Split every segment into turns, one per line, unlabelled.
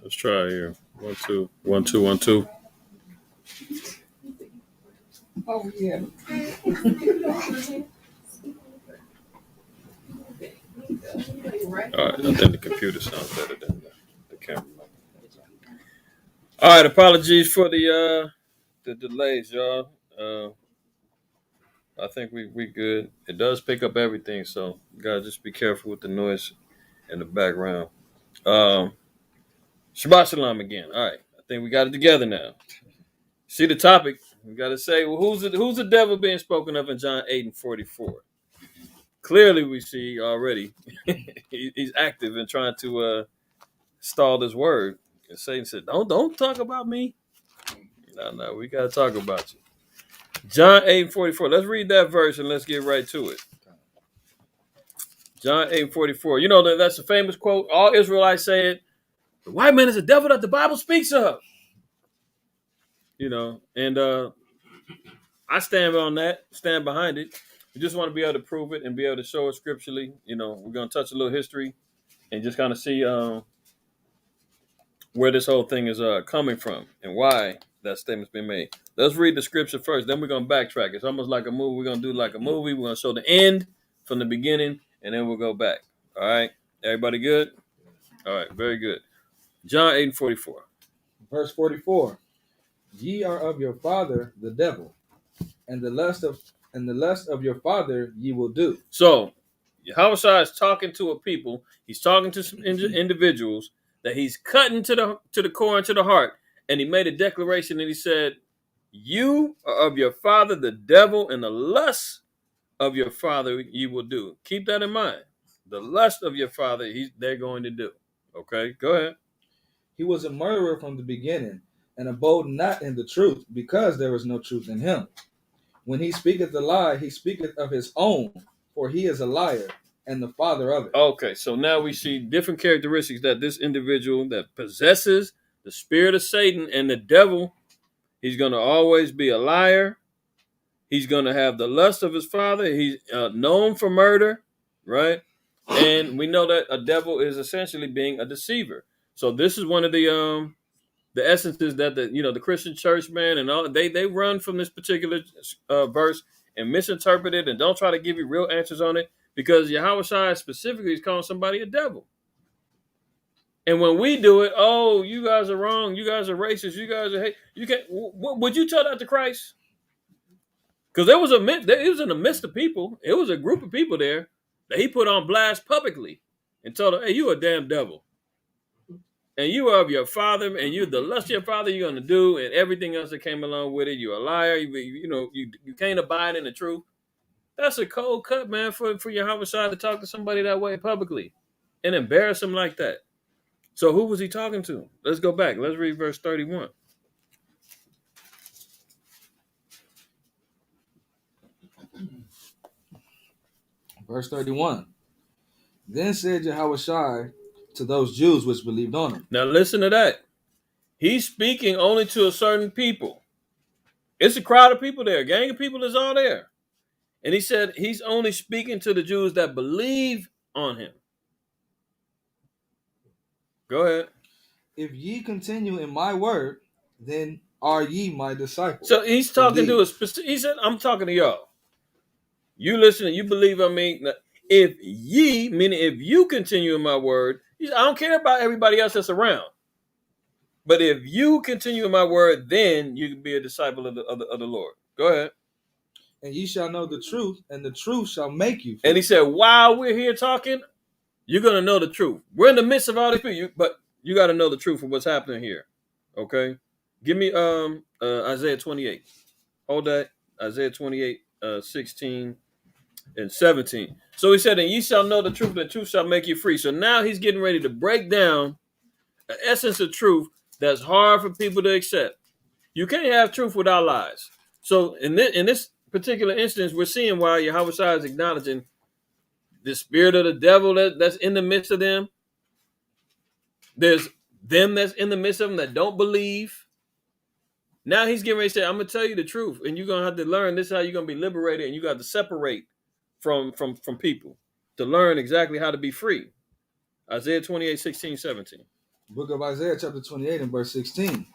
Let's try here. 1 2 1 2 1 2.
Oh yeah.
All right, I think the computer sounds better than the camera. All right, apologies for the delays, y'all. Uh, I think we good. It does pick up everything, so you gotta just be careful with the noise in the background. Um, Shabbat shalom again. All right, I think we got it together now. See the topic. We got to say, well, who's the devil being spoken of in John 8:44? Clearly, we see already he's active in trying to stall this word. And Satan said, "Don't talk about me. No, we got to talk about you." John 8:44. Let's read that verse and let's get right to it. John 8:44. You know that's a famous quote. All Israelites say it. The white man is the devil that the Bible speaks of. You know, and I stand on that, stand behind it. We just want to be able to prove it and be able to show it scripturally. You know, we're going to touch a little history and just kind of see where this whole thing is coming from and why that statement's been made. Let's read the scripture first, then we're going to backtrack. It's almost like a movie. We're going to do like a movie. We're going to show the end from the beginning, and then we'll go back. All right? Everybody good? All right, very good. John 8:44.
Verse 44. Ye are of your father the devil, and the lust of your father ye will do.
So, Yahushua is talking to a people. He's talking to some individuals that he's cutting to the core and to the heart. And he made a declaration and he said, "You are of your father the devil, and the lust of your father you will do." Keep that in mind. The lust of your father, they're going to do. Okay, go ahead.
He was a murderer from the beginning, and abode not in the truth, because there is no truth in him. When he speaketh a lie, he speaketh of his own, for he is a liar, and the father of it.
Okay, so now we see different characteristics that this individual that possesses the spirit of Satan and the devil, he's going to always be a liar. He's going to have the lust of his father. He's known for murder, right? And we know that a devil is essentially being a deceiver. So this is one of the essences that the Christian church, man, and all they run from this particular verse and misinterpret it and don't try to give you real answers on it, because Yahweh specifically is calling somebody a devil. And when we do it, oh, you guys are wrong. You guys are racist. You guys are hate. You can't. Would you tell that to Christ? Because it was in the midst of people. It was a group of people there that he put on blast publicly and told them, "Hey, you a damn devil. And you are of your father, and you the lust of your father you're going to do, and everything else that came along with it. You're a liar. You can't abide in the truth." That's a cold cut, man, for Yahweh Shai to talk to somebody that way publicly and embarrass him like that. So who was he talking to? Let's go back. Let's read verse 31.
Verse 31. Then said Yahushua to those Jews which believed on him.
Now listen to that. He's speaking only to a certain people. It's a crowd of people there. A gang of people is all there. And he said he's only speaking to the Jews that believe on him. Go ahead.
If ye continue in my word, then are ye my disciples.
So he's talking to a specific. He said, "I'm talking to y'all. You listen and you believe on me. If ye, meaning if you continue in my word, I don't care about everybody else that's around. But if you continue in my word, then you can be a disciple of the Lord." Go ahead.
And ye shall know the truth, and the truth shall make you free.
And he said, while we're here talking, you're going to know the truth. We're in the midst of all these people, but you got to know the truth of what's happening here. Okay? Give me Isaiah 28. Hold that. Isaiah 28, 16 and 17. So he said, and ye shall know the truth, and the truth shall make you free. So now he's getting ready to break down the essence of truth that's hard for people to accept. You can't have truth without lies. So in this particular instance, we're seeing why Yahweh Shai is acknowledging the spirit of the devil that's in the midst of them. There's them that's in the midst of them that don't believe. Now he's getting ready to say, I'm going to tell you the truth, and you're going to have to learn. This is how you're going to be liberated, and you got to separate from people. to learn exactly how to be free. Isaiah 28, 16, 17.
Book of Isaiah, chapter 28, and verse 16.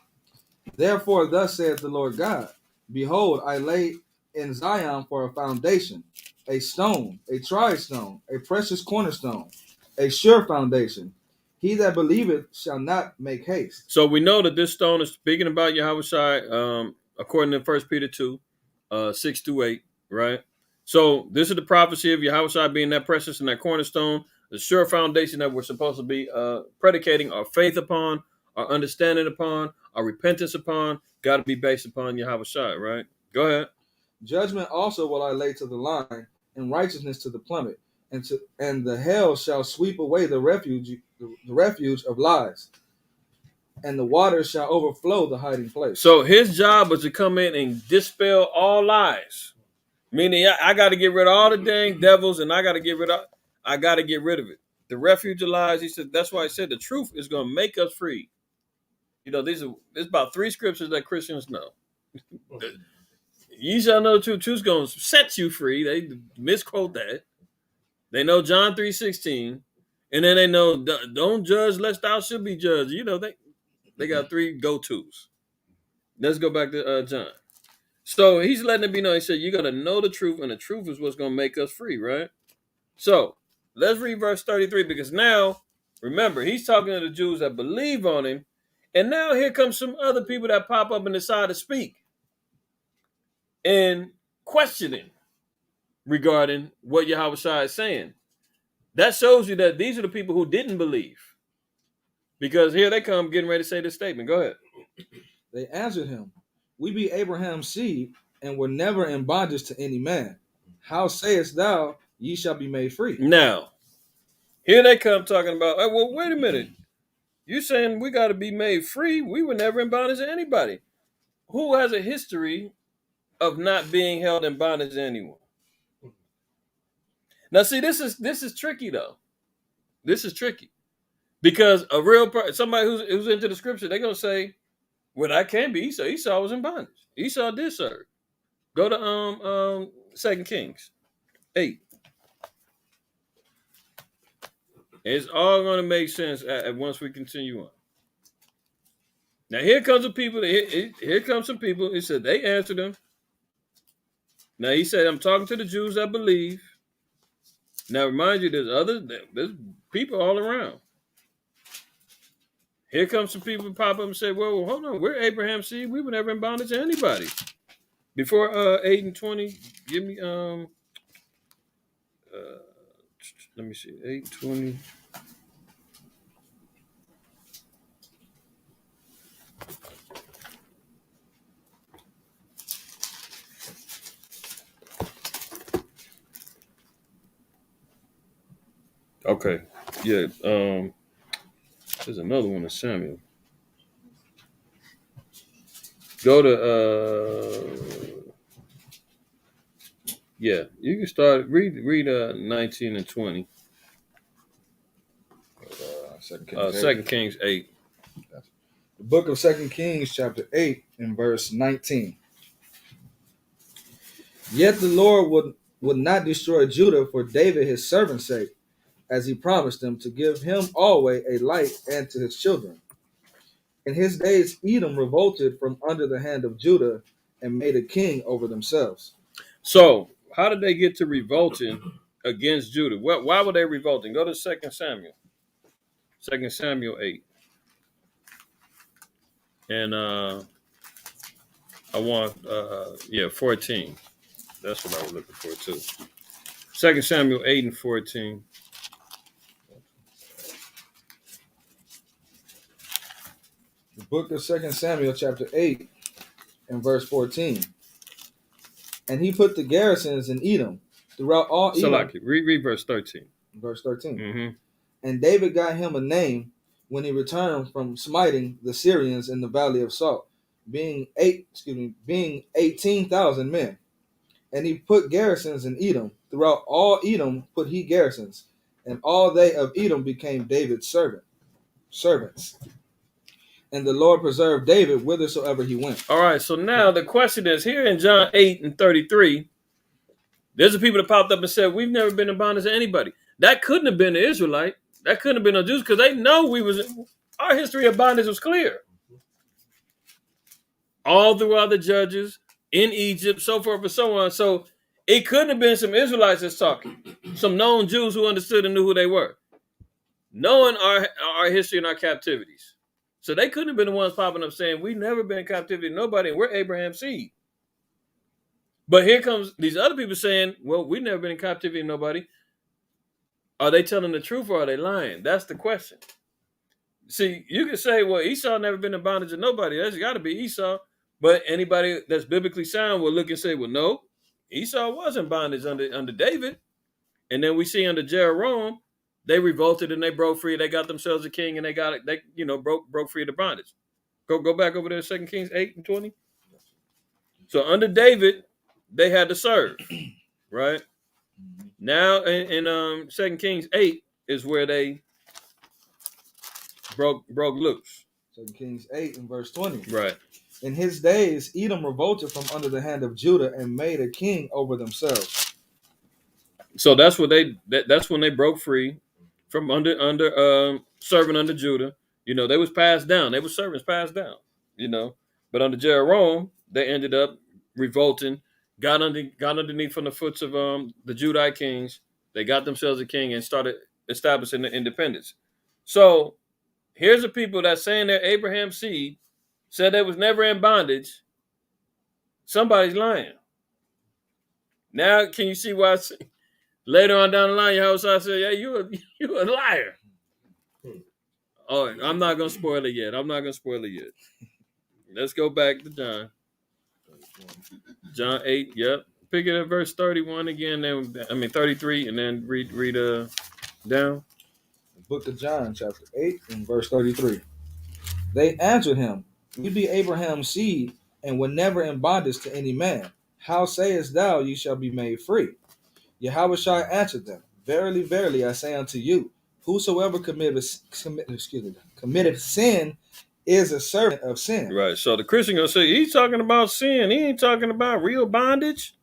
Therefore, thus saith the Lord God, behold, I lay in Zion for a foundation, a stone, a tried stone, a precious cornerstone, a sure foundation. He that believeth shall not make haste.
So we know that this stone is speaking about Yahweh Shai, according to 1 Peter 2, 6 to 8, right? So this is the prophecy of Yahweh Shai being that precious and that cornerstone, the sure foundation that we're supposed to be predicating our faith upon, our understanding upon, our repentance upon, got to be based upon Yahweh Shai, right? Go ahead.
Judgment also will I lay to the line, and righteousness to the plummet, and the hell shall sweep away the refuge of lies, and the waters shall overflow the hiding place.
So his job was to come in and dispel all lies. Meaning I got to get rid of all the dang devils, and I got to get rid of it. The refuge of lies, he said, that's why I said the truth is going to make us free. You know, there's about 3 scriptures that Christians know. Ye shall know the truth. Truth's going to set you free. They misquote that. They know John 3:16. And then they know, don't judge lest thou should be judged. You know, they got 3 go-tos. Let's go back to John. So he's letting it be known. He said, you got to know the truth, and the truth is what's going to make us free, right? So let's read verse 33, because now, remember, he's talking to the Jews that believe on him. And now here comes some other people that pop up and decide to speak and questioning regarding what Yahweh Shai is saying. That shows you that these are the people who didn't believe. Because here they come getting ready to say this statement. Go ahead.
They answered him, we be Abraham's seed, and were never in bondage to any man. How sayest thou, ye shall be made free?
Now, here they come talking about, oh, well, wait a minute. You saying we got to be made free? We were never in bondage to anybody. Who has a history of not being held in bondage to anyone? Now, see, this is tricky though. This is tricky because a real somebody who's into the scripture, they're gonna say, "Well, that can't be Esau. Esau was in bondage. Esau did serve." Go to 2 Kings 8. It's all gonna make sense once we continue on. Now here comes the people. Here comes some people. He said they answered him. Now he said, "I'm talking to the Jews that believe." Now remind you, there's people all around. Here comes some people pop up and say, "Well, hold on, we're Abraham's seed. We were never in bondage to anybody." Before 8 and 20, give me let me see, 8:20. Okay, yeah. There's another one of Samuel. Go to yeah. You can start read 19 and 20. 2 Kings 8.
The book of 2 Kings, chapter 8, and verse 19. Yet the Lord would not destroy Judah for David his servant's sake, as he promised him, to give him always a light and to his children. In his days Edom revolted from under the hand of Judah and made a king over themselves.
So how did they get to revolting against Judah? Why were they revolting? Go to 2 Samuel. 2 Samuel 8. And I want 14. That's what I was looking for too. 2 Samuel 8 and 14.
The book of 2 Samuel, chapter 8, and verse 14. And he put the garrisons in Edom throughout all Edom.
So like it. Read verse 13.
Verse 13.
Mm-hmm.
And David got him a name when he returned from smiting the Syrians in the valley of Salt, being 18,000 men. And he put garrisons in Edom. Throughout all Edom put he garrisons, and all they of Edom became David's servants. And the Lord preserved David whithersoever he went.
All right, so now the question is, here in John 8 and 33, there's a people that popped up and said, we've never been in bondage to anybody. That couldn't have been the Israelite. That couldn't have been the Jews because they know our history of bondage was clear. All throughout the judges, in Egypt, so forth and so on. So it couldn't have been some Israelites that's talking, some known Jews who understood and knew who they were, knowing our history and our captivities. So they couldn't have been the ones popping up saying, we've never been in captivity to nobody, and we're Abraham's seed. But here comes these other people saying, well, we've never been in captivity to nobody. Are they telling the truth or are they lying? That's the question. See, you can say, well, Esau never been in bondage to nobody. That's got to be Esau. But anybody that's biblically sound will look and say, well, no, Esau was in bondage under David. And then we see under Jeroboam, they revolted and they broke free. They got themselves a king and they got it. They, broke free of the bondage. Go back over there, 2 Kings 8:20. So under David, they had to serve, right? Now in 2 Kings 8 is where they broke loose.
2 Kings 8 and verse 20.
Right.
In his days, Edom revolted from under the hand of Judah and made a king over themselves.
So that's what that's when they broke free from under serving under Judah. They was passed down. They were servants passed down. But under Jeroboam, they ended up revolting, got underneath from the foots of the Judite kings. They got themselves a king and started establishing the independence. So here's the people that saying they're Abraham's seed, said they was never in bondage. Somebody's lying. Now, can you see why later on down the line, your house I said, yeah, you a liar. Oh, I'm not going to spoil it yet. Let's go back to John. John 8, yep. Pick it at verse 31 again. 33, and then read down.
The book of John, chapter 8 and verse 33. They answered him, we be Abraham's seed, and were never in bondage to any man. How sayest thou, ye shall be made free? Yahushua answered them, verily, verily, I say unto you, whosoever committeth sin is a servant of sin.
Right. So the Christian gonna say he's talking about sin. He ain't talking about real bondage.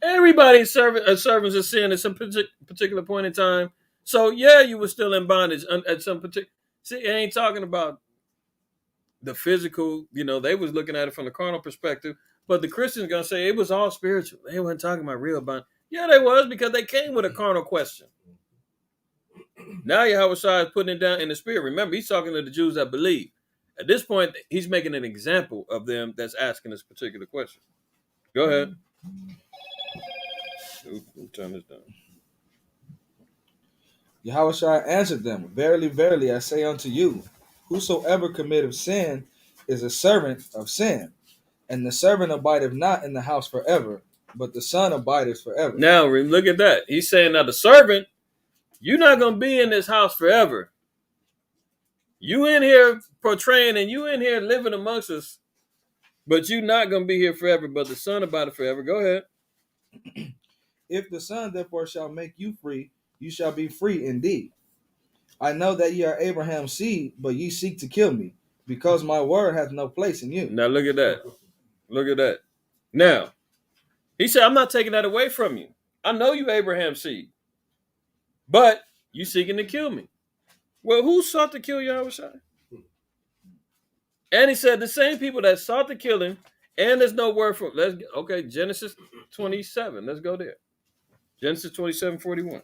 Everybody's servants of sin at some particular point in time. So yeah, you were still in bondage at some particular. See, it ain't talking about the physical. They was looking at it from the carnal perspective. But the Christian's gonna say it was all spiritual. They weren't talking about real bondage. Yeah, they was, because they came with a carnal question. Now Yahushua is putting it down in the spirit. Remember, he's talking to the Jews that believe. At this point, he's making an example of them that's asking this particular question. Go ahead. We'll turn this down.
Yahushua answered them, verily, verily, I say unto you, whosoever committeth sin is a servant of sin. And the servant abideth not in the house forever, but the son abideth forever.
Now, look at that. He's saying that the servant, you're not going to be in this house forever. You in here portraying and you in here living amongst us, but you're not going to be here forever, but the son abideth forever. Go ahead.
If the son therefore shall make you free, you shall be free indeed. I know that ye are Abraham's seed, but ye seek to kill me, because my word hath no place in you.
Now look at that. Look at that. Now, he said, I'm not taking that away from you. I know you Abraham's seed, but you seeking to kill me. Well, who sought to kill Yahushua? And he said the same people that sought to kill him, and there's no word for it. Genesis 27. Let's go there. Genesis 27:41.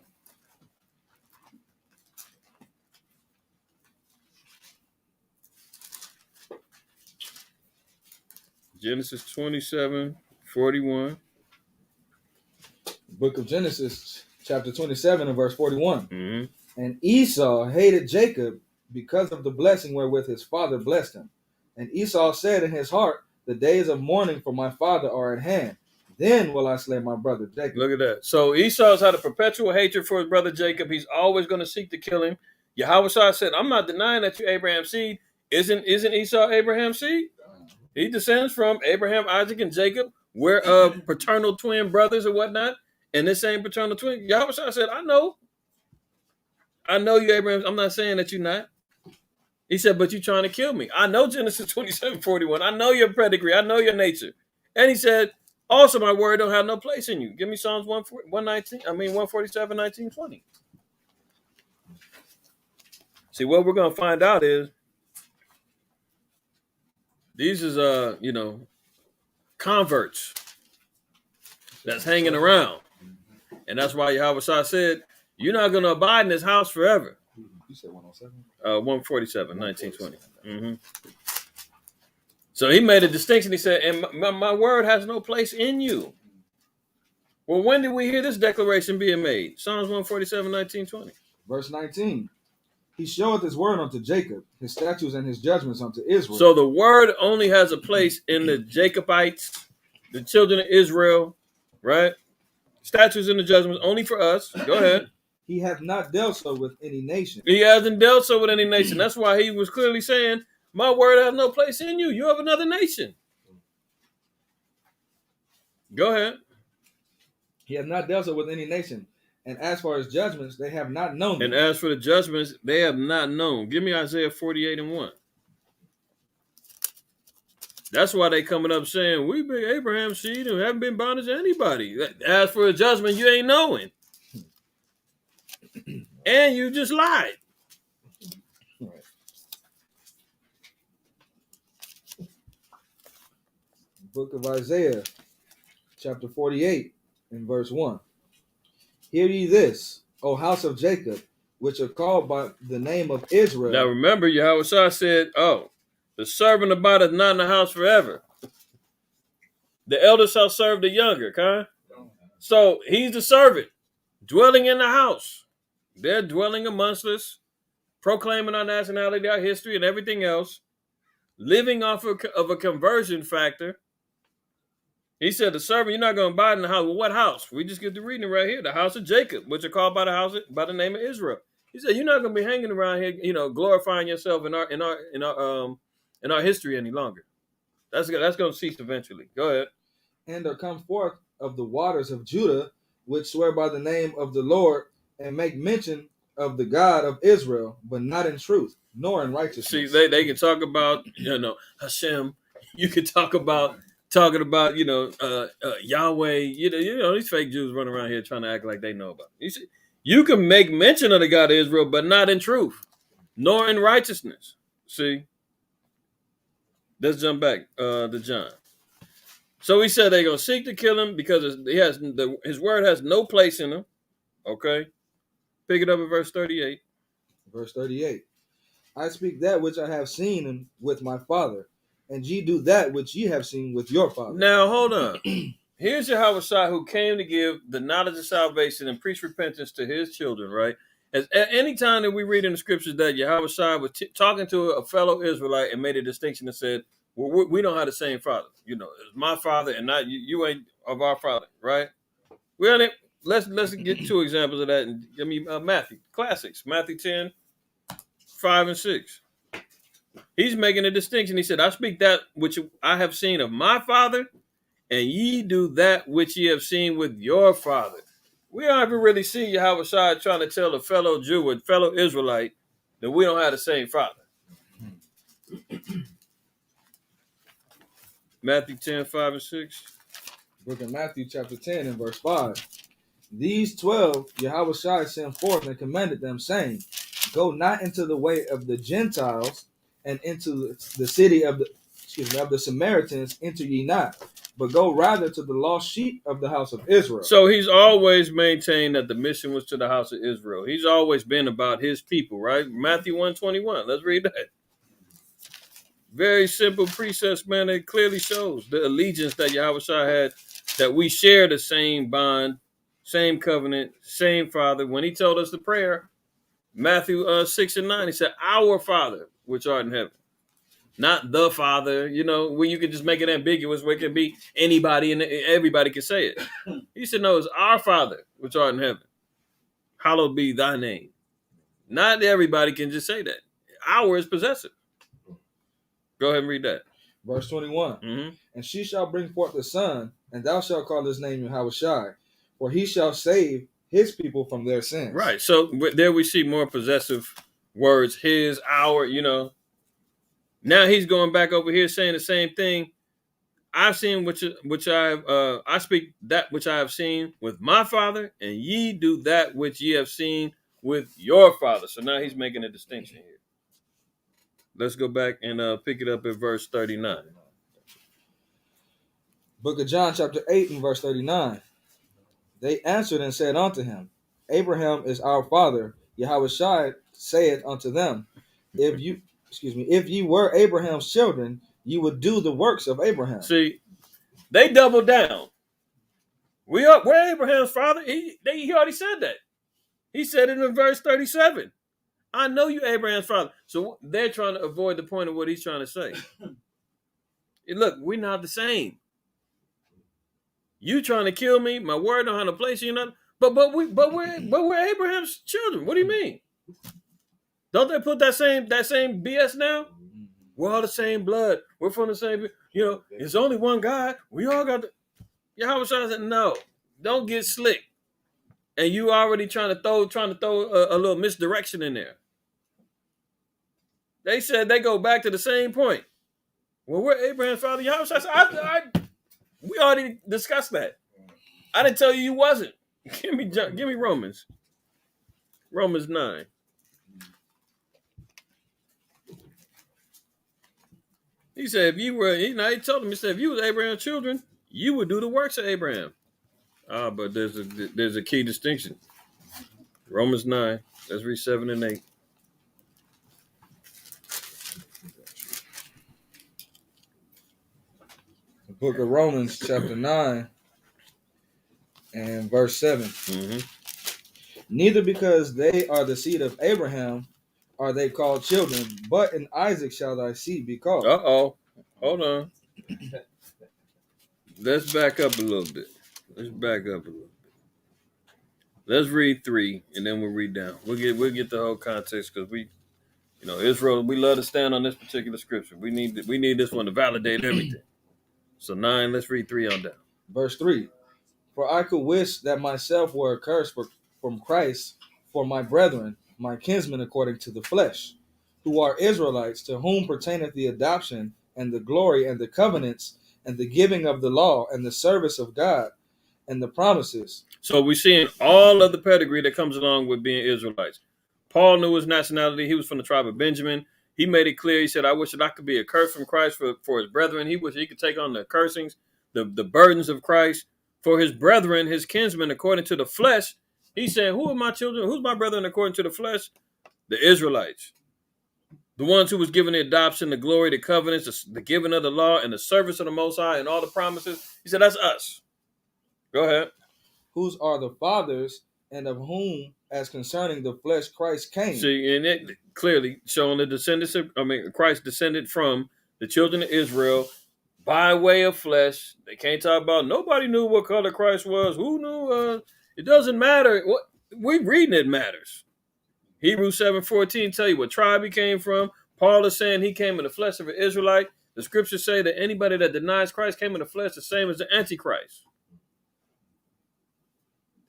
Genesis 27:41.
Book of Genesis, chapter 27 and verse 41.
Mm-hmm.
And Esau hated Jacob because of the blessing wherewith his father blessed him. And Esau said in his heart, the days of mourning for my father are at hand. Then will I slay my brother Jacob.
Look at that. So Esau's had a perpetual hatred for his brother Jacob. He's always going to seek to kill him. Yahushua said, I'm not denying that you're Abraham's seed. Isn't Esau Abraham's seed? He descends from Abraham, Isaac, and Jacob. We're paternal twin brothers or whatnot. And this same paternal twin, Yahushua said, I know you Abraham. I'm not saying that you're not. He said, but you're trying to kill me. I know Genesis 27:41. I know your pedigree. I know your nature. And he said, also my word don't have no place in you. Give me Psalms 147, 19, 20. See, what we're gonna find out is these is converts that's hanging around, and that's why Yahweh Shah said, "You're not gonna abide in this house forever."
You said 107?
147, 1920. Mm-hmm. So he made a distinction. He said, "And my word has no place in you." Well, when did we hear this declaration being made? Psalms 147, 1920.
Verse 19. He showeth his word unto Jacob, his statutes and his judgments unto Israel.
So the word only has a place in the Jacobites, the children of Israel, right? Statutes and the judgments only for us. Go ahead.
He hath not dealt so with any nation.
He hasn't dealt so with any nation. That's why he was clearly saying, my word has no place in you. You have another nation. Go ahead.
He hath not dealt so with any nation. And as for his judgments, they have not known them.
And as for the judgments, they have not known. Give me Isaiah 48 and 1. That's why they coming up saying, we be Abraham's seed and haven't been bondage to anybody. As for the judgment, you ain't knowing. And you just lied.
Right. Book of Isaiah, chapter 48, and verse 1. Hear ye this, O house of Jacob, which are called by the name of Israel.
Now remember, Yahweh Shah said, the servant abideth not in the house forever. The elder shall serve the younger, okay? So he's the servant, dwelling in the house. They're dwelling amongst us, proclaiming our nationality, our history, and everything else, living off of a conversion factor. He said, the servant, you're not going to abide in the house. Well, what house? We just get to reading it right here. The house of Jacob, which are called by the name of Israel. He said, you're not going to be hanging around here, glorifying yourself in our history any longer. That's going to cease eventually. Go ahead.
And are come forth of the waters of Judah, which swear by the name of the Lord, and make mention of the God of Israel, but not in truth, nor in righteousness.
See, they can talk about, Hashem. You can talk about Yahweh. These fake Jews running around here trying to act like they know about it. You see, you can make mention of the God of Israel, but not in truth, nor in righteousness. See, let's jump back to John. So he said they're gonna seek to kill him because his word has no place in him. Okay, pick it up at verse 38.
Verse 38. I speak that which I have seen with my father, and ye do that which ye have seen with your father.
Now hold on. Here's Yahweh Shai who came to give the knowledge of salvation and preach repentance to his children, right? At any time that we read in the scriptures that Yahweh Shai was talking to a fellow Israelite and made a distinction and said, well, we don't have the same father. It's my father and not you. You ain't of our father, right? Well, let's get two examples of that. And give me Matthew, classics. Matthew 10, 5 and 6. He's making a distinction. He said, I speak that which I have seen of my father, and ye do that which ye have seen with your father. We don't ever really see Yahweh Shai trying to tell a fellow Jew or fellow Israelite that we don't have the same father. Matthew 10, 5 and 6.
Book of Matthew chapter 10 and verse 5. These 12 Yahweh Shai sent forth and commanded them, saying, go not into the way of the Gentiles, and into the city of the Samaritans enter ye not, but go rather to the lost sheep of the house of Israel.
So he's always maintained that the mission was to the house of Israel. He's always been about his people, right? Matthew 1:21. Let's read that. Very simple precepts, man. It clearly shows the allegiance that Yahweh Shai had, that we share the same bond, same covenant, same Father. When he told us the prayer, Matthew 6 and 9, he said, our Father, which art in heaven. Not the Father, where you can just make it ambiguous, where it can be anybody and everybody can say it. He said, no, it's our Father, which art in heaven. Hallowed be thy name. Not everybody can just say that. Our is possessive. Go ahead and read that.
Verse 21.
Mm-hmm.
And she shall bring forth a son, and thou shalt call his name Yahweh Shai, for he shall save his people from their sins.
Right. So there we see more possessive words. His, our, Now he's going back over here saying the same thing. I've seen I speak that which I have seen with my father, and ye do that which ye have seen with your father. So now he's making a distinction here. Let's go back and pick it up at verse 39.
Book of John, chapter 8, and verse 39. They answered and said unto him, Abraham is our father. Yahushua saith unto them, if ye were Abraham's children, you would do the works of Abraham.
See, they doubled down. We're Abraham's father. He already said that. He said it in verse 37. I know you Abraham's father. So they're trying to avoid the point of what he's trying to say. Look, we're not the same. You trying to kill me? My word don't have no place in you. But we're Abraham's children. What do you mean? Don't they put that same BS now? We're all the same blood. We're from the same. It's only one God. We all got the. Yahweh said, no, don't get slick. And you already trying to throw a little misdirection in there. They said they go back to the same point. Well, we're Abraham's father. Yahweh said, we already discussed that. I didn't tell you wasn't. Give me Romans. Romans 9. He said, if you were, he told him, he said, if you was Abraham's children, you would do the works of Abraham. But there's a key distinction. Romans 9. Let's read 7 and 8.
The book of Romans, chapter 9, and verse 7.
Mm-hmm.
Neither because they are the seed of Abraham are they called children, but in Isaac shall thy seed be called.
Uh-oh. Hold on. Let's back up a little bit. Let's read 3, and then we'll read down. We'll get the whole context, because Israel, we love to stand on this particular scripture. We need this one to validate everything. So 9, let's read 3 on down.
Verse 3. For I could wish that myself were accursed from Christ for my brethren, my kinsmen according to the flesh, who are Israelites, to whom pertaineth the adoption and the glory and the covenants and the giving of the law and the service of God and the promises.
So we're seeing all of the pedigree that comes along with being Israelites. Paul knew his nationality. He was from the tribe of Benjamin. He made it clear. He said, I wish that I could be accursed from Christ for his brethren. He wished he could take on the cursings, the burdens of Christ for his brethren, his kinsmen, according to the flesh. He said, who are my children? Who's my brethren according to the flesh? The Israelites. The ones who was given the adoption, the glory, the covenants, the giving of the law, and the service of the Most High, and all the promises. He said, that's us. Go ahead.
Whose are the fathers, and of whom, as concerning the flesh, Christ came.
See, and it clearly showing the descendants Christ descended from the children of Israel by way of flesh. They can't talk about, nobody knew what color Christ was. Who knew? It doesn't matter. What we're reading, it matters. Hebrews 7:14 tell you what tribe he came from. Paul is saying he came in the flesh of an Israelite. The scriptures say that anybody that denies Christ came in the flesh the same as the Antichrist.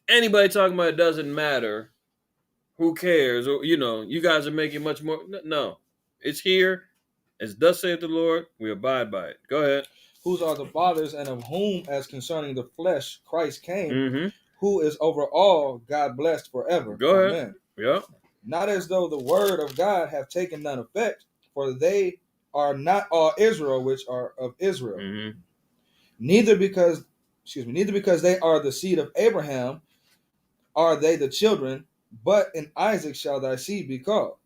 Anybody talking about it doesn't matter. Who cares? Or, you guys are making much more. No, it's here. As thus saith the Lord, we abide by it. Go ahead.
Whose are the fathers, and of whom, as concerning the flesh, Christ came,
Mm-hmm.
who is over all, God blessed forever.
Go ahead.
Amen.
Yeah.
Not as though the word of God have taken none effect, for they are not all Israel which are of Israel.
Mm-hmm.
Neither because they are the seed of Abraham are they the children, but in Isaac shall thy seed be called.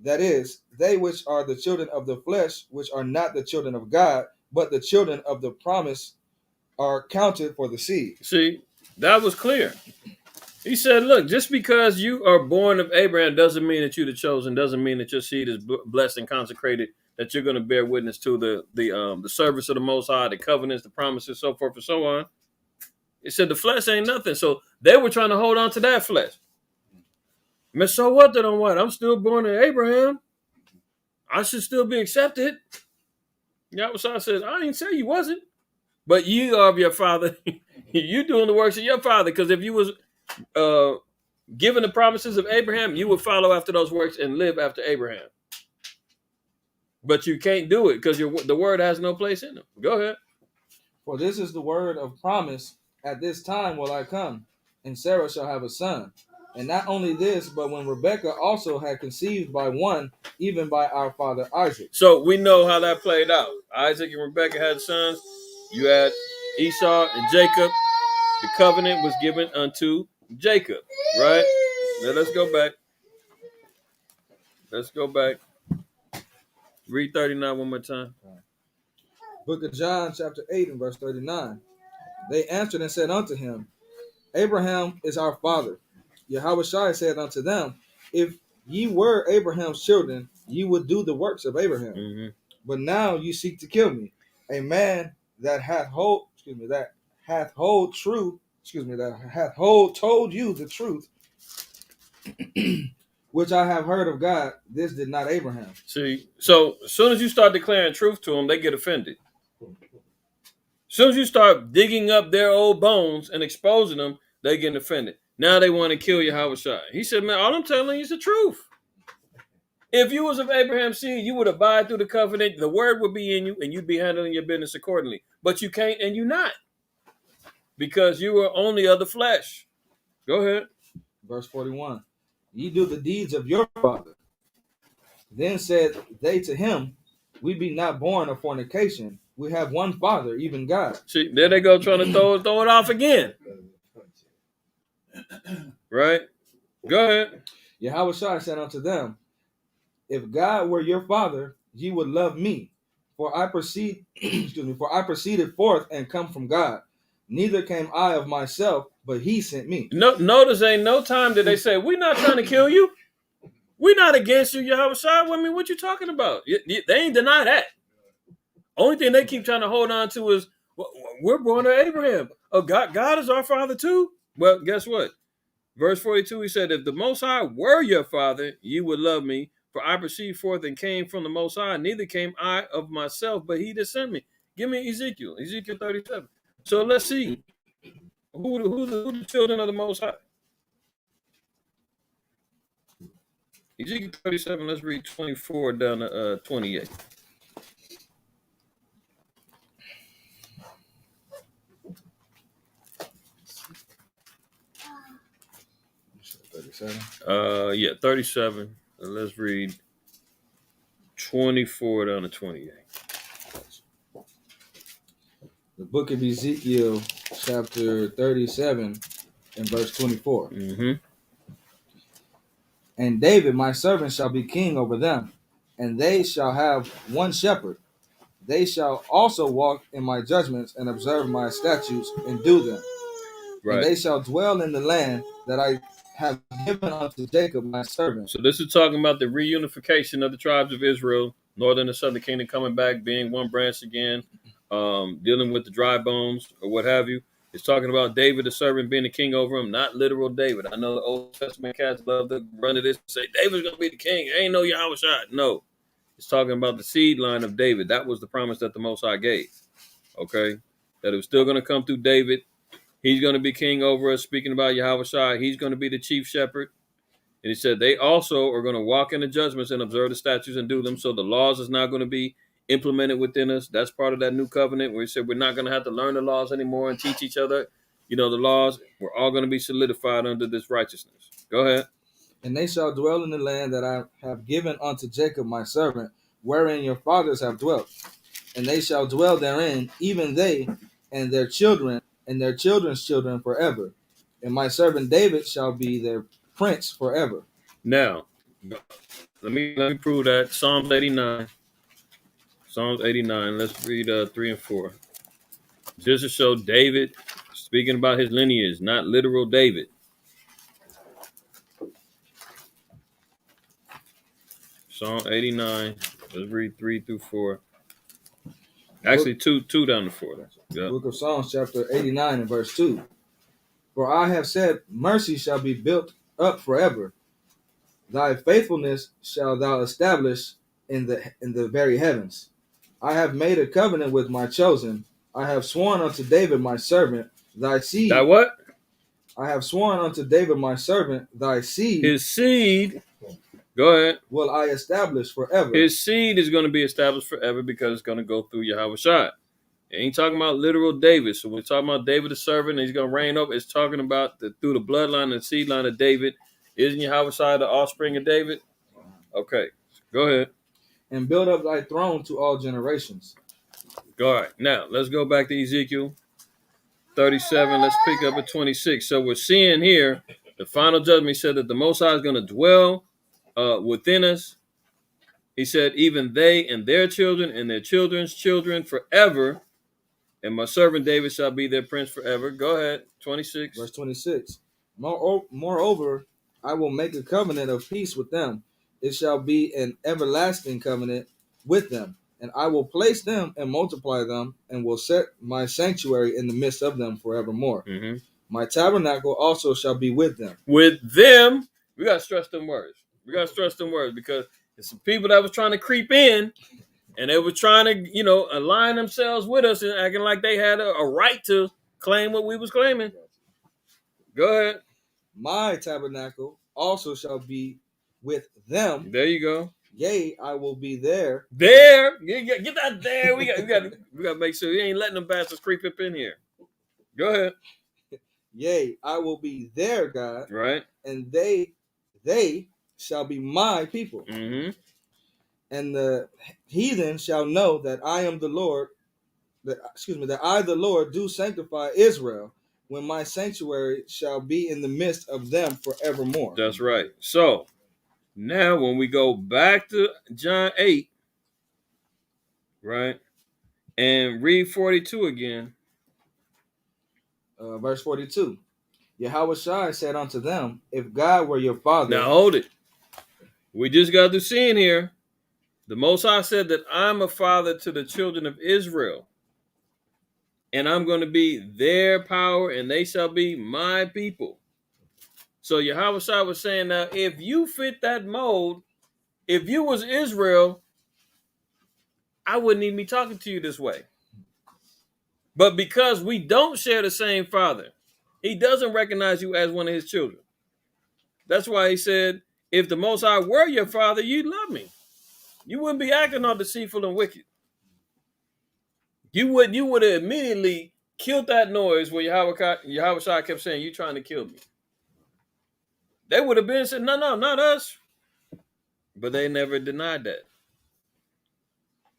That is, they which are the children of the flesh, which are not the children of God, but the children of the promise, are counted for the seed.
See, that was clear. He said, look, just because you are born of Abraham doesn't mean that you're the chosen, doesn't mean that your seed is blessed and consecrated, that you're going to bear witness to the service of the Most High, the covenants, the promises, so forth and so on. It said the flesh ain't nothing. So they were trying to hold on to that flesh. I mean, so what then on what? I'm still born of Abraham. I should still be accepted. Yahweh said, I didn't say you wasn't. But you are of your father. You doing the works of your father. Because if you was given the promises of Abraham, you would follow after those works and live after Abraham. But you can't do it because the word has no place in them. Go ahead.
For this is the word of promise. At this time will I come, and Sarah shall have a son. And not only this, but when Rebekah also had conceived by one, even by our father Isaac.
So we know how that played out. Isaac and Rebekah had sons. You had Esau and Jacob. The covenant was given unto Jacob, right? Now let's go back. Let's go back. Read 39 one more time.
Book of John, chapter 8, and verse 39. They answered and said unto him, Abraham is our father. Yahushua said unto them, If ye were Abraham's children, ye would do the works of Abraham.
Mm-hmm.
But now you seek to kill me, a man that hath told you the truth, which I have heard of God. This did not Abraham.
See, so as soon as you start declaring truth to them, they get offended. As soon as you start digging up their old bones and exposing them, they get offended. Now they want to kill Yahushua. He said, man, all I'm telling you is the truth. If you was of Abraham's seed, you would abide through the covenant. The word would be in you, and you'd be handling your business accordingly. But you can't, and you're not, because you are only of the flesh. Go ahead.
Verse 41. Ye do the deeds of your father. Then said they to him, We be not born of fornication. We have one Father, even God.
See, there they go trying to throw it off again. Right? Go ahead.
Yahushua said unto them, If God were your father, ye would love me. For I proceeded forth and come from God. Neither came I of myself, but he sent me.
No, notice ain't no time did they say, we're not trying to kill you. We're not against you, Yahushua. I mean, what you talking about? They ain't deny that. Only thing they keep trying to hold on to is, we're born of Abraham. Oh, God is our father too? Well, guess what? Verse 42, he said, if the Most High were your father, you would love me. For I proceeded forth and came from the Most High. Neither came I of myself, but he that sent me. Give me Ezekiel 37. So let's see. Who the children of the Most High? Ezekiel 37, let's read 24 down to 28. Yeah, 37. Let's read 24 down to 28.
The book of Ezekiel, chapter 37, and verse 24.
Mm-hmm.
And David, my servant, shall be king over them, and they shall have one shepherd. They shall also walk in my judgments and observe my statutes and do them. Right. And they shall dwell in the land that I have given unto Jacob, my servant.
So this is talking about the reunification of the tribes of Israel, northern and southern kingdom coming back, being one branch again, dealing with the dry bones or what have you. It's talking about David, the servant, being the king over him, not literal David. I know the Old Testament cats love to run to this and say, David's going to be the king. Ain't no Yahushua. No. It's talking about the seed line of David. That was the promise that the Most High gave. Okay? That it was still going to come through David. He's going to be king over us. Speaking about Yahushua, he's going to be the chief shepherd. And he said they also are going to walk in the judgments and observe the statutes and do them. So the laws is not going to be implemented within us. That's part of that new covenant where he said we're not going to have to learn the laws anymore and teach each other, the laws. We're all going to be solidified under this righteousness. Go ahead.
And they shall dwell in the land that I have given unto Jacob my servant, wherein your fathers have dwelt. And they shall dwell therein, even they and their children and their children's children forever. And my servant David shall be their prince forever.
Now, let me prove that. Psalms 89. Psalms 89. Let's read 3 and 4. Just to show David speaking about his lineage, not literal David. Psalm 89. Let's read 3 through 4. Actually, 2 down to 4.
Yep. Book of Psalms, chapter 89 and verse 2. For I have said, mercy shall be built up forever. Thy faithfulness shall thou establish in the very heavens. I have made a covenant with my chosen. I have sworn unto David my servant, thy seed.
Thy what?
I have sworn unto David my servant, thy seed.
His seed. Go ahead.
Will I establish forever.
His seed is going to be established forever because it's going to go through Yahushua. It ain't talking about literal David. So we're talking about David the servant, and he's going to reign over. It's talking about through the bloodline and seed line of David. Isn't Yahweh the offspring of David? Okay, go ahead.
And build up thy throne to all generations.
All right, now let's go back to Ezekiel 37. Let's pick up at 26. So we're seeing here the final judgment. He said that the Most High is going to dwell within us. He said, even they and their children and their children's children forever. And my servant David shall be their prince forever. Go ahead. 26.
Verse 26. Moreover, I will make a covenant of peace with them. It shall be an everlasting covenant with them. And I will place them and multiply them, and will set my sanctuary in the midst of them forevermore.
Mm-hmm.
My tabernacle also shall be with them.
With them, we got to stress them words. We got to stress them words because it's some people that was trying to creep in, and they were trying to, align themselves with us and acting like they had a right to claim what we was claiming. Go ahead.
My tabernacle also shall be with them.
There you go.
Yea, I will be there.
There, get that there. We got to make sure we ain't letting them bastards creep up in here. Go ahead.
Yea, I will be their God,
Right.
and they shall be my people.
Mm-hmm.
And the heathen shall know that I am the Lord. That I the Lord do sanctify Israel, when my sanctuary shall be in the midst of them forevermore.
That's right. So now when we go back to John 8, right, and read 42 again.
Verse 42. Yahweh Shai said unto them, if God were your father.
Now hold it. We just got to seeing here. The Most High said that I'm a father to the children of Israel. And I'm going to be their power, and they shall be my people. So Yahweh Shai was saying, now, if you fit that mold, if you was Israel, I wouldn't even be talking to you this way. But because we don't share the same father, he doesn't recognize you as one of his children. That's why he said, if the Most High were your father, you'd love me. You wouldn't be acting all deceitful and wicked. You would have immediately killed that noise where Yahweh Shai kept saying, you trying to kill me. They would have been said, no, not us. But they never denied that.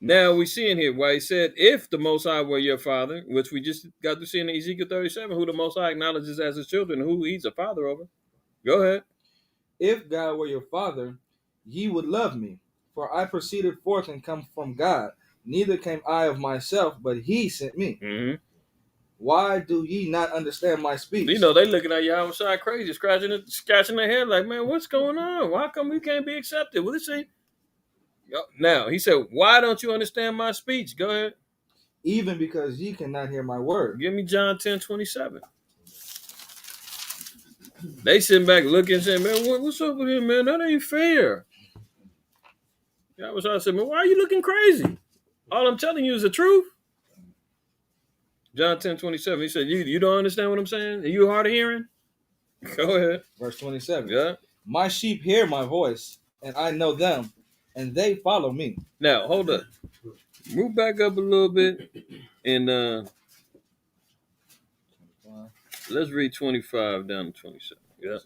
Now we see in here why he said, if the Most High were your father, which we just got to see in Ezekiel 37, who the Most High acknowledges as his children, who he's a father over. Go ahead.
If God were your father, ye would love me, for I proceeded forth and come from God. Neither came I of myself, but he sent me.
Mm-hmm.
Why do ye not understand my speech?
They looking at Yahweh Shai crazy, scratching their head like, man, what's going on? Why come we can't be accepted? Well, let's see. Now, he said, why don't you understand my speech? Go ahead.
Even because ye cannot hear my word.
Give me John 10:27. They sitting back looking and saying, man, what's up with him, man? That ain't fair. Yahweh Shai said, man, why are you looking crazy? All I'm telling you is the truth. John 10:27. He said, you don't understand what I'm saying? Are you hard of hearing? Go ahead.
Verse 27.
Yeah.
My sheep hear my voice, and I know them, and they follow me.
Now, hold up. Move back up a little bit, and let's read 25 down to 27. Yeah.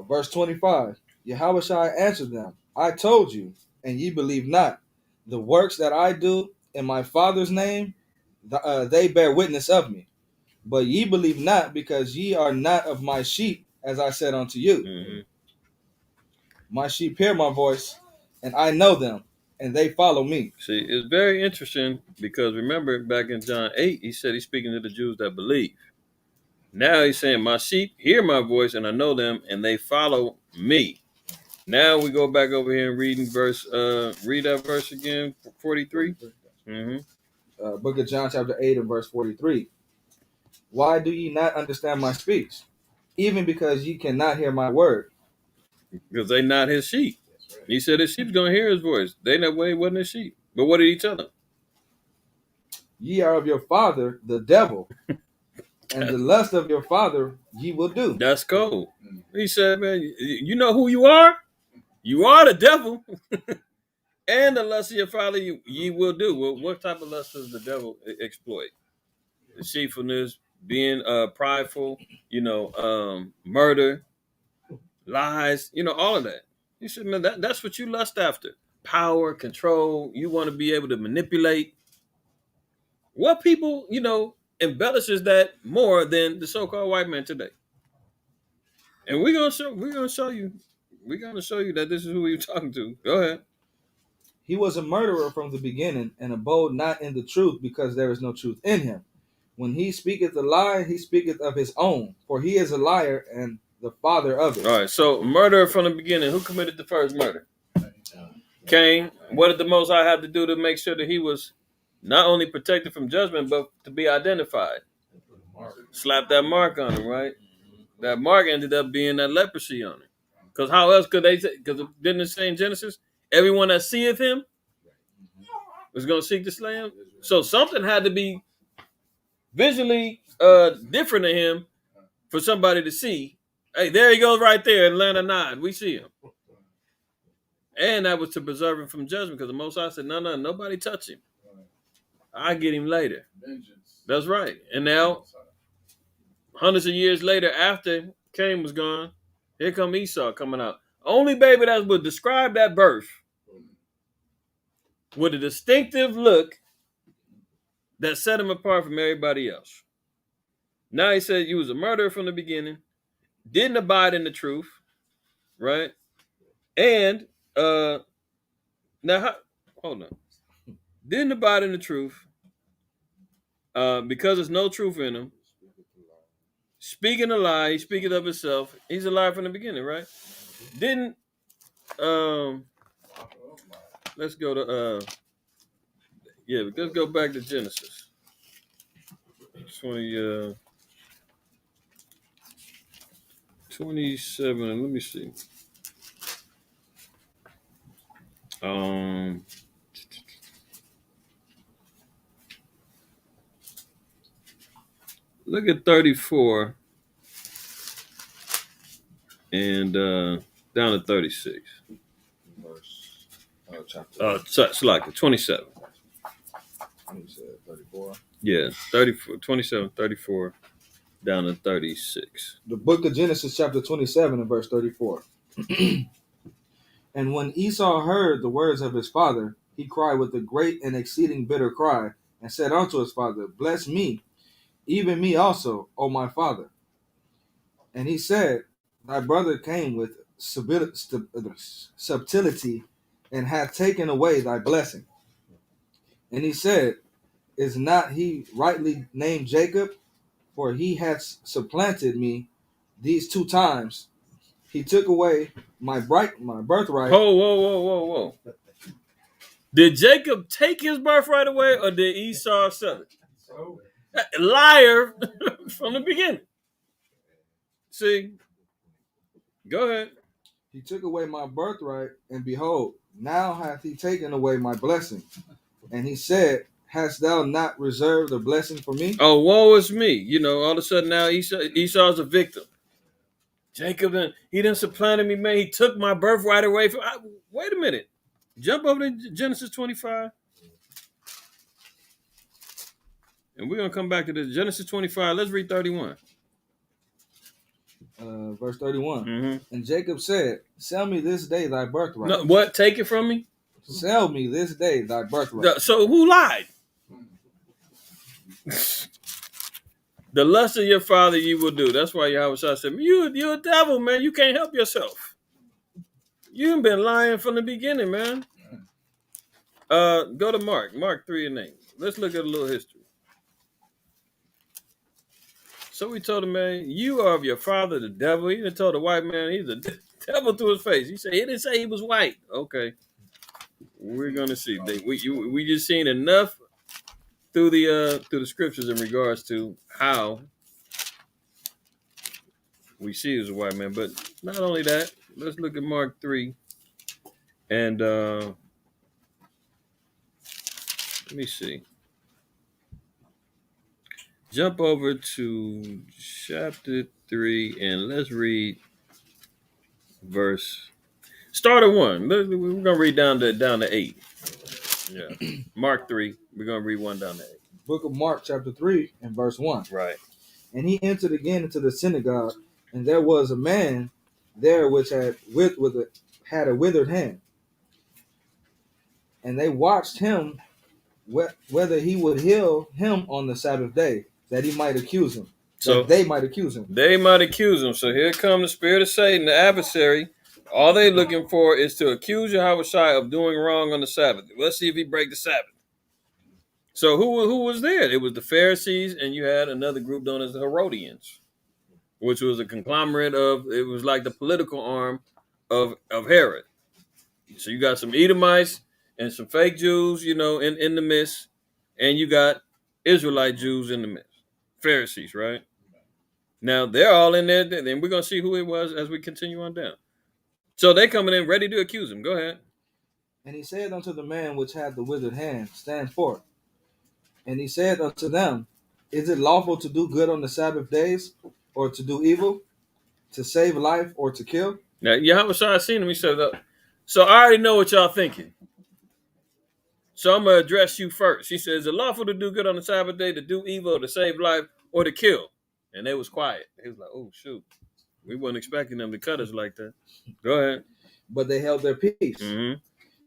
Verse 25. Yahweh Shai answered them, I told you, and ye believe not. The works that I do in my Father's name, they bear witness of me. But ye believe not, because ye are not of my sheep, as I said unto you.
Mm-hmm.
My sheep hear my voice, and I know them, and they follow me.
See, it's very interesting because remember back in John 8, he said he's speaking to the Jews that believe. Now he's saying, my sheep hear my voice, and I know them, and they follow me. Now we go back over here and read that verse again, 43. Mm-hmm.
Book of John chapter 8 and verse 43. Why do ye not understand my speech? Even because ye cannot hear my word.
Because they not his sheep. He said his sheep's going to hear his voice. They that way wasn't his sheep. But what did he tell them?
Ye are of your father, the devil, and the lust of your father ye will do.
That's cold. He said, man, you know who you are? You are the devil. And the lust of your father ye will do. Well, what type of lust does the devil exploit? Deceitfulness, being prideful, murder, lies, all of that. You should, man, that's what you lust after. Power, control. You want to be able to manipulate. What people, embellishes that more than the so-called white man today. And we're gonna show you that this is who you're talking to. Go ahead.
He was a murderer from the beginning, and abode not in the truth, because there is no truth in him. When he speaketh a lie, he speaketh of his own, for he is a liar and the father of it.
All right, so murderer from the beginning. Who committed the first murder? Cain. What did the Most High have to do to make sure that he was not only protected from judgment, but to be identified? Slap that mark on him, right? That mark ended up being that leprosy on him. Because how else could they say? Because didn't it say in Genesis, everyone that seeth him was going to seek to slay him? So something had to be visually different to him for somebody to see. Hey, there he goes right there in Atlanta 9. We see him. And that was to preserve him from judgment, because the Most High said, no, nobody touch him. I'll get him later. That's right. And now, hundreds of years later, after Cain was gone, here come Esau coming out. Only baby that would describe that birth with a distinctive look that set him apart from everybody else. Now he said he was a murderer from the beginning, didn't abide in the truth, right? And hold on. Didn't abide in the truth because there's no truth in him. Speaking a lie, he speaketh of himself. He's a liar from the beginning, right? Didn't let's go to let's go back to Genesis 27. Let me see. Look at 34 and down to 36. It's like 27.
You said 34.
Yeah, 34, 27, 34, down to 36.
The book of Genesis, chapter 27, and verse 34. And when Esau heard the words of his father, he cried with a great and exceeding bitter cry, and said unto his father, Bless me, even me also, O my father. And he said, Thy brother came with subtlety, and hath taken away thy blessing. And he said, Is not he rightly named Jacob? For he hath supplanted me these 2 times. He took away my birthright.
Whoa. Did Jacob take his birthright away, or did Esau sell it? Liar from the beginning. See? Go ahead.
He took away my birthright, and behold, now hath he taken away my blessing. And he said, Hast thou not reserved a blessing for me?
Oh, woe is me. All of a sudden now Esau's a victim. Jacob, he didn't supplanted me, man. He took my birthright away from. Wait a minute. Jump over to Genesis 25. And we're going to come back to this. Genesis 25. Let's read 31.
Verse 31.
Mm-hmm.
And Jacob said, Sell me this day thy birthright.
No, what? Take it from me?
Sell me this day thy birthright.
So who lied? The lust of your father you will do. That's why Yahweh said, you're a devil, man. You can't help yourself. You've been lying from the beginning, man. Go to Mark 3 and 8. Let's look at a little history. So we told him, man, you are of your father, the devil. He didn't tell the white man he's a devil to his face. He said he didn't say he was white. Okay, we're gonna see. We just seen enough through the scriptures in regards to how we see he was a white man. But not only that, let's look at Mark 3 and let me see. Jump over to chapter 3 and let's read verse. Start at 1. We're gonna read down to 8. Yeah. Mark 3. We're gonna read 1 down to 8.
Book of Mark, chapter 3, and verse 1.
Right.
And he entered again into the synagogue, and there was a man there which had a withered hand. And they watched him whether he would heal him on the Sabbath day, that he might accuse him.
So
they might accuse him.
They might accuse him. So here comes the spirit of Satan, the adversary. All they looking for is to accuse Yahushua of doing wrong on the Sabbath. Let's see if he break the Sabbath. So who was there? It was the Pharisees, and you had another group known as the Herodians, which was a conglomerate of, it was like the political arm of Herod. So you got some Edomites and some fake Jews, in the midst, and you got Israelite Jews in the midst. Pharisees, right? Now they're all in there, and we're gonna see who it was as we continue on down. So they coming in ready to accuse him. Go ahead.
And he said unto the man which had the withered hand, Stand forth. And he said unto them, Is it lawful to do good on the Sabbath days, or to do evil, to save life, or to kill?
Now Yahweh seen him. He said, "So I already know what y'all thinking. So I'm gonna address you first." He says, "Is it lawful to do good on the Sabbath day, to do evil, to save life, or to kill?" And they was quiet. He was like, "Oh shoot, we weren't expecting them to cut us like that." Go ahead.
But they held their peace.
Mm-hmm.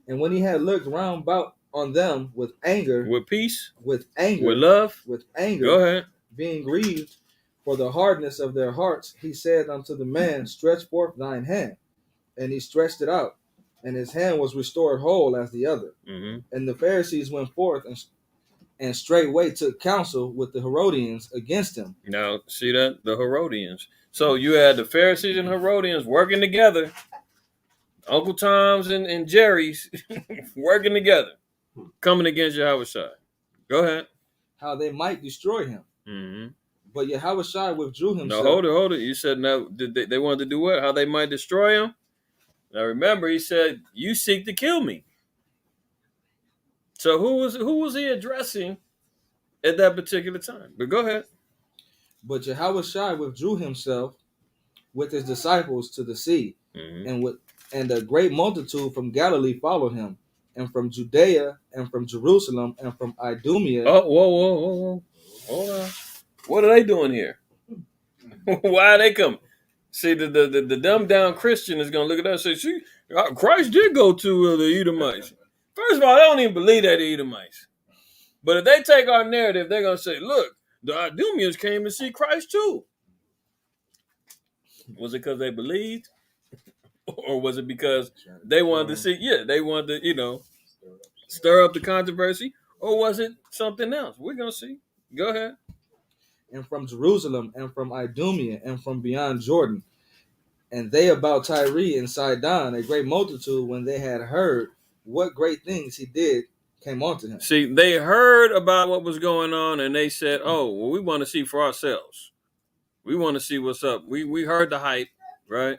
And when he had looked round about on them with anger,
with peace,
with anger,
with love,
with anger,
go ahead,
being grieved for the hardness of their hearts, he said unto the man, Stretch forth thine hand. And he stretched it out, and his hand was restored whole as the other.
Mm-hmm.
And the Pharisees went forth and straightway took counsel with the Herodians against him.
Now, see that? The Herodians. So you had the Pharisees and Herodians working together. Uncle Tom's and Jerry's working together, coming against Yahushua. Go ahead.
How they might destroy him.
Mm-hmm.
But Yahushua withdrew himself.
No, hold it. You said now they wanted to do what? How they might destroy him? Now remember, he said, "You seek to kill me." So who was he addressing at that particular time? But go ahead.
But Yahushua withdrew himself with his disciples to the sea,
mm-hmm.
and a great multitude from Galilee followed him, and from Judea, and from Jerusalem, and from Idumea.
Oh, whoa. Hold on. What are they doing here? Why are they coming? See, the dumbed down Christian is going to look at us and say, "See, Christ did go to the Edomites." First of all, they don't even believe that the Edomites. But if they take our narrative, they're going to say, "Look, the Idumeans came to see Christ too." Was it because they believed? Or was it because they wanted to see, they wanted to, stir up the controversy? Or was it something else? We're going to see. Go ahead.
And from Jerusalem, and from Idumea, and from beyond Jordan, and they about Tyre and Sidon, a great multitude, when they had heard what great things he did, came unto him.
See, they heard about what was going on, and they said, "Oh, well, we want to see for ourselves. We want to see what's up. We heard the hype, right?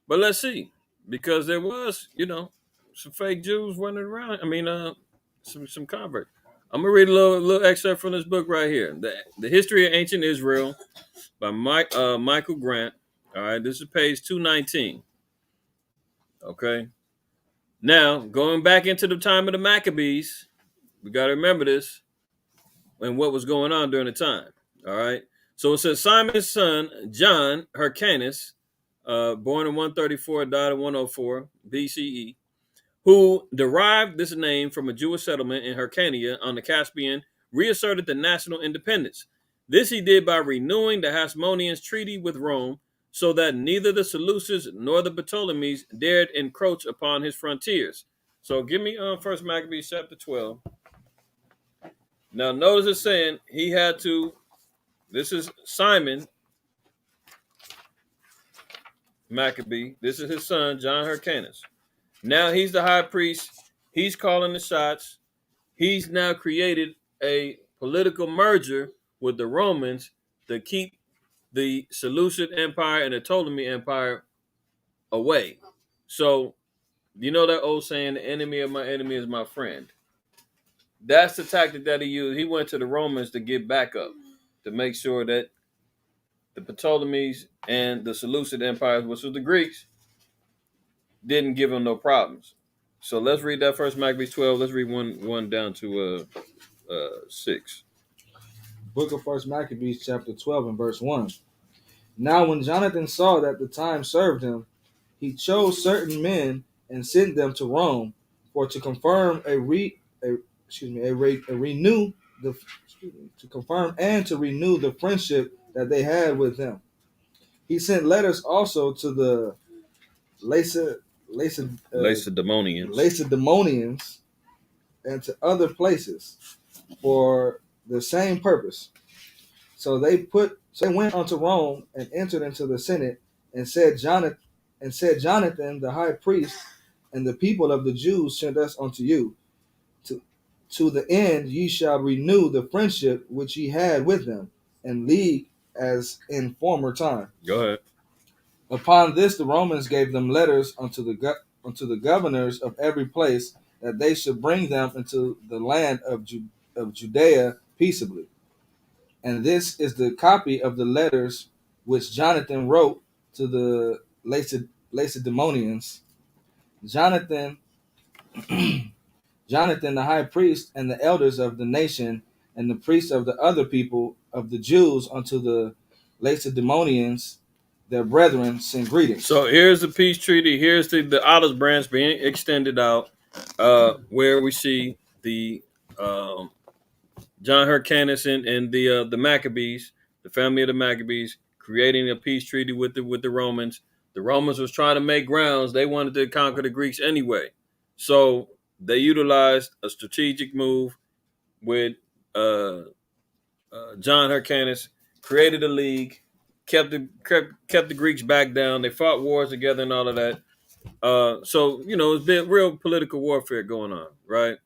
But let's see, because there was, some fake Jews running around. I mean, some converts. I'm gonna read a little excerpt from this book right here, the History of Ancient Israel by Michael Grant. All right, this is page 219. Okay. Now, going back into the time of the Maccabees, we got to remember this and what was going on during the time. All right. So it says Simon's son, John Hyrcanus, born in 134, died in 104 BCE, who derived this name from a Jewish settlement in Hyrcania on the Caspian, reasserted the national independence. This he did by renewing the Hasmoneans' treaty with Rome, so that neither the Seleucids nor the Ptolemies dared encroach upon his frontiers. So give me First Maccabees chapter 12. Now notice it's saying he had to, this is Simon Maccabee. This is his son, John Hyrcanus. Now he's the high priest. He's calling the shots. He's now created a political merger with the Romans to keep the Seleucid Empire and the Ptolemy Empire away. So, you know that old saying, the enemy of my enemy is my friend. That's the tactic that he used. He went to the Romans to get backup, to make sure that the Ptolemies and the Seleucid empires, which was the Greeks, didn't give him no problems. So let's read that first Maccabees 12. Let's read one down to 6.
Book of First Maccabees, chapter 12, and verse 1. Now when Jonathan saw that the time served him, he chose certain men and sent them to Rome for to confirm renew the to confirm and to renew the friendship that they had with him. He sent letters also to the
Lacedaemonians.
Lacedaemonians and to other places for the same purpose. So they went unto Rome and entered into the Senate and said Jonathan the high priest and the people of the Jews sent us unto you to the end ye shall renew the friendship which ye had with them and league as in former time.
Go ahead.
Upon this the Romans gave them letters unto the governors of every place that they should bring them into the land of Judea peaceably. And this is the copy of the letters which Jonathan wrote to the Lacedaemonians. Jonathan, Jonathan the high priest and the elders of the nation and the priests of the other people of the Jews unto the Lacedaemonians, their brethren, send greetings.
So here's the peace treaty. Here's the olive branch being extended out, where we see the John Hyrcanus and the Maccabees, the family of the Maccabees, creating a peace treaty with the Romans. The Romans was trying to make grounds. They wanted to conquer the Greeks anyway. So they utilized a strategic move with John Hyrcanus, created a league, kept the Greeks back down. They fought wars together and all of that. So it's been real political warfare going on, right?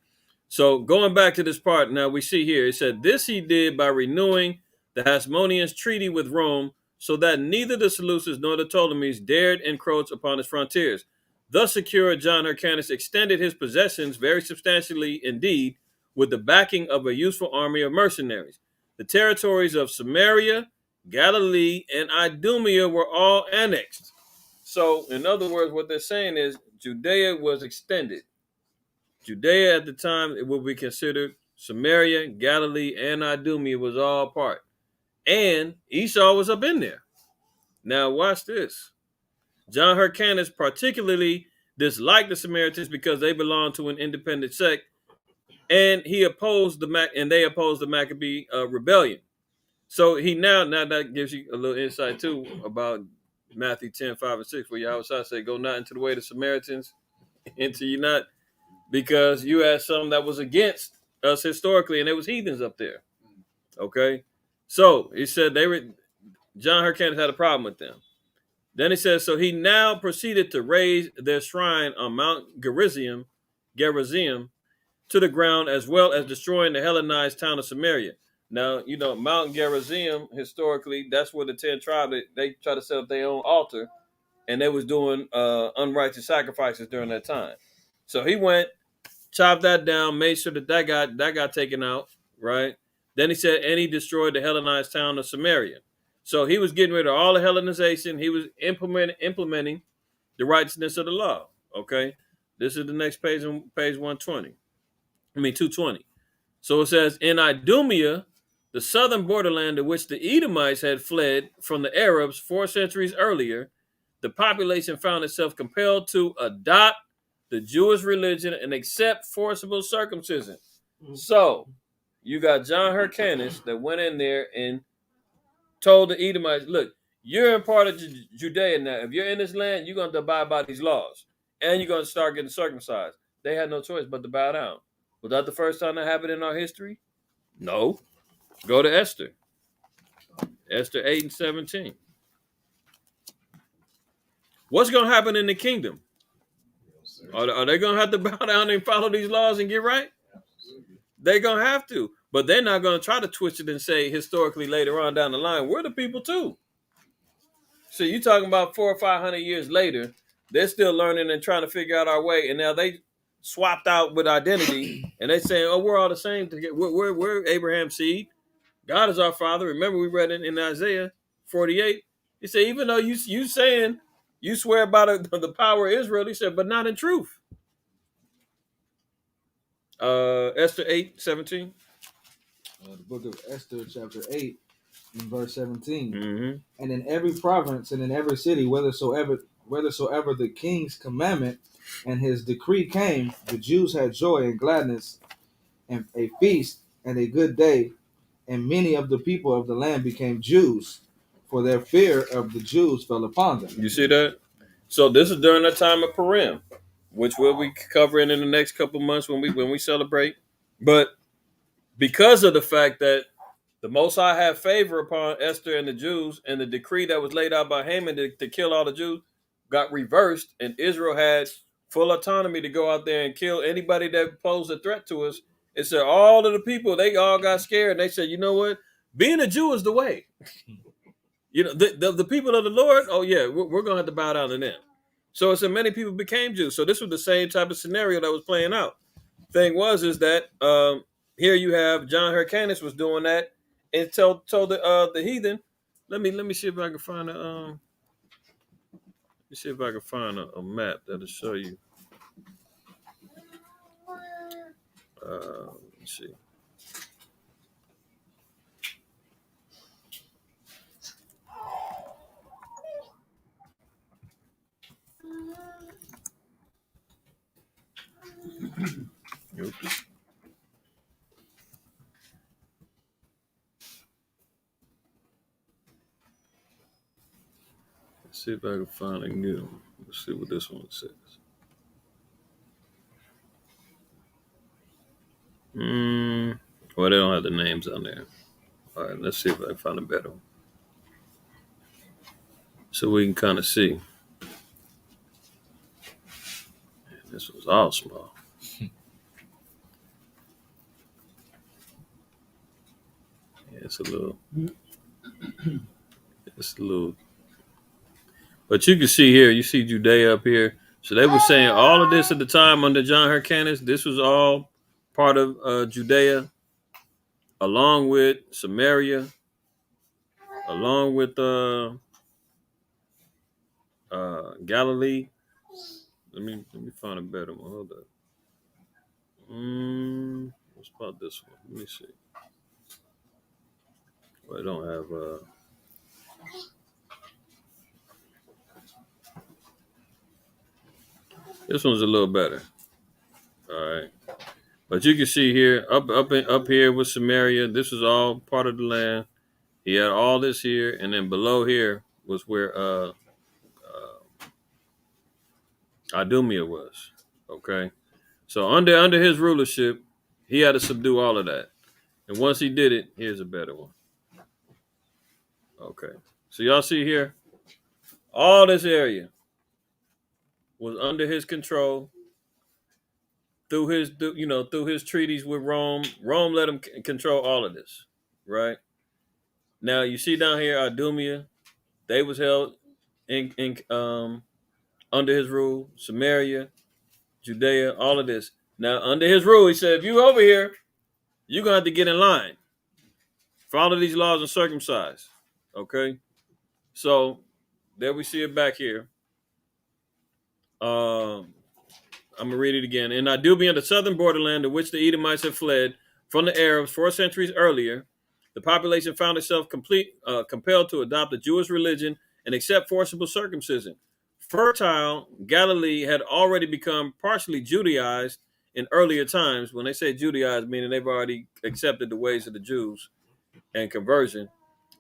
So going back to this part, now we see here, it said, this he did by renewing the Hasmoneans' treaty with Rome, so that neither the Seleucids nor the Ptolemies dared encroach upon his frontiers. Thus secured, John Hyrcanus extended his possessions very substantially indeed, with the backing of a useful army of mercenaries. The territories of Samaria, Galilee, and Idumea were all annexed. So, in other words, what they're saying is Judea was extended. Judea at the time, it will be considered Samaria, Galilee, and Idumea was all part. And Esau was up in there. Now, watch this. John Hyrcanus particularly disliked the Samaritans because they belonged to an independent sect, and they opposed the Maccabee rebellion. So he now that gives you a little insight too about Matthew 10, 5, and 6, where Yahweh say, go not into the way of the Samaritans, into you not, because you had some that was against us historically, and there was heathens up there. Okay? So he said John Hyrcanus had a problem with them. Then he says, so he now proceeded to raise their shrine on Mount Gerizim to the ground, as well as destroying the Hellenized town of Samaria. Now, Mount Gerizim, historically, that's where the 10 tribes, they try to set up their own altar, and they was doing unrighteous sacrifices during that time. So he went, chopped that down, made sure that got taken out, right? Then he said, and he destroyed the Hellenized town of Samaria. So he was getting rid of all the Hellenization. He was implementing the righteousness of the law. Okay, this is the next page on page 120. 220. So it says, in Idumea, the southern borderland in which the Edomites had fled from the Arabs 4 centuries earlier, the population found itself compelled to adopt the Jewish religion and accept forcible circumcision. Mm-hmm. So you got John Hyrcanus that went in there and told the Edomites, look, you're in part of Judea now. If you're in this land, you're going to abide by these laws, and you're going to start getting circumcised. They had no choice but to bow down. Was that the first time that happened in our history? No. Go to Esther. Esther 8 and 17. What's going to happen in the kingdom? Are they going to have to bow down and follow these laws and get right? They're going to have to. But they're not going to try to twist it and say historically later on down the line, we're the people too. So you're talking about 400 or 500 years later, they're still learning and trying to figure out our way. And now they swapped out with identity, and they saying, oh, we're all the same. We're Abraham's seed. God is our father. Remember, we read in Isaiah 48. He said, even though you saying You swear by the power of Israel, he said, but not in truth. Esther 8:17.
The book of Esther, chapter 8, and verse 17.
Mm-hmm.
And in every province and in every city, whithersoever the king's commandment and his decree came, the Jews had joy and gladness, and a feast and a good day, and many of the people of the land became Jews, for their fear of the Jews fell upon them.
You see that? So this is during the time of Purim, which we'll be covering in the next couple months when we celebrate. But because of the fact that the Most High had favor upon Esther and the Jews, and the decree that was laid out by Haman to kill all the Jews got reversed, and Israel had full autonomy to go out there and kill anybody that posed a threat to us. It said all of the people, they all got scared. And they said, you know what? Being a Jew is the way. You know, the people of the Lord, oh yeah, we're going to have to bow down to them. So it said many people became Jews. So this was the same type of scenario that was playing out. Thing was is that here you have John Hyrcanus was doing that and told the heathen. Let me see if I can find a map that'll show you. Let's see. Oops. Let's see if I can find a new. Let's see what this one says. Well, they don't have the names on there. All right, let's see if I can find a better one. So we can kind of see. This was all small. Yeah, it's a little. But you can see here, you see Judea up here. So they were saying all of this at the time under John Hyrcanus. This was all part of Judea, along with Samaria, along with Galilee. Let me find a better one. Hold up. What's about this one? Let me see. Well, I don't have. This one's a little better. All right, but you can see here, up here with Samaria. This is all part of the land. He had all this here, and then below here was where Idumea was. Okay, so under his rulership, he had to subdue all of that. And once he did it, here's a better one. Okay, so y'all see here, all this area was under his control through his treaties with Rome. Rome let him control all of this, right? Now you see down here, Idumea, they was held in under his rule. Samaria, Judea, all of this. Now under his rule, he said, if you over here, you're gonna have to get in line. Follow these laws and circumcise. Okay? So there we see it back here. I'm gonna read it again. In Idumea, the southern borderland to which the Edomites had fled from the Arabs 4 centuries earlier, the population found itself compelled to adopt the Jewish religion and accept forcible circumcision. Fertile Galilee had already become partially Judaized in earlier times. When they say Judaized, meaning they've already accepted the ways of the Jews and conversion.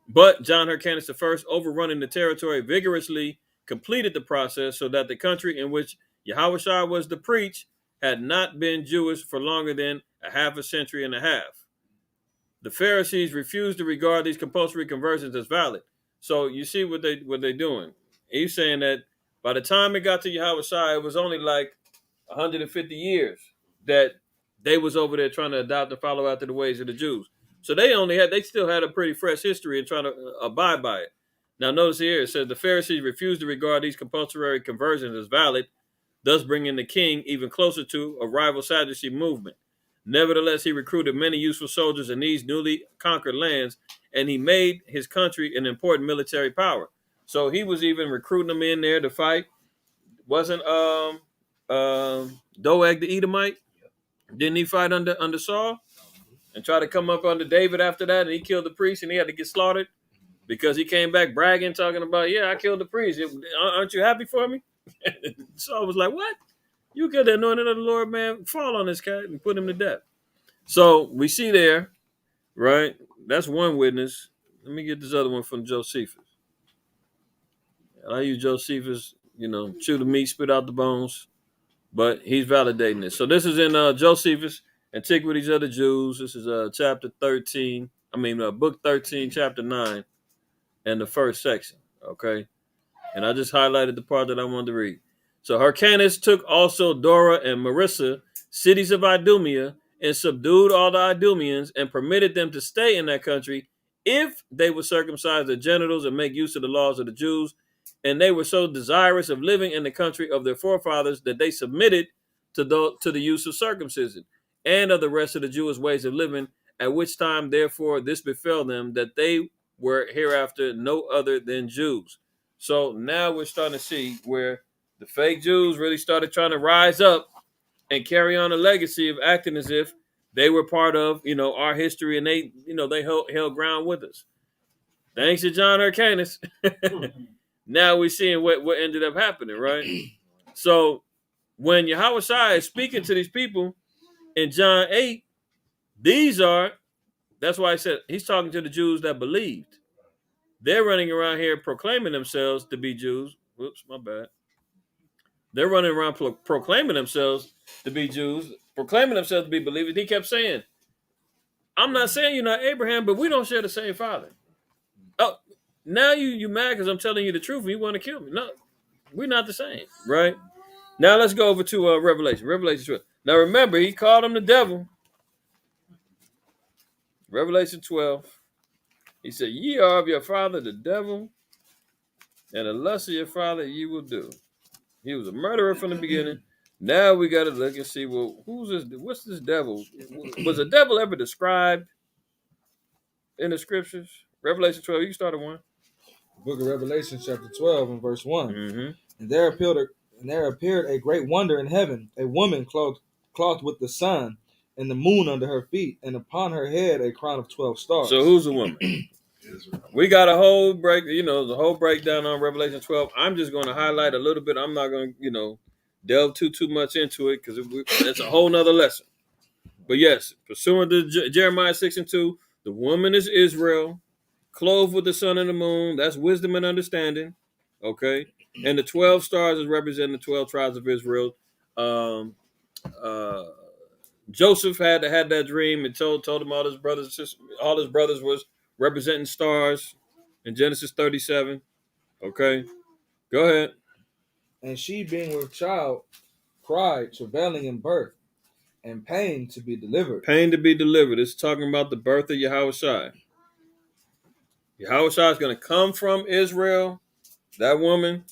But John Hyrcanus I, overrunning the territory, vigorously completed the process so that the country in which Yahushua was to preach had not been Jewish for longer than a half a century and a half. The Pharisees refused to regard these compulsory conversions as valid. So you see what they're doing. He's saying that by the time it got to Yahushua, it was only like 150 years that they was over there trying to adopt and follow after the ways of the Jews. So they still had a pretty fresh history and trying to abide by it. Now notice here, it says the Pharisees refused to regard these compulsory conversions as valid, thus bringing the king even closer to a rival Sadducee movement. Nevertheless, he recruited many useful soldiers in these newly conquered lands, and he made his country an important military power. So he was even recruiting them in there to fight. Wasn't Doeg the Edomite? Didn't he fight under Saul and try to come up under David after that? And he killed the priest and he had to get slaughtered because he came back bragging, talking about, yeah, I killed the priest. Aren't you happy for me? Saul was like, what? You killed the anointed of the Lord, man. Fall on this cat and put him to death. So we see there, right? That's one witness. Let me get this other one from Josephus. I use Josephus, chew the meat, spit out the bones, but he's validating this. So this is in Josephus, Antiquities of the Jews. This is chapter 13. Book 13, chapter 9, and the first section. Okay. And I just highlighted the part that I wanted to read. So Hyrcanus took also Dora and Marissa, cities of Idumea, and subdued all the Idumeans and permitted them to stay in that country if they would circumcise their genitals and make use of the laws of the Jews. And they were so desirous of living in the country of their forefathers that they submitted to the use of circumcision and of the rest of the Jewish ways of living, at which time, therefore, this befell them that they were hereafter no other than Jews. So now we're starting to see where the fake Jews really started trying to rise up and carry on a legacy of acting as if they were part of, our history, and they held ground with us. Thanks to John Hyrcanus. Now we're seeing what ended up happening, right? So when Yahushua is speaking to these people in John 8, that's why I said he's talking to the Jews that believed. They're running around here proclaiming themselves to be Jews. Whoops, my bad. They're running around proclaiming themselves to be Jews, proclaiming themselves to be believers. He kept saying, I'm not saying you're not Abraham, but we don't share the same father. Oh, now you mad because I'm telling you the truth and you want to kill me. No, we're not the same, right? Now let's go over to Revelation. Revelation 12. Now remember, he called him the devil. Revelation 12. He said, ye are of your father the devil, and the lust of your father ye will do. He was a murderer from the beginning. Now we got to look and see, well, who's this? What's this devil? Was a devil ever described in the scriptures? Revelation 12, you can start at 1.
Book of Revelation, chapter 12, and verse 1.
Mm-hmm.
And there appeared a great wonder in heaven, a woman clothed with the sun and the moon under her feet, and upon her head a crown of 12 stars.
So who's the woman? We got a whole the whole breakdown on Revelation 12. I'm just going to highlight a little bit. I'm not going to, delve too much into it because it's a whole nother lesson. But yes, pursuant to Jeremiah 6:2, the woman is Israel, clothed with the sun and the moon. That's wisdom and understanding. Okay. And the 12 stars is representing the 12 tribes of Israel. Joseph had that dream and told him all his brothers was representing stars in Genesis 37. Okay. Go ahead.
And she, being with child, cried, travailing in birth, and pain to be delivered.
Pain to be delivered. It's talking about the birth of Yahushua. Yahushua is going to come from Israel, that woman,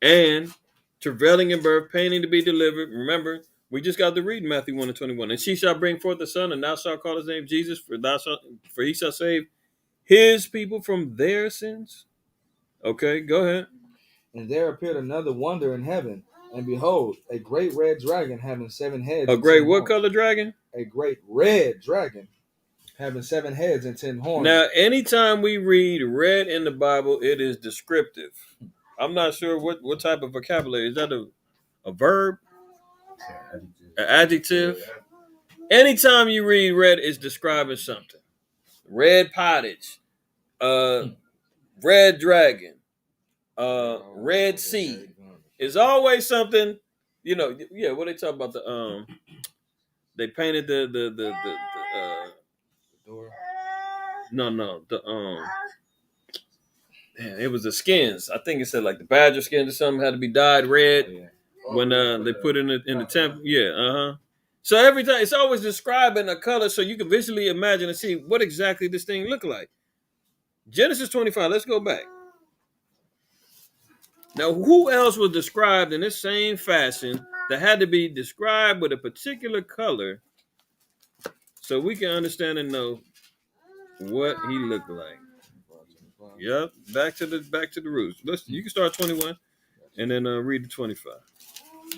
and travailing in birth, paining to be delivered. Remember, we just got to read Matthew 1:21. And she shall bring forth a son, and thou shalt call his name Jesus, for he shall save his people from their sins. Okay, go ahead.
And there appeared another wonder in heaven, and behold, a great red dragon having 7 heads.
A great what color dragon?
A great red dragon having 7 heads and 10 horns.
Now, anytime we read red in the Bible, it is descriptive. I'm not sure what type of vocabulary. Is that a verb? An adjective? Anytime you read red, it's describing something. Red pottage, red dragon, red sea. It's always something, yeah, what they talk about they painted the it was the skins. I think it said like the badger skins or something had to be dyed red when they put it in the temple. Yeah, So every time it's always describing a color so you can visually imagine and see what exactly this thing looked like. Genesis 25. Let's go back. Now, who else was described in this same fashion that had to be described with a particular color so we can understand and know what he looked like? Yep. Back to the roots. Listen, you can start 21 and then read the 25.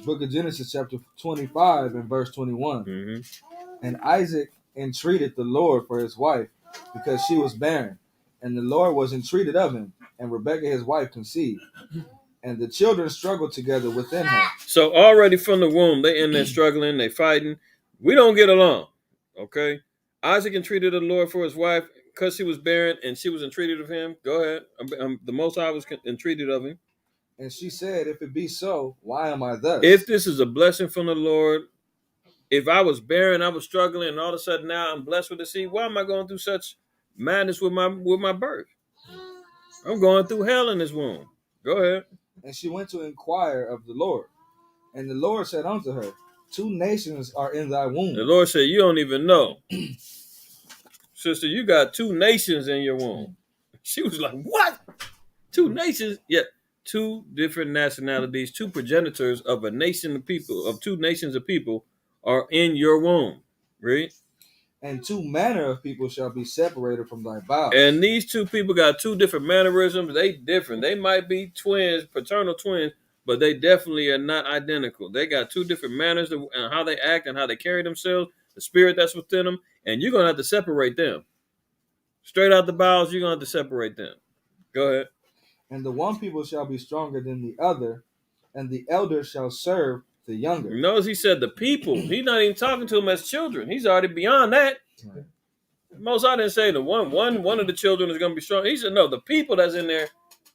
Book of Genesis, chapter 25 and verse 21.
Mm-hmm.
And Isaac entreated the Lord for his wife, because she was barren. And the Lord was entreated of him, and Rebekah his wife conceived. And the children struggled together within her.
So already from the womb, they in there struggling, they fighting. We don't get along. Okay. Isaac entreated the Lord for his wife because she was barren and she was entreated of him. Go ahead. The Most High was entreated of him.
And she said, if it be so, why am I thus?
If this is a blessing from the Lord, if I was barren, I was struggling, and all of a sudden now I'm blessed with a seed, why am I going through such madness with my birth? I'm going through hell in this womb. Go ahead.
And she went to inquire of the Lord. And the Lord said unto her, 2 nations are in thy womb.
The Lord said, you don't even know. Sister, you got 2 nations in your womb. She was like, what? 2 nations? Yeah, 2 different nationalities, 2 progenitors of a nation of people, of 2 nations of people are in your womb. Right?
And 2 manner of people shall be separated from thy bowels.
And these 2 people got 2 different mannerisms. They different. They might be twins, paternal twins, but they definitely are not identical. They got 2 different manners and how they act and how they carry themselves, the spirit that's within them, and you're going to have to separate them. Straight out the bowels, you're going to have to separate them. Go ahead.
And the one people shall be stronger than the other, and the elder shall serve the younger.
Notice he said the people. He's not even talking to them as children. He's already beyond that. Right. Most I didn't say the one of the children is going to be strong. He said no, the people that's in there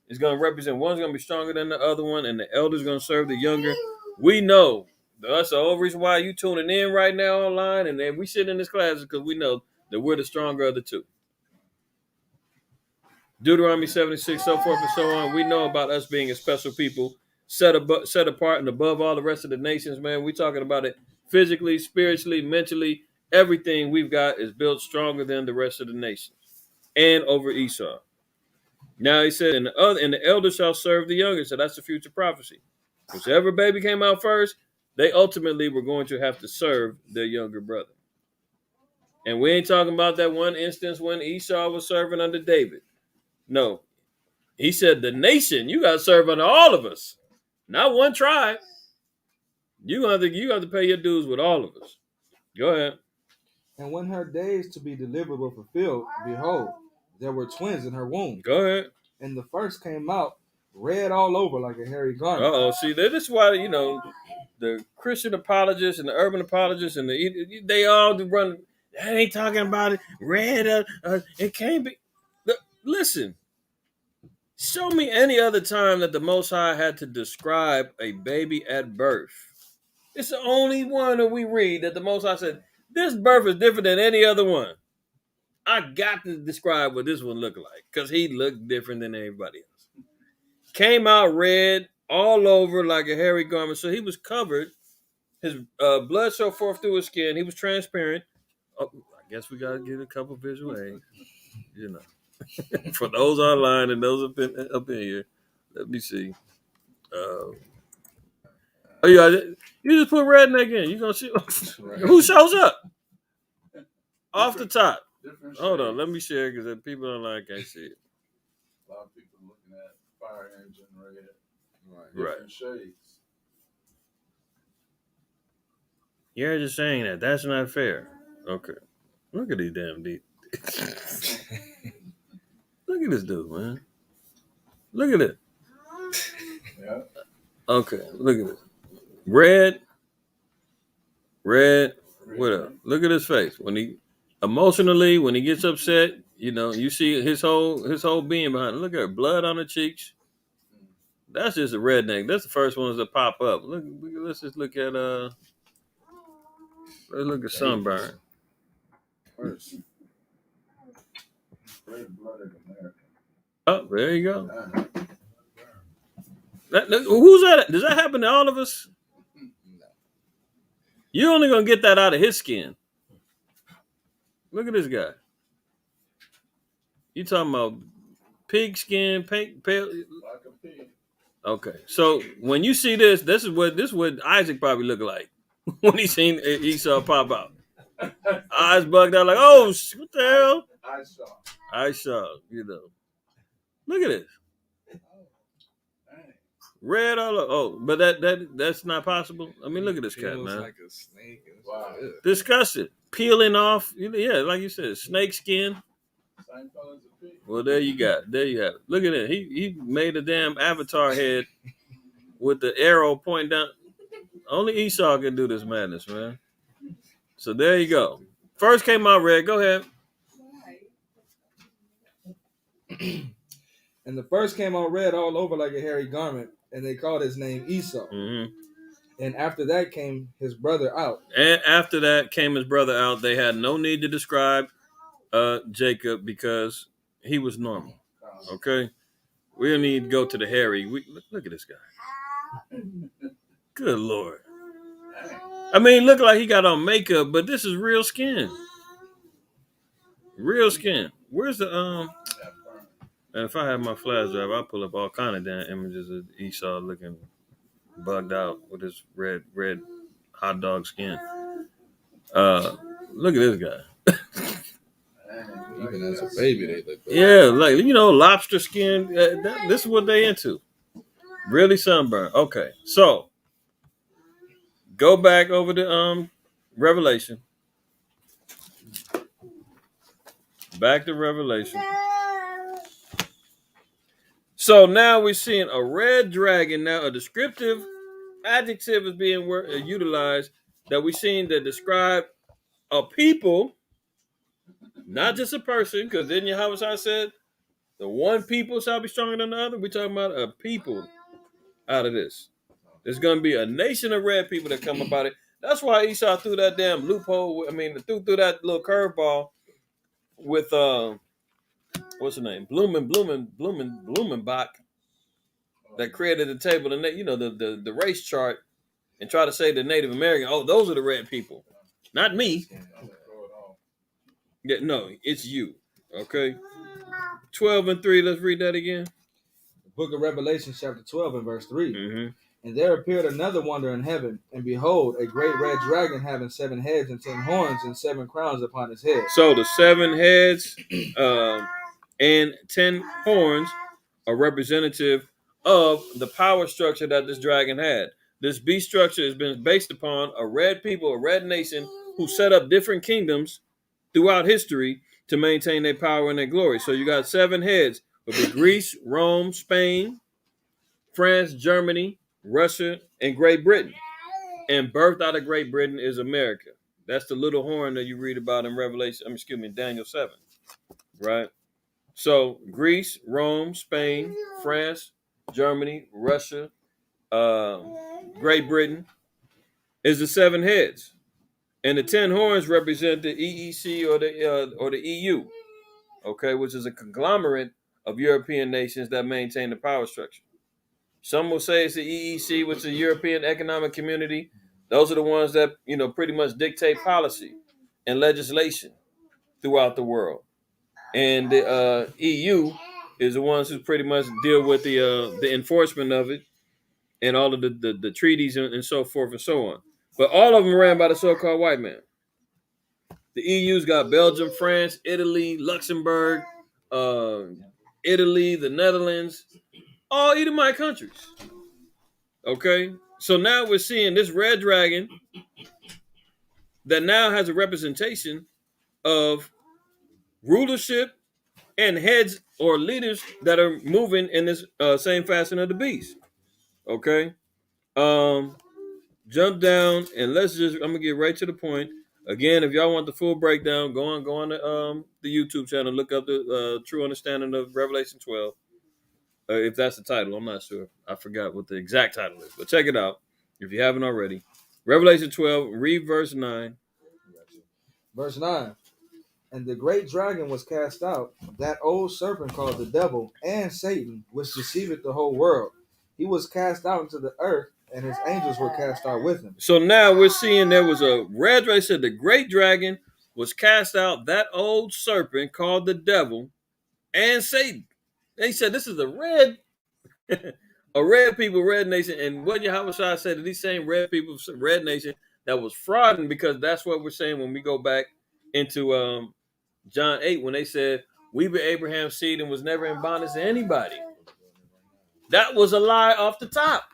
is going to represent. One's going to be stronger than the other one, and the elder's going to serve the younger. We know that's the whole reason why you tuning in right now online, and then we sit in this class is because we know that we're the stronger of the 2. Deuteronomy 76, so forth and so on. We know about us being a special people, set apart and above all the rest of the nations, man. We're talking about it physically, spiritually, mentally. Everything we've got is built stronger than the rest of the nations and over Esau. Now he said, and the elder shall serve the younger. So that's the future prophecy. Whichever baby came out first, they ultimately were going to have to serve their younger brother. And we ain't talking about that one instance when Esau was serving under David. No, he said the nation, you got to serve under all of us, not one tribe. You have to pay your dues with all of us. Go ahead.
And when her days to be delivered were fulfilled, behold, there were twins in her womb.
Go ahead.
And the first came out red all over like a hairy garment.
Uh-oh. See, this is why, the Christian apologists and the urban apologists and they all run, they ain't talking about it. Red, it can't be. Listen. Show me any other time that the Most High had to describe a baby at birth. It's the only one that we read that the Most High said, this birth is different than any other one. I got to describe what this one looked like because he looked different than everybody else. Came out red all over like a hairy garment. So he was covered. His blood showed forth through his skin. He was transparent. Oh, I guess we got to get a couple visual aids. For those online and those up in here, let me see. Oh, you just put redneck in. You gonna see who shows up off the top. Hold on, let me share because people online can't see it.
A lot of people looking at fire engine red,
Right.
Shades.
You're just saying that. That's not fair. Okay, look at these damn deep. Look at this dude, man. Look at it.
Yeah.
Okay, look at it. Red. What up? Look at his face. When he gets upset, you see his whole being behind it. Look at her, blood on her cheeks. That's just a redneck. That's the first ones that pop up. Let's just look at let's look at sunburn.
First. Red-blooded American.
Oh, there you go. Who's that? Does that happen to all of us?
No.
You're only gonna get that out of his skin. Look at this guy. You talking about pig skin, pale?
Like a pig.
Okay, so when you see this is what Isaac probably looked like when he seen Esau pop out. Eyes bugged out like, oh, what the hell?
I saw.
I saw, Look at this.
Dang.
Red all over. Oh, but that's not possible. I mean, look at this cat,
Feels
man.
like a snake.
Wow.
Disgusted. Peeling off. Yeah, like you said, snake skin.
Same color as a pig.
Well, there you got it. There you have it. Look at it. He made a damn avatar head with the arrow pointing down. Only Esau can do this madness, man. So there you go. First came out red. Go ahead.
And the first came out red all over like a hairy garment, and they called his name Esau.
Mm-hmm.
And after that came his brother out.
And after that came his brother out. They had no need to describe Jacob because he was normal. Okay? We don't need to go to the hairy. Look at this guy. Good Lord. I mean, look like he got on makeup, but this is real skin. Real skin. Where's the And if I have my flash drive, I'll pull up all kind of damn images of Esau looking bugged out with his red hot dog skin. Look at this guy.
Even as a baby, they look good.
Yeah, like lobster skin. This is what they into. Really sunburned. Okay, so go back over to Revelation. Back to Revelation. So now we're seeing a red dragon. Now a descriptive adjective is being utilized that we're seeing to describe a people, not just a person, because then Yahweh said the one people shall be stronger than the other. We're talking about a people out of this. There's going to be a nation of red people that come about it. That's why Esau threw that damn loophole. I mean, threw that little curveball with what's her name? Blumenbach that created the table and the race chart and try to say the Native American, oh, those are the red people. Not me. Yeah, no, it's you. Okay. 12:3. Let's read that again.
The book of Revelation, chapter 12, and verse 3.
Mm-hmm.
And there appeared another wonder in heaven, and behold, a great red dragon having 7 heads and 10 horns and 7 crowns upon his head.
So the 7 heads and 10 horns are representative of the power structure that this dragon had. This beast structure has been based upon a red people, a red nation who set up different kingdoms throughout history to maintain their power and their glory. So you got 7 heads. It would be Greece, Rome, Spain, France, Germany, Russia, and Great Britain. And birthed out of Great Britain is America. That's the little horn that you read about in Daniel 7. Right? So Greece, Rome, Spain, France, Germany, Russia, Great Britain is the 7 heads. And the 10 horns represent the EEC or the EU, okay, which is a conglomerate of European nations that maintain the power structure. Some will say it's the EEC, which is the European Economic Community. Those are the ones that pretty much dictate policy and legislation throughout the world. And the EU is the ones who pretty much deal with the enforcement of it and all of the treaties and so forth and so on. But all of them ran by the so-called white man. The EU's got Belgium, France, Italy, Luxembourg, Italy, the Netherlands, all Edomite countries. Okay? So now we're seeing this red dragon that now has a representation of rulership and heads or leaders that are moving in this same fashion of the beast. Okay? Jump down and I'm gonna get right to the point. Again, if y'all want the full breakdown, go on to the YouTube channel, look up the True Understanding of Revelation 12. If that's the title, I'm not sure. I forgot what the exact title is, but check it out if you haven't already. Revelation 12, read verse 9.
Verse 9. And the great dragon was cast out, that old serpent called the devil and Satan, which deceiveth the whole world. He was cast out into the earth, and his angels were cast out with him.
So now we're seeing there was a red dragon. Said the great dragon was cast out, that old serpent called the devil and Satan. They said this is a red people, red nation. And what Yahweh said to these same red people, red nation, that was frauding, because that's what we're saying when we go back into John 8, when they said, we be Abraham's seed and was never in bondage to anybody. That was a lie off the top.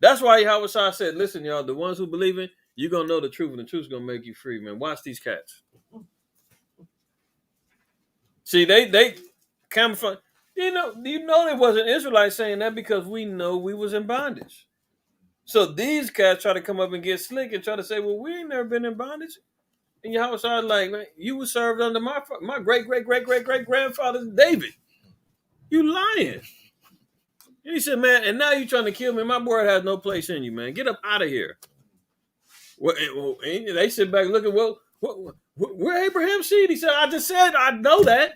That's why Yahweh Shai said, listen, y'all, the ones who believe in, you're going to know the truth, and the truth's going to make you free, man. Watch these cats. See, they camouflage. You know they wasn't Israelites saying that because we know we was in bondage. So these cats try to come up and get slick and try to say, well, we ain't never been in bondage. And Yahweh Shai like, man, you was served under my great grandfather David. You lying. And he said, man, and now you trying to kill me. My word has no place in you, man. Get up out of here. Well, and they sit back and look at, we're Abraham's seed. He said, I just said, I know that.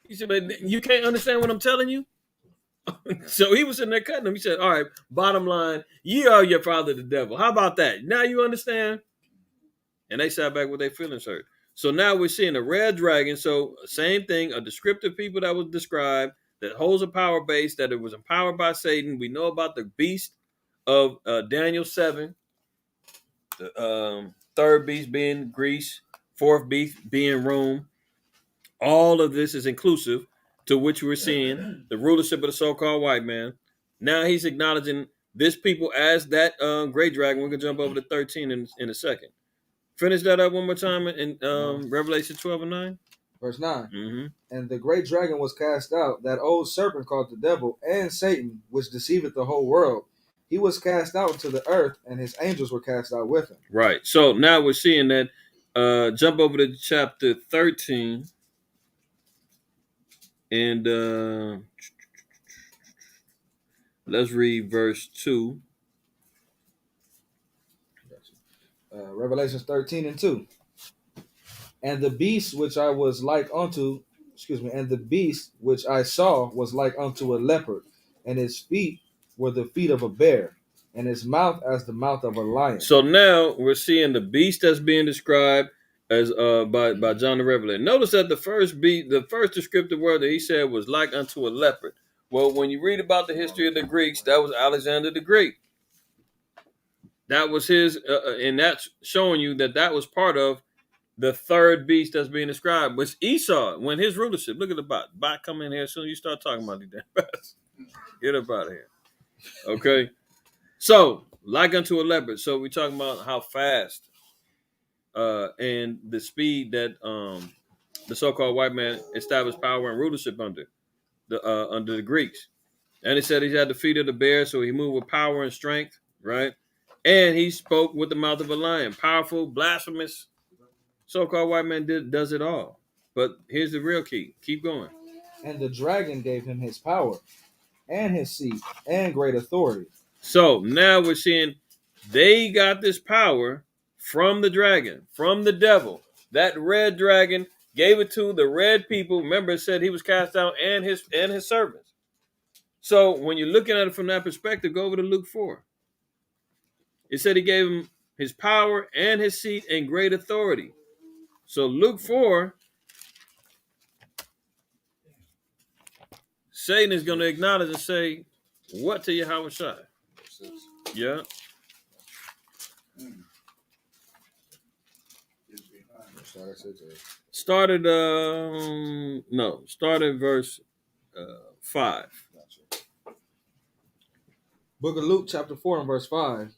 He said, but you can't understand what I'm telling you? So he was sitting there cutting them. He said, all right, bottom line, ye are your father, the devil. How about that? Now you understand? And they sat back with their feelings hurt. So now we're seeing a red dragon. So same thing, a descriptive people that was described that holds a power base, that it was empowered by Satan. We know about the beast of Daniel 7, the third beast being Greece, fourth beast being Rome. All of this is inclusive to which we're seeing the rulership of the so-called white man. Now he's acknowledging this people as that great dragon. We're going to jump over to 13 in a second. Finish that up one more time in Revelation 12 and 9.
Verse 9.
Mm-hmm.
And the great dragon was cast out, that old serpent called the devil and Satan, which deceiveth the whole world. He was cast out into the earth, and his angels were cast out with him.
Right. So now we're seeing that. Jump over to chapter 13. And let's read verse 2.
Revelations 13 and 2. And the beast which I was like unto, and the beast which I saw was like unto a leopard, and his feet were the feet of a bear, and his mouth as the mouth of a lion.
So now we're seeing the beast that's being described as by John the Revelator. Notice that the first descriptive word that he said was like unto a leopard. Well, when you read about the history of the Greeks, that was Alexander the Great. That was his, and that's showing you that was part of the third beast that's being described, was Esau when his rulership. Look at the bot come in here as soon as you start talking about these damn bats. Get up out of here. Okay. So, like unto a leopard. So we're talking about how fast and the speed that the so-called white man established power and rulership under the Greeks. And he said he had the feet of the bear, so he moved with power and strength, right? And he spoke with the mouth of a lion. Powerful, blasphemous. So-called white man does it all. But here's the real key. Keep going.
And the dragon gave him his power and his seat and great authority.
So now we're seeing they got this power from the dragon, from the devil. That red dragon gave it to the red people. Remember, it said he was cast out and his servants. So when you're looking at it from that perspective, go over to Luke 4. It said he gave him his power and his seat and great authority. So Luke 4, Satan is going to acknowledge and say, what to Yahweh Shai? Yeah. Started verse 5.
Book of Luke chapter 4 and verse 5.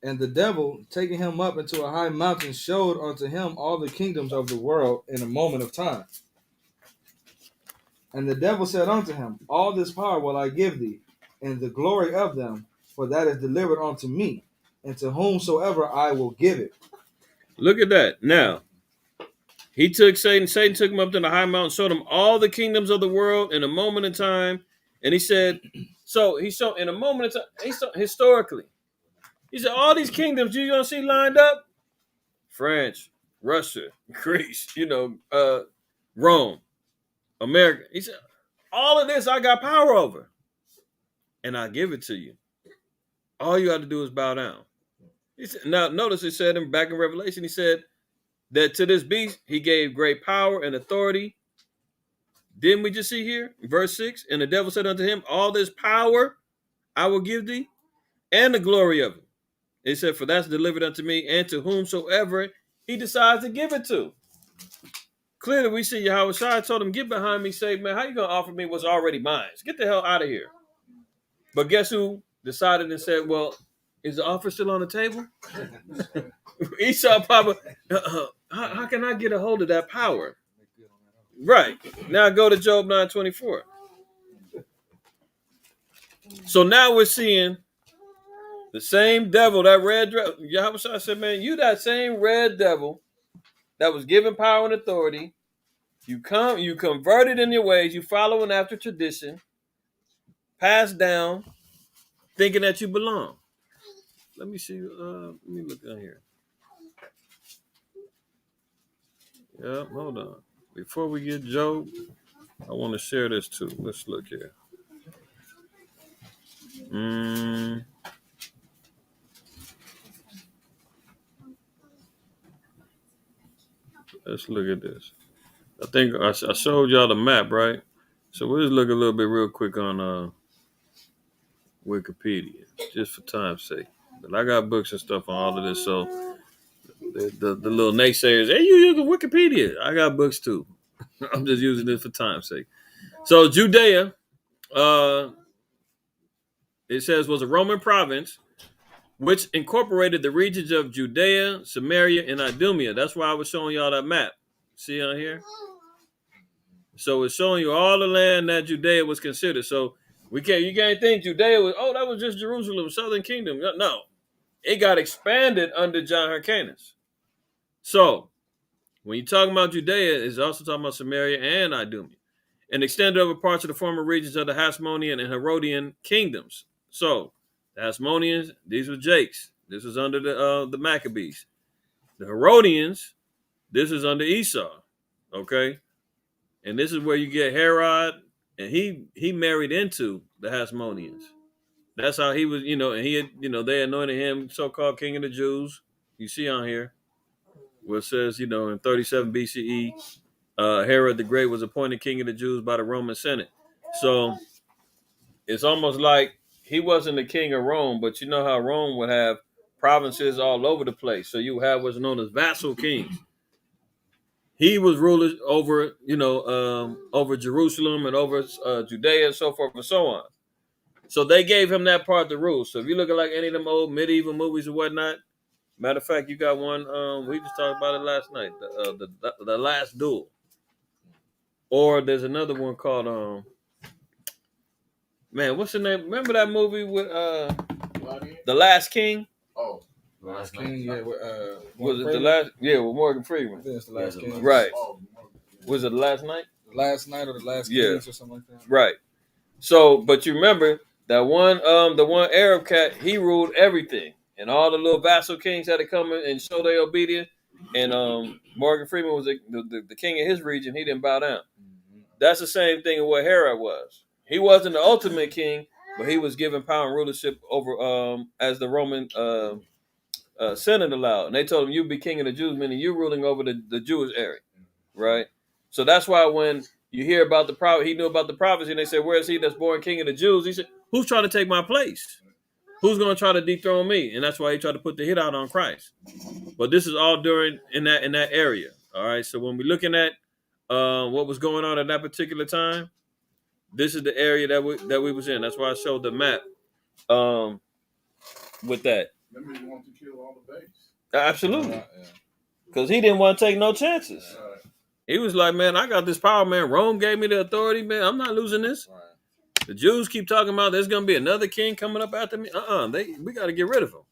And the devil, taking him up into a high mountain, showed unto him all the kingdoms of the world in a moment of time. And the devil said unto him, all this power will I give thee, and the glory of them, for that is delivered unto me, and to whomsoever I will give it.
Look at that. Now, he took Satan took him up to the high mountain, showed him all the kingdoms of the world in a moment of time. And he said, so he showed in a moment of time, historically, he said, all these kingdoms you're going to see lined up, France, Russia, Greece, Rome, America. He said, all of this I got power over, and I give it to you. All you have to do is bow down. He said, now, notice it said back in Revelation, he said that to this beast, he gave great power and authority. Didn't we just see here? Verse 6, and the devil said unto him, all this power I will give thee, and the glory of it. He said, for that's delivered unto me, and to whomsoever he decides to give it to. clearly we see Yahweh Shai told him, get behind me, say, man, how you going to offer me what's already mine? Get the hell out of here. But guess who decided and said, well, is the offer still on the table? Esau Papa, how can I get a hold of that power? Right. Now go to Job 9:24. So now we're seeing the same devil, that red devil. Yahweh Shai said, man, you that same red devil that was given power and authority. You converted in your ways, you following after tradition, passed down, thinking that you belong. Let me see. Let me look down here. Yeah, hold on. Before we get Job, I want to share this too. Let's look here. Let's look at this. I think I showed y'all the map, right? So we'll just look a little bit real quick on Wikipedia, just for time's sake. But I got books and stuff on all of this, so the little naysayers, hey, you using Wikipedia? I got books too. I'm just using this for time's sake. So Judea, it says, was a Roman province which incorporated the regions of Judea, Samaria, and Idumea. That's why I was showing y'all that map. See on here? So it's showing you all the land that Judea was considered. So you can't think Judea was, that was just Jerusalem, Southern Kingdom. No, it got expanded under John Hyrcanus. So when you're talking about Judea, it's also talking about Samaria and Idumea, and extended over parts of the former regions of the Hasmonean and Herodian kingdoms. So the Hasmoneans, these were Jakes. This was under the Maccabees. The Herodians, this is under Esau. Okay, and this is where you get Herod, and he married into the Hasmoneans. That's how he was, and he had, they anointed him so-called king of the Jews. You see on here where it says, in 37 BCE, Herod the Great was appointed king of the Jews by the Roman Senate. So it's almost like he wasn't the king of Rome, but you know how Rome would have provinces all over the place. So you have what's known as vassal kings. He was ruler over, over Jerusalem and over Judea and so forth and so on. So they gave him that part to rule. So if you look at like any of them old medieval movies or whatnot, matter of fact, you got one. We just talked about it last night, the Last Duel. Or there's another one called man, what's the name? Remember that movie with The Last King?
Oh,
Last King, yeah.
Was it the last? Yeah, with Morgan Freeman.
I think it's the Last King.
Right. Was it the Last Night?
The Last Night or the Last Kings or something like that.
Right. So, but you remember that one, the one Arab cat, he ruled everything, and all the little vassal kings had to come in and show their obedience. And Morgan Freeman was the king of his region. He didn't bow down. Mm-hmm. That's the same thing as what Herod was. He wasn't the ultimate king, but he was given power and rulership over as the Roman Senate allowed. And they told him, you be king of the Jews, meaning you ruling over the Jewish area, right? So that's why when you hear about the prophet, he knew about the prophecy, and they said, where is he that's born king of the Jews? He said, who's trying to take my place? Who's going to try to dethrone me? And that's why he tried to put the hit out on Christ. But this is all in that area. All right. So when we're looking at what was going on at that particular time, this is the area that we was in. That's why I showed the map with that.
Remember, you want to kill all the babes.
Absolutely. Because he didn't want to take no chances. He was like, man, I got this power, man. Rome gave me the authority, man. I'm not losing this. Right. The Jews keep talking about there's going to be another king coming up after me. We got to get rid of him.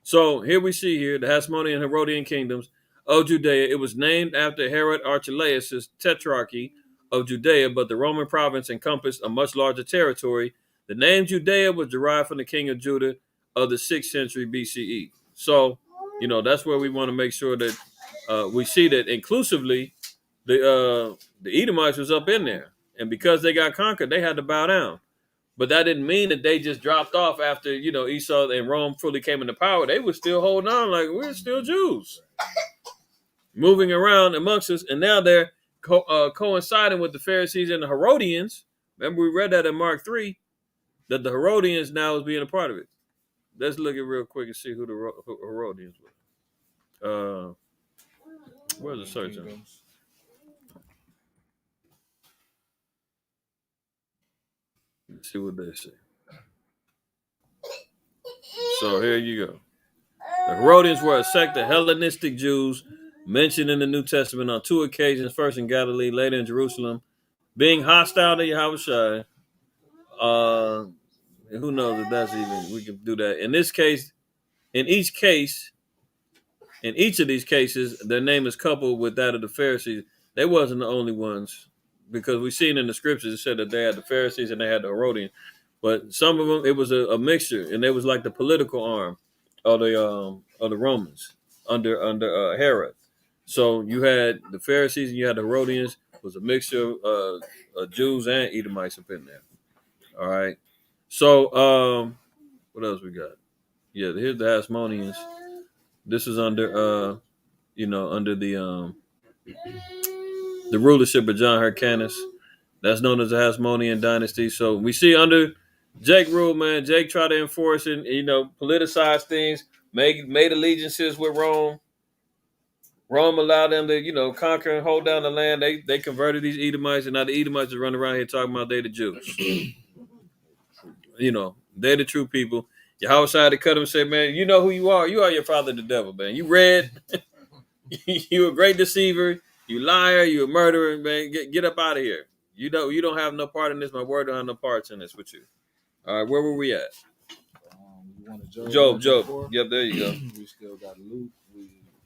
So here we see here the Hasmonean and Herodian kingdoms of Judea. It was named after Herod Archelaus' tetrarchy of Judea, but the Roman province encompassed a much larger territory. The name Judea was derived from the king of Judah of the 6th century BCE. So, that's where we want to make sure that we see that inclusively the Edomites was up in there. And because they got conquered, they had to bow down. But that didn't mean that they just dropped off after, Esau and Rome fully came into power. They were still holding on like, we're still Jews. Moving around amongst us. And now they're coinciding with the Pharisees and the Herodians. Remember, we read that in Mark 3, that the Herodians now is being a part of it. Let's look at real quick and see who the Herodians were. Where's the search on? Let's see what they say. So here you go. The Herodians were a sect of Hellenistic Jews mentioned in the New Testament on two occasions, first in Galilee, later in Jerusalem, being hostile to Yahushua. Who knows if that's even, we can do that. In this case, in each case, in each of these cases, their name is coupled with that of the Pharisees. They wasn't the only ones, because we seen in the scriptures it said that they had the Pharisees and they had the Herodians. But some of them, it was a mixture, and they was like the political arm of the Romans under Herod. So you had the Pharisees and you had the Herodians. It was a mixture of Jews and Edomites up in there. All right. So what else we got? Yeah, here's the Hasmoneans. This is under under the rulership of John Hyrcanus. That's known as the Hasmonean dynasty. So we see under Jake rule, man. Jake tried to enforce and politicize things, made allegiances with Rome. Rome allowed them to conquer and hold down the land. They converted these Edomites, and now the Edomites are running around here talking about they the Jews. They're the true people. Yahweh had to cut him and say, man, you know who you are. You are your father, the devil, man. You read. You a great deceiver. You liar. You a murderer, man. Get up out of here. You don't have no part in this. My word don't have no parts in this with you. All right, where were we at?
You want Job?
Job. Yep, there you go.
We still got Luke,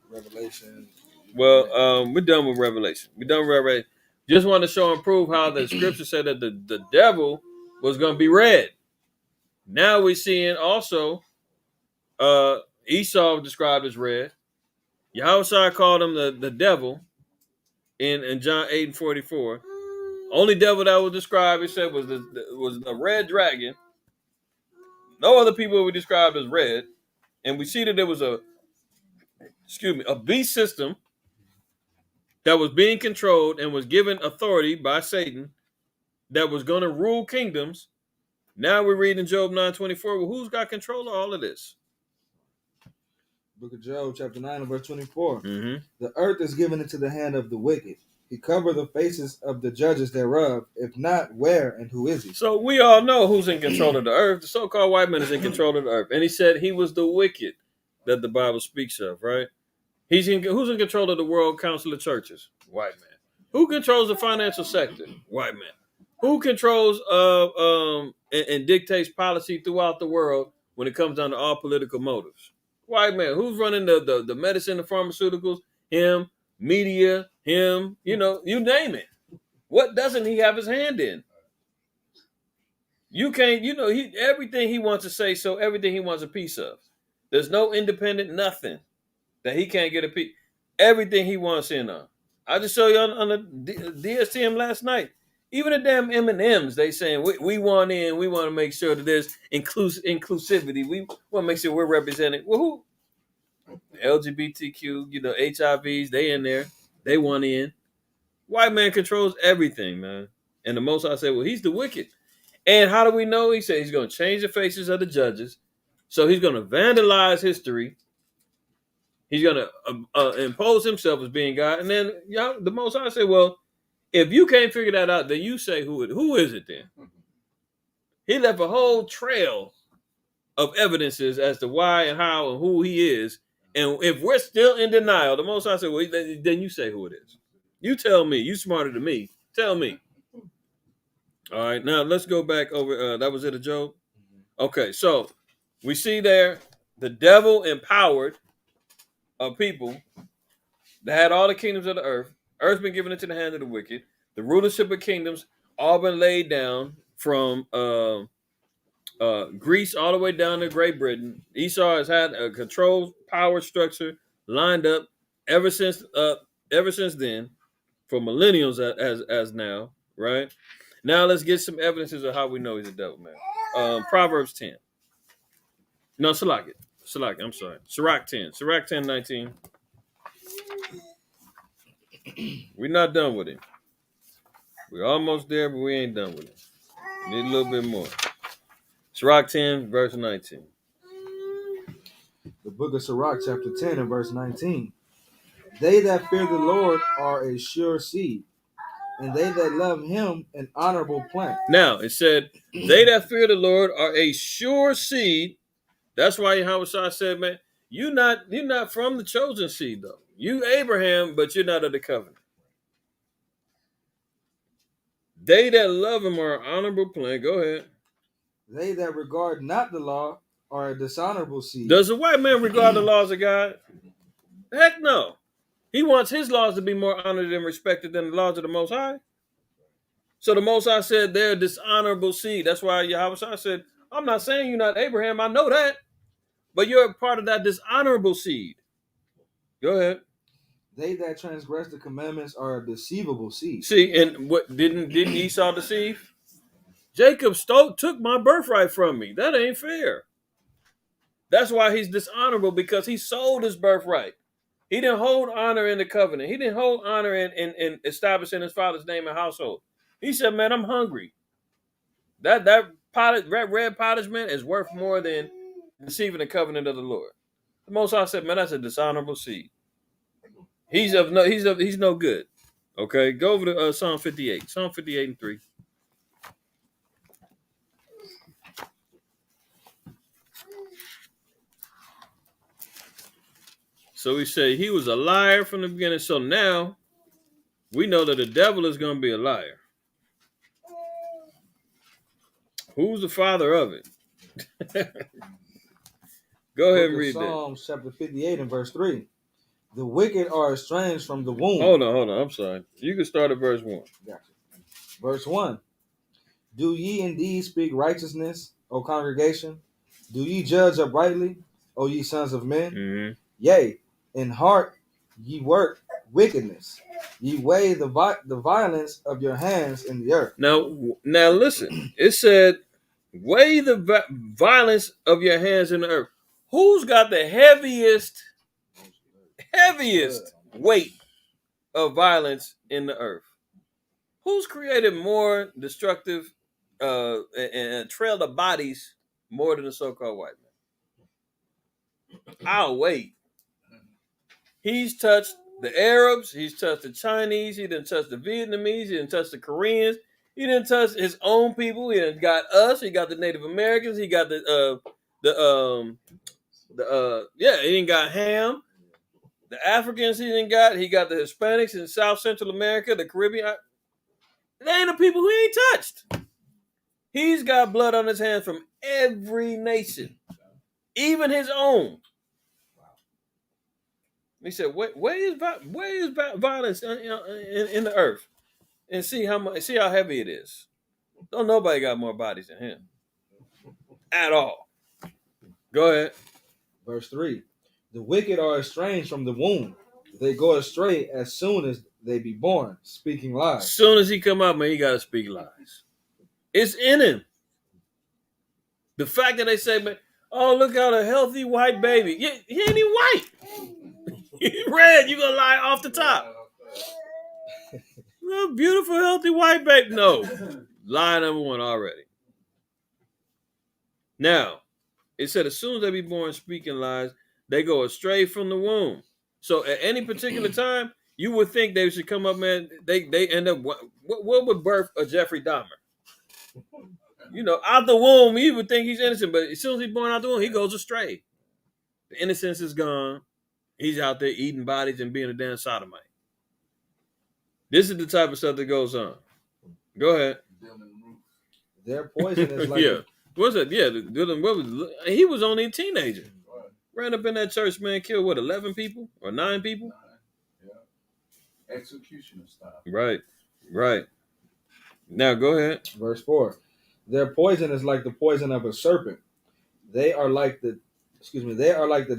Revelation.
Well, we're done with Revelation. We're done with Revelation. Just want to show and prove how the scripture said that the devil was going to be red. Now we're seeing also Esau described as red. Yahweh called him the devil in John 8:44. Only devil that was described, it said, was the red dragon. No other people were described as red. And we see that there was a beast system that was being controlled and was given authority by Satan that was going to rule kingdoms. Now we're reading Job 9:24. Well, who's got control of all of this?
Book of Job, chapter 9, and verse 24.
Mm-hmm.
The earth is given into the hand of the wicked. He covered the faces of the judges thereof. If not, where and who is he?
So we all know who's in control of the earth. The so-called white man is in control of the earth. And he said he was the wicked that the Bible speaks of, right? Who's in control of the World Council of Churches? White man. Who controls the financial sector? White man. Who controls and dictates policy throughout the world when it comes down to all political motives? White man. Who's running the medicine, the pharmaceuticals? Him. Media. Him. You name it. What doesn't he have his hand in? You can't, everything he wants to say, so everything he wants a piece of. There's no independent nothing that he can't get a piece. Everything he wants in on. I just showed you on the DSTM last night. Even the damn M&Ms, they saying we want in. We want to make sure that there's inclusivity. We want to make sure we're represented. Well, who? LGBTQ, HIVs, they in there. They want in. White man controls everything, man. And the Most High said, well, he's the wicked. And how do we know? He said he's going to change the faces of the judges. So he's going to vandalize history. He's going to impose himself as being God. And then the Most High said, well, if you can't figure that out, then you say who is it then? He left a whole trail of evidences as to why and how and who he is. And if we're still in denial, the Most High said, well, then you say who it is. You tell me. You smarter than me. Tell me. All right, now let's go back over. That was it, a Job? Okay, so we see there the devil empowered a people that had all the kingdoms of the earth. Earth's been given into the hand of the wicked. The rulership of kingdoms all been laid down from Greece all the way down to Great Britain. Esau has had a control power structure lined up ever since then, for millennials as now, right? Now let's get some evidences of how we know he's a devil, man. Proverbs 10. No, Salak, I'm sorry. Sirach 10. Sirach 10:19. We're not done with it. We're almost there, but we ain't done with it. Need a little bit more. Sirach 10, verse 19.
The book of Sirach, chapter 10, and verse 19. They that fear the Lord are a sure seed, and they that love him an honorable plant.
Now it said, "They that fear the Lord are a sure seed." That's why Yahweh said, "Man, you're not from the chosen seed, though. You Abraham, but you're not of the covenant." They that love him are honorable plant. Go ahead.
They that regard not the law are a dishonorable seed.
Does a white man regard the laws of God? Heck no. He wants his laws to be more honored and respected than the laws of the Most High. So the Most High said they're a dishonorable seed. That's why Yahweh said, "I'm not saying you're not Abraham. I know that. But you're a part of that dishonorable seed." Go ahead.
They that transgress the commandments are a deceivable seed.
See, and what didn't Esau deceive? Jacob took my birthright from me. That ain't fair. That's why he's dishonorable, because he sold his birthright. He didn't hold honor in the covenant. He didn't hold honor in establishing his father's name and household. He said, "Man, I'm hungry. That red pottage man is worth more than receiving the covenant of the Lord." The Most High said, "Man, that's a dishonorable seed. He's no good." Okay, go over to Psalm 58. Psalm 58 and 3. So we say he was a liar from the beginning. So now we know that the devil is going to be a liar. Who's the father of it? Go ahead and read that.
Psalms chapter 58 and verse 3. The wicked are estranged from the womb.
Hold on. I'm sorry. You can start at verse 1.
Gotcha. Verse 1. Do ye indeed speak righteousness, O congregation? Do ye judge uprightly, O ye sons of men?
Mm-hmm.
Yea, in heart ye work wickedness. Ye weigh the violence of your hands in the earth.
Now listen. It said, "Weigh the violence of your hands in the earth." Who's got the heaviest weight of violence in the earth? Who's created more destructive and trailed of bodies more than the so-called white man? I'll wait. He's touched the Arabs. He's touched the Chinese. He didn't touch the Vietnamese. He didn't touch the Koreans. He didn't touch his own people. He didn't got us. He got the Native Americans. He got he didn't got Ham. The Africans he didn't got. He got the Hispanics in South Central America, the Caribbean. They ain't the people he ain't touched. He's got blood on his hands from every nation, even his own. He said, "Where is violence in the earth, and see how heavy it is." Don't nobody got more bodies than him at all. Go ahead.
Verse 3. The wicked are estranged from the womb. They go astray as soon as they be born, speaking lies.
As soon as he come out, man, he got to speak lies. It's in him. The fact that they say, "Man, oh, look out, a healthy white baby." He ain't even white. He red. You gonna lie off the top? A beautiful, healthy white baby. No, lie number one already. Now, it said as soon as they be born speaking lies, they go astray from the womb. So at any particular time, you would think they should come up, man. They end up what would birth a Jeffrey Dahmer? Out the womb, you would think he's innocent, but as soon as he's born out the womb, he goes astray. The innocence is gone. He's out there eating bodies and being a damn sodomite. This is the type of stuff that goes on. Go ahead.
Their poison is like
What's that? Yeah, he was only a teenager. Ran up in that church, man, killed 11 people or 9 people?
9. Yeah. Executioner style.
Right. Now go ahead.
Verse 4. Their poison is like the poison of a serpent. They are like the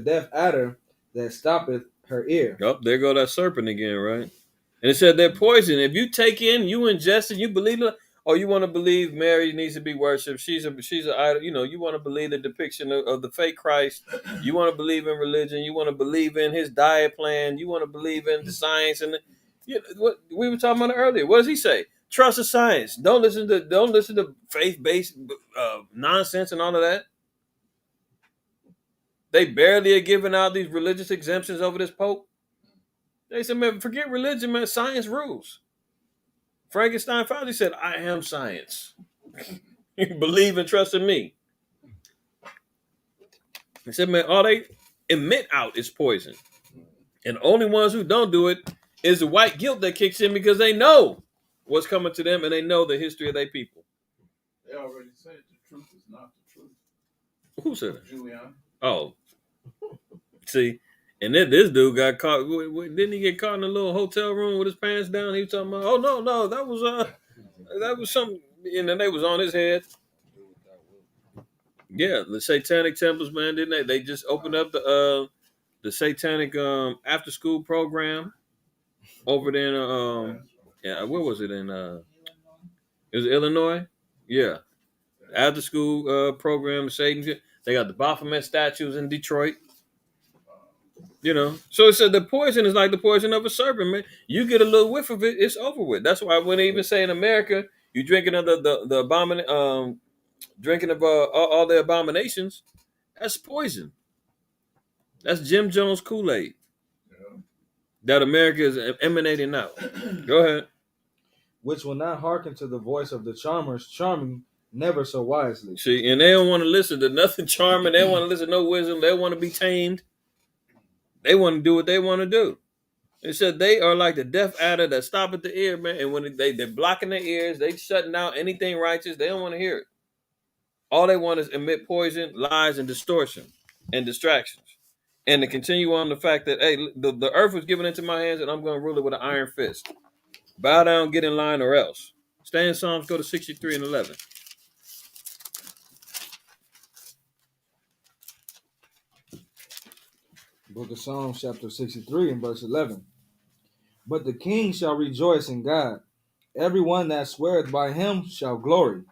deaf adder that stoppeth her ear.
Oh, there go that serpent again, right? And it said they're poison. If you take in, you ingest it, you believe it. Or you want to believe Mary needs to be worshipped. She's an idol. You want to believe the depiction of the fake Christ. You want to believe in religion. You want to believe in his diet plan. You want to believe in the science and what we were talking about earlier. What does he say? Trust the science. Don't listen to faith-based nonsense and all of that. They barely are giving out these religious exemptions over this Pope. They said, man, forget religion, man. Science rules. Frankenstein Fauci said, "I am science. Believe and trust in me." He said, "Man, all they emit out is poison, and the only ones who don't do it is the white guilt that kicks in because they know what's coming to them and they know the history of their people."
They already said the truth is not the truth.
Who said that?
Giuliani.
Oh, see, and then this dude got caught. Didn't he get caught in a little hotel room with his pants down? He was talking about, "Oh no, that was something," and then they was on his head. Yeah, the satanic temples, man, didn't they? They just opened up the satanic after school program over there in yeah, where was it in it was Illinois? Yeah. After school program, Satan. They got the Baphomet statues in Detroit. You know, so it said the poison is like the poison of a serpent, man. You get a little whiff of it, it's over with. That's why when they even say in America, you drinking of drinking of all the abominations, that's poison. That's Jim Jones Kool-Aid
Yeah.
that America is emanating out. Go ahead.
Which will not hearken to the voice of the charmers, charming never so wisely.
See, and they don't want to listen to nothing charming. They don't want to listen to no wisdom. They want to be tamed. They want to do what they want to do. It said they are like the deaf adder that stop at the ear, man. And when they're blocking their ears, they shutting out anything righteous. They don't want to hear it. All they want is emit poison, lies, and distortion and distractions. And to continue on the fact that, hey, the earth was given into my hands and I'm going to rule it with an iron fist. Bow down, get in line, or else. Stay in Psalms, go to 63 and 11.
Book of Psalms, chapter 63 and verse 11. But the king shall rejoice in God. Everyone that sweareth by him shall glory.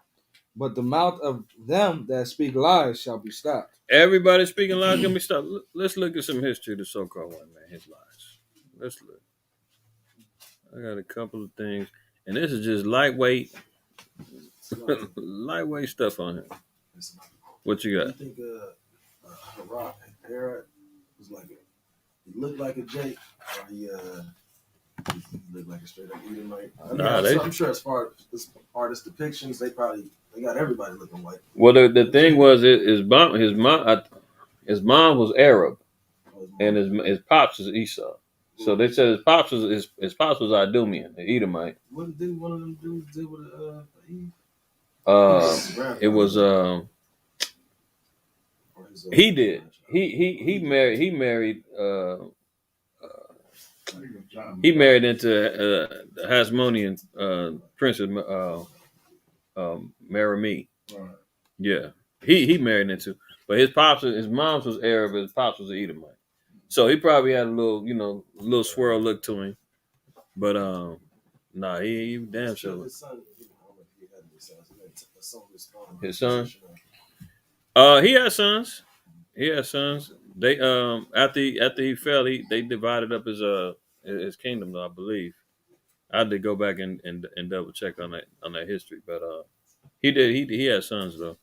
But the mouth of them that speak lies shall be stopped.
Everybody speaking lies gonna be stopped. Let's look at some history of the so-called white man, his lies. Let's look. I got a couple of things, and this is just lightweight, lightweight stuff on here. What you
I
got?
think Rock Herod was like he looked like a Jake, or he looked like a straight up Edomite. I'm sure as far as artist depictions, they got everybody looking white.
Well, the thing was, his mom was Arab, and his pops was Esau. So they said his pops was Idumean, an Edomite.
What did one of them dudes did with Eve?
It was he did. He married he married into the Hasmonean princess Marami.
Right.
Yeah, he married into, but his mom's was Arab, his pops was an Edomite. So he probably had a little swirl look to him. But nah, he damn sure. His son? He had sons. He had sons. They after he fell, they divided up his kingdom, though, I believe. I had to go back and double check on that history, but he had sons though.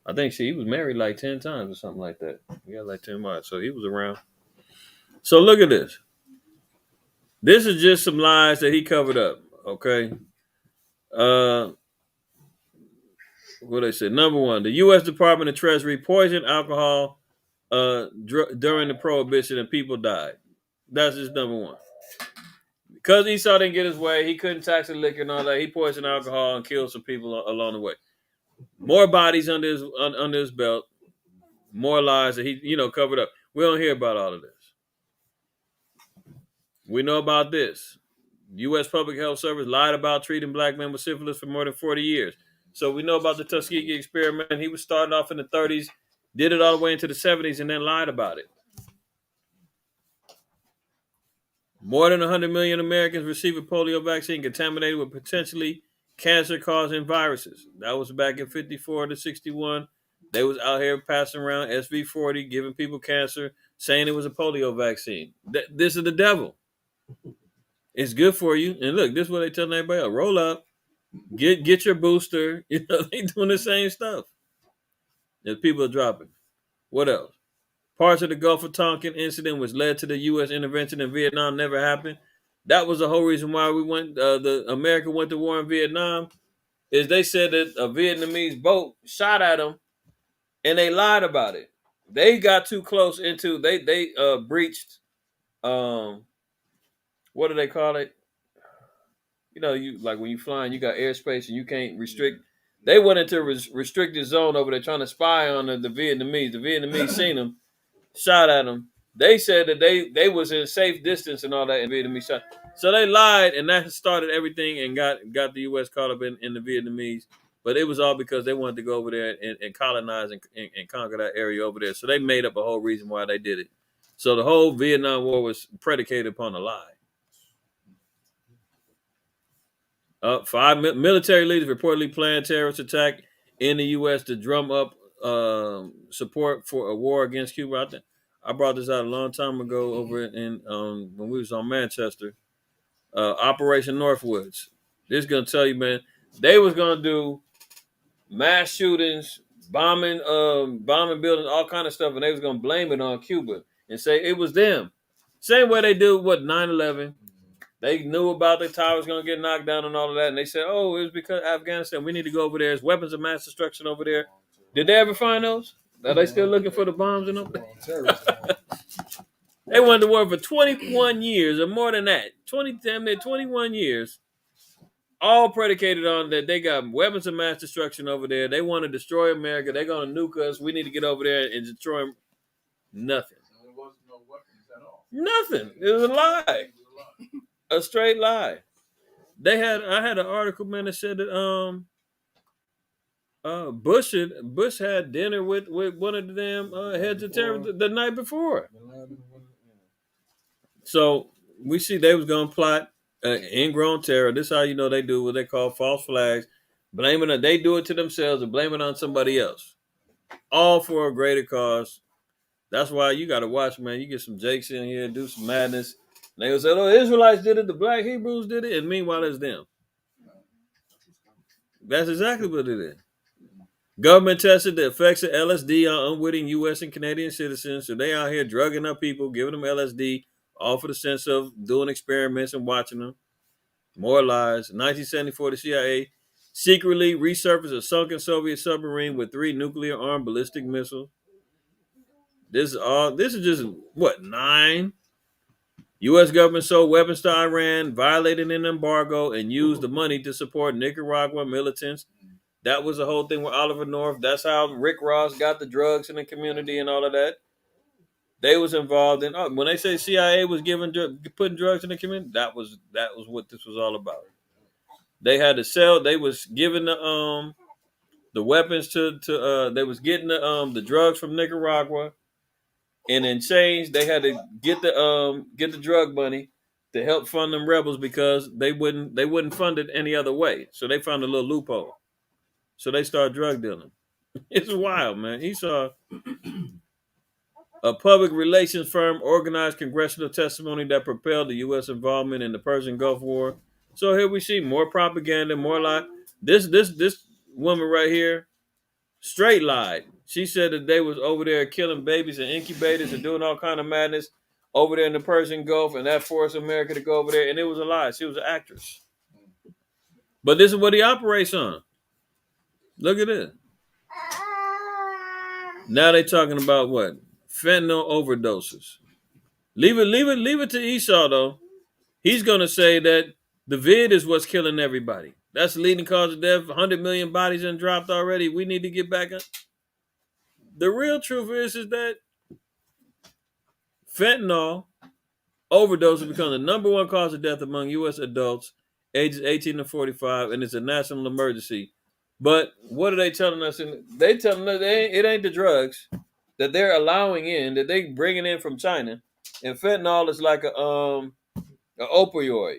I think he was married like 10 times or something like that. He had like 10 wives, so he was around. So look at this. This is just some lies that he covered up. Okay. What they said. Number one, the U.S. Department of Treasury poisoned alcohol during the Prohibition and people died. That's just number one. Because Esau didn't get his way, he couldn't tax the liquor and all that. He poisoned alcohol and killed some people along the way. More bodies under his belt. More lies that he covered up. We don't hear about all of this. We know about this. U.S. Public Health Service lied about treating black men with syphilis for more than 40 years. So we know about the Tuskegee experiment. He was starting off in the 30s, did it all the way into the 70s, and then lied about it. More than 100 million Americans receive a polio vaccine contaminated with potentially cancer-causing viruses. That was back in 54 to 61. They was out here passing around SV40, giving people cancer, saying it was a polio vaccine. This is the devil. It's good for you. And look, this is what they telling everybody else. Roll up. Get your booster. They doing the same stuff. And people are dropping. What else? Parts of the Gulf of Tonkin incident, which led to the U.S. intervention in Vietnam, never happened. That was the whole reason why we went. The America went to war in Vietnam. Is they said that a Vietnamese boat shot at them, and they lied about it. They got too close into. They breached. What do they call it? You like when you flying, you got airspace and you can't restrict. They went into a restricted zone over there trying to spy on the Vietnamese. The Vietnamese seen them, shot at them. They said that they was in safe distance and all that, and Vietnamese shot. So they lied, and that started everything and got the U.S. caught up in the Vietnamese. But it was all because they wanted to go over there and colonize and conquer that area over there. So they made up a whole reason why they did it. So the whole Vietnam War was predicated upon a lie. Five military leaders reportedly planned terrorist attack in the U.S. to drum up support for a war against Cuba. I brought this out a long time ago over in when we was on Manchester. Operation Northwoods. This is gonna tell you, man, they was gonna do mass shootings, bombing buildings, all kind of stuff, and they was gonna blame it on Cuba and say it was them. Same way they do what 9/11. They knew about the towers going to get knocked down and all of that. And they said, oh, it was because Afghanistan. We need to go over there. There's weapons of mass destruction over there. Did they ever find those? Are they still looking for the bombs and all that? They went to war for 21 years or more than that. 21 years. All predicated on that they got weapons of mass destruction over there. They want to destroy America. They're going to nuke us. We need to get over there and destroy them. Nothing.
There was no weapons at all.
Nothing. It was a lie. A straight lie. I had an article, man, that said that Bush had dinner with one of the damn heads of terror the night before. So we see they was gonna plot ingrown terror. This is how you know they do what they call false flags, blaming it. They do it to themselves and blame it on somebody else, all for a greater cause. That's why you got to watch, man. You get some Jakes in here, do some madness. And they will say, oh, the Israelites did it, the black Hebrews did it, and meanwhile it's them. That's exactly what it is. Government tested the effects of LSD on unwitting U.S. and Canadian citizens. So they out here drugging up people, giving them LSD, all for the sense of doing experiments and watching them. More lies. In 1974, the CIA secretly resurfaced a sunken Soviet submarine with 3 nuclear-armed ballistic missiles. This is just, 9? U.S. government sold weapons to Iran, violated an embargo, and used the money to support Nicaragua militants. That was the whole thing with Oliver North. That's how Rick Ross got the drugs in the community and all of that. They was involved in. When they say CIA was putting drugs in the community, that was what this was all about. They had to sell. They was giving the weapons to they was getting the drugs from Nicaragua. And in exchange, they had to get the drug money to help fund them rebels because they wouldn't fund it any other way. So they found a little loophole. So they started drug dealing. It's wild, man. He saw a public relations firm organized congressional testimony that propelled the U.S. involvement in the Persian Gulf War. So here we see more propaganda, more lie. This woman right here straight lied. She said that they was over there killing babies and incubators and doing all kind of madness over there in the Persian Gulf, and that forced America to go over there, and it was a lie. She was an actress. But this is what he operates on. Look at this. Now they talking about what? Fentanyl overdoses. Leave it to Esau, though. He's gonna say that the vid is what's killing everybody. That's the leading cause of death. 100 million bodies have dropped already. We need to get back on. The real truth is that fentanyl overdose has become the number 1 cause of death among U.S. adults ages 18 to 45, and it's a national emergency. But what are they telling us? They telling us it ain't the drugs that they're allowing in, that they bringing in from China. And fentanyl is like an opioid,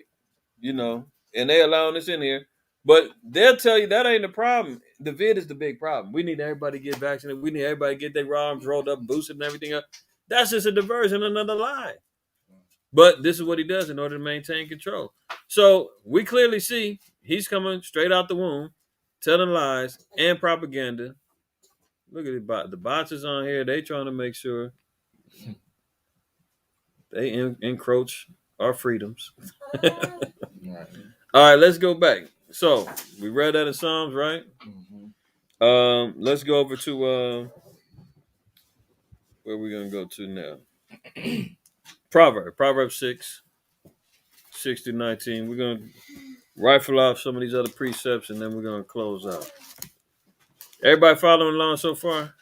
and they allowing this in here. But they'll tell you that ain't the problem. The vid is the big problem. We need everybody to get vaccinated. We need everybody to get their arms rolled up, boosted, and everything else. That's just a diversion, another lie. But this is what he does in order to maintain control. So we clearly see he's coming straight out the womb, telling lies and propaganda. Look at the bots is on here. They trying to make sure they encroach our freedoms.
Right.
All right, let's go back. So we read that in Psalms, right?
Mm-hmm.
Let's go over to where we gonna go to now. Proverbs 6 to 19. We're gonna rifle off some of these other precepts and then we're gonna close out. Everybody following along so far?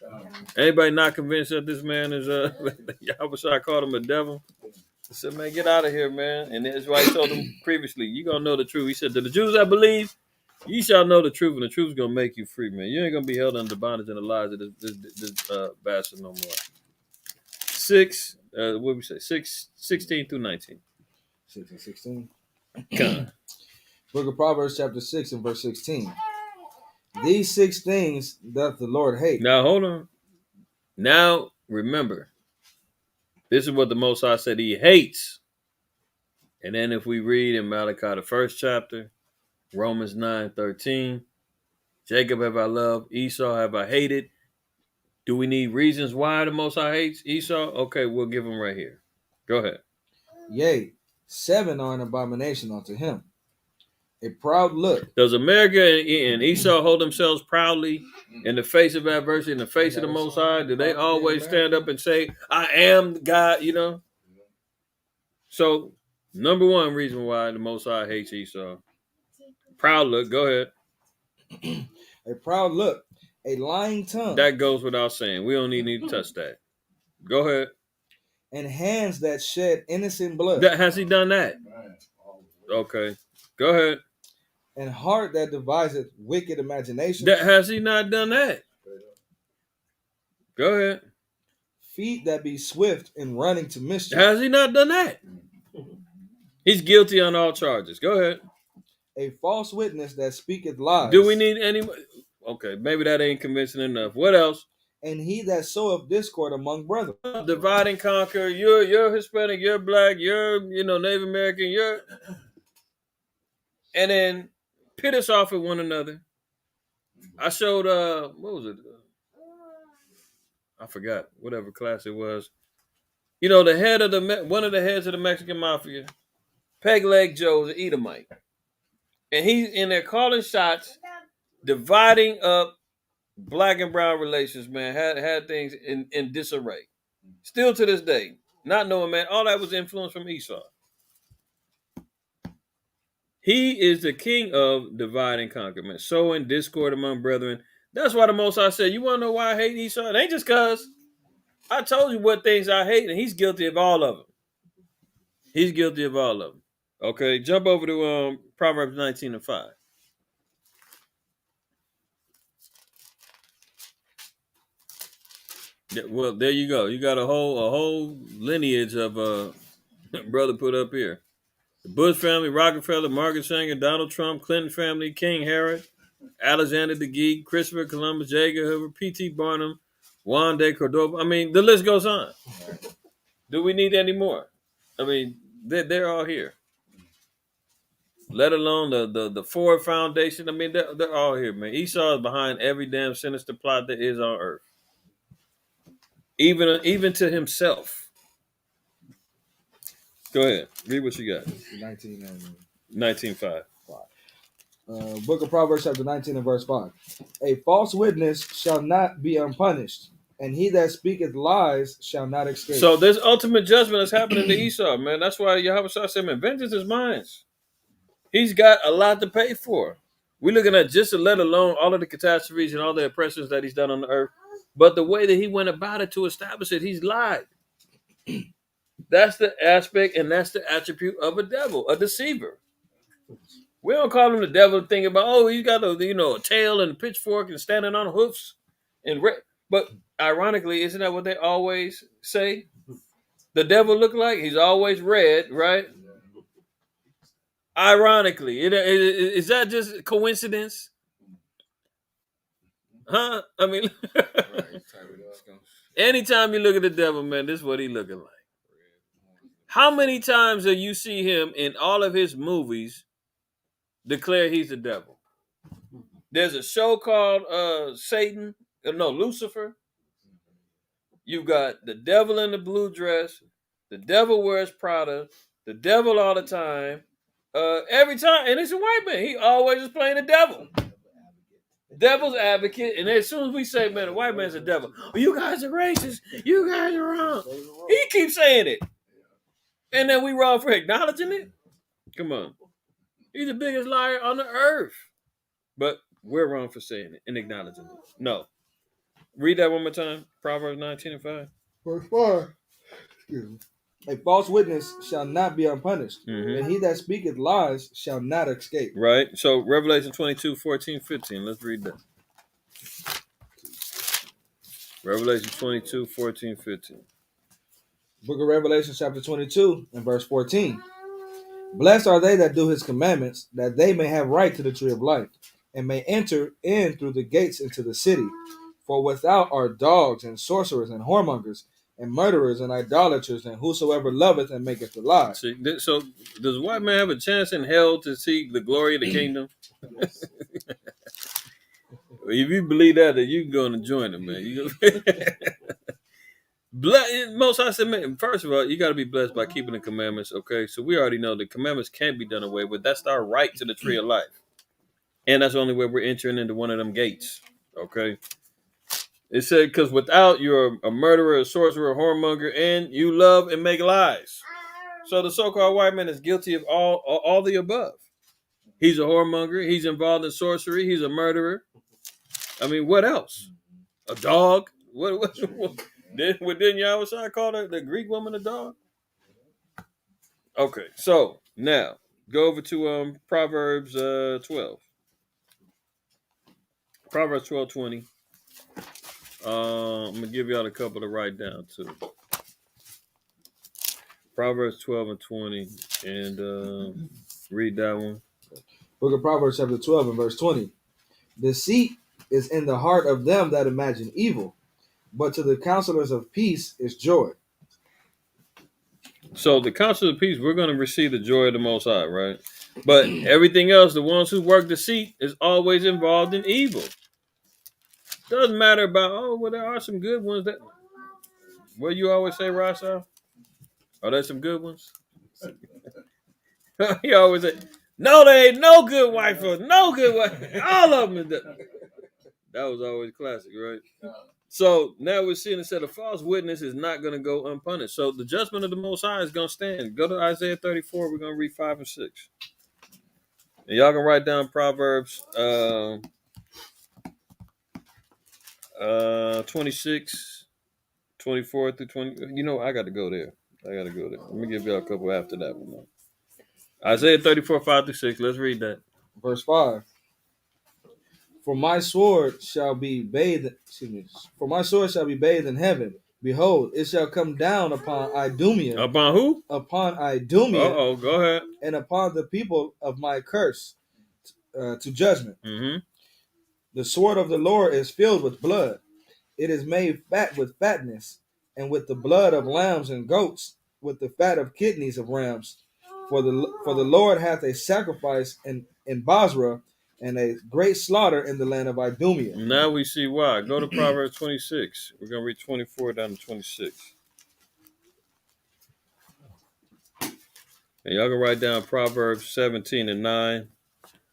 Anybody not convinced that this man is I called him a devil? I said, man, get out of here, man. And that's why I told him previously, you gonna know the truth. He said, to the Jews I believe, ye shall know the truth, and the truth's gonna make you free, man. You ain't gonna be held under bondage and the lies of this bastard no more. what we say? 16 through 19.
6 and 16.
Con.
Book of Proverbs, chapter 6 and verse 16. These 6 things doth the Lord hate.
Now hold on. Now remember, this is what the Most High said he hates. And then if we read in Malachi, the first chapter, Romans 9:13, Jacob have I loved, Esau have I hated. Do we need reasons why the Most High hates Esau? Okay, we'll give them right here. Go ahead.
Yea, 7 are an abomination unto him. A proud look.
Does America and Esau hold themselves proudly in the face of adversity, in the face of the Most High? Do they always stand up and say, I am God, you know? So, number one reason why the Most High hates Esau. Proud look. Go ahead.
A proud look. A lying tongue.
That goes without saying. We don't even need to touch that. Go ahead.
And hands that shed innocent blood.
Has he done that? Okay. Go ahead.
And heart that deviseth wicked imaginations.
Has he not done that? Go ahead.
Feet that be swift in running to mischief.
Has he not done that? He's guilty on all charges. Go ahead.
A false witness that speaketh lies.
Do we need any? Okay, maybe that ain't convincing enough. What else?
And he that soweth discord among brethren.
Divide and conquer. You're Hispanic. You're black. You're Native American. And then pit us off with one another. I showed what was it? I forgot whatever class it was. The head of one of the heads of the Mexican mafia, Peg Leg Joe's an Edomite, and he's in there calling shots, dividing up black and brown relations. Man, had things in disarray. Still to this day, not knowing, man, all that was influence from Esau. He is the king of divide and conquer, man. Sowing discord among brethren. That's why the Most High said, you want to know why I hate Esau? It ain't just because I told you what things I hate, and he's guilty of all of them. He's guilty of all of them. Okay, jump over to Proverbs 19 and 5. Yeah, well, there you go. You got a whole lineage of brother put up here. The Bush family, Rockefeller, Margaret Sanger, Donald Trump, Clinton family, King Herod, Alexander the Geek, Christopher Columbus, J. Edgar Hoover, P.T. Barnum, Juan de Cordova. I mean, the list goes on. Do we need any more? I mean, they're all here. Let alone the Ford Foundation. I mean, they're all here, man. Esau is behind every damn sinister plot that is on earth. Even to himself. Go ahead. Read what you got. 19:5.
Book of Proverbs, chapter 19 and verse 5. A false witness shall not be unpunished, and he that speaketh lies shall not escape.
So this ultimate judgment is happening to Esau, man. That's why Yahweh said, man, vengeance is mine. He's got a lot to pay for. We're looking at just to let alone all of the catastrophes and all the oppressions that he's done on the earth. But the way that he went about it to establish it, he's lied. That's the aspect and that's the attribute of a devil, a deceiver. We don't call him the devil thinking about, he's got a tail and a pitchfork and standing on hoofs. But ironically, isn't that what they always say? The devil look like? He's always red, right? Ironically, is that just coincidence? Huh? I mean, anytime you look at the devil, man, this is what he looking like. How many times do you see him in all of his movies declare he's the devil? There's a show called Lucifer. You got the devil in the blue dress. The devil wears Prada. the devil all the time. Every time, and it's a white man. He always is playing the devil. Devil's advocate, and as soon as we say, man, the white man's a devil, oh, you guys are racist, you guys are wrong. He keeps saying it. And then we wrong for acknowledging it? Come on. He's the biggest liar on the earth. But we're wrong for saying it and acknowledging it. No. Read that one more time. Proverbs 19:5.
Verse 4. A false witness shall not be unpunished, and he that speaketh lies shall not escape.
Right. So Revelation 22:14-15. Let's read that. Revelation 22:14-15.
Book of Revelation chapter 22 and verse 14. Blessed are they that do his commandments, that they may have right to the tree of life, and may enter in through the gates into the city. For without are dogs and sorcerers and whoremongers and murderers and idolaters and whosoever loveth and maketh a lie.
See, so does a white man have a chance in hell to see the glory of the kingdom? If you believe that, then you can go and join them, man. Most I said, man, first of all, you got to be blessed by keeping the commandments. Okay, so we already know the commandments can't be done away with. That's our right to the tree of life, and that's the only way we're entering into one of them gates. Okay, it said because without you're a murderer, a sorcerer, a whoremonger, and you love and make lies. So the so-called white man is guilty of all the above. He's a whoremonger. He's involved in sorcery. He's a murderer. I mean, what else? A dog? What didn't Yahweh call the Greek woman a dog? Okay, so now go over to Proverbs 12. Proverbs 12:20. I'm gonna give y'all a couple to write down too. Proverbs 12:20, and read that one.
Book of Proverbs chapter 12 and verse 20. Deceit is in the heart of them that imagine evil, but to the counselors of peace is joy.
So the counsel of peace, we're going to receive the joy of the Most High, right? But everything else, the ones who work deceit is always involved in evil. Doesn't matter about, well, there are some good ones that, what you always say, Rasa? Are there some good ones? He always say, no, there ain't no good white folks, no good white, all of them. That was always classic, right? So now we're seeing it said a false witness is not going to go unpunished. So the judgment of the Most High is going to stand. Go to Isaiah 34. We're going to read 5 and 6. And y'all can write down Proverbs 26, 24 through 20. You know, I got to go there. Let me give y'all a couple after that one. Isaiah 34, 5 through 6. Let's read that.
Verse 5. For my sword shall be bathed in heaven. Behold, it shall come down upon Idumea.
Upon who?
Upon Idumea.
Uh-oh, go ahead.
And upon the people of my curse to judgment.
Mm-hmm.
The sword of the Lord is filled with blood. It is made fat with fatness, and with the blood of lambs and goats, with the fat of kidneys of rams. For the Lord hath a sacrifice in Basra, and a great slaughter in the land of Idumea.
Now we see why. Go to Proverbs 26. We're going to read 24 down to 26. And y'all can write down Proverbs 17 and 9.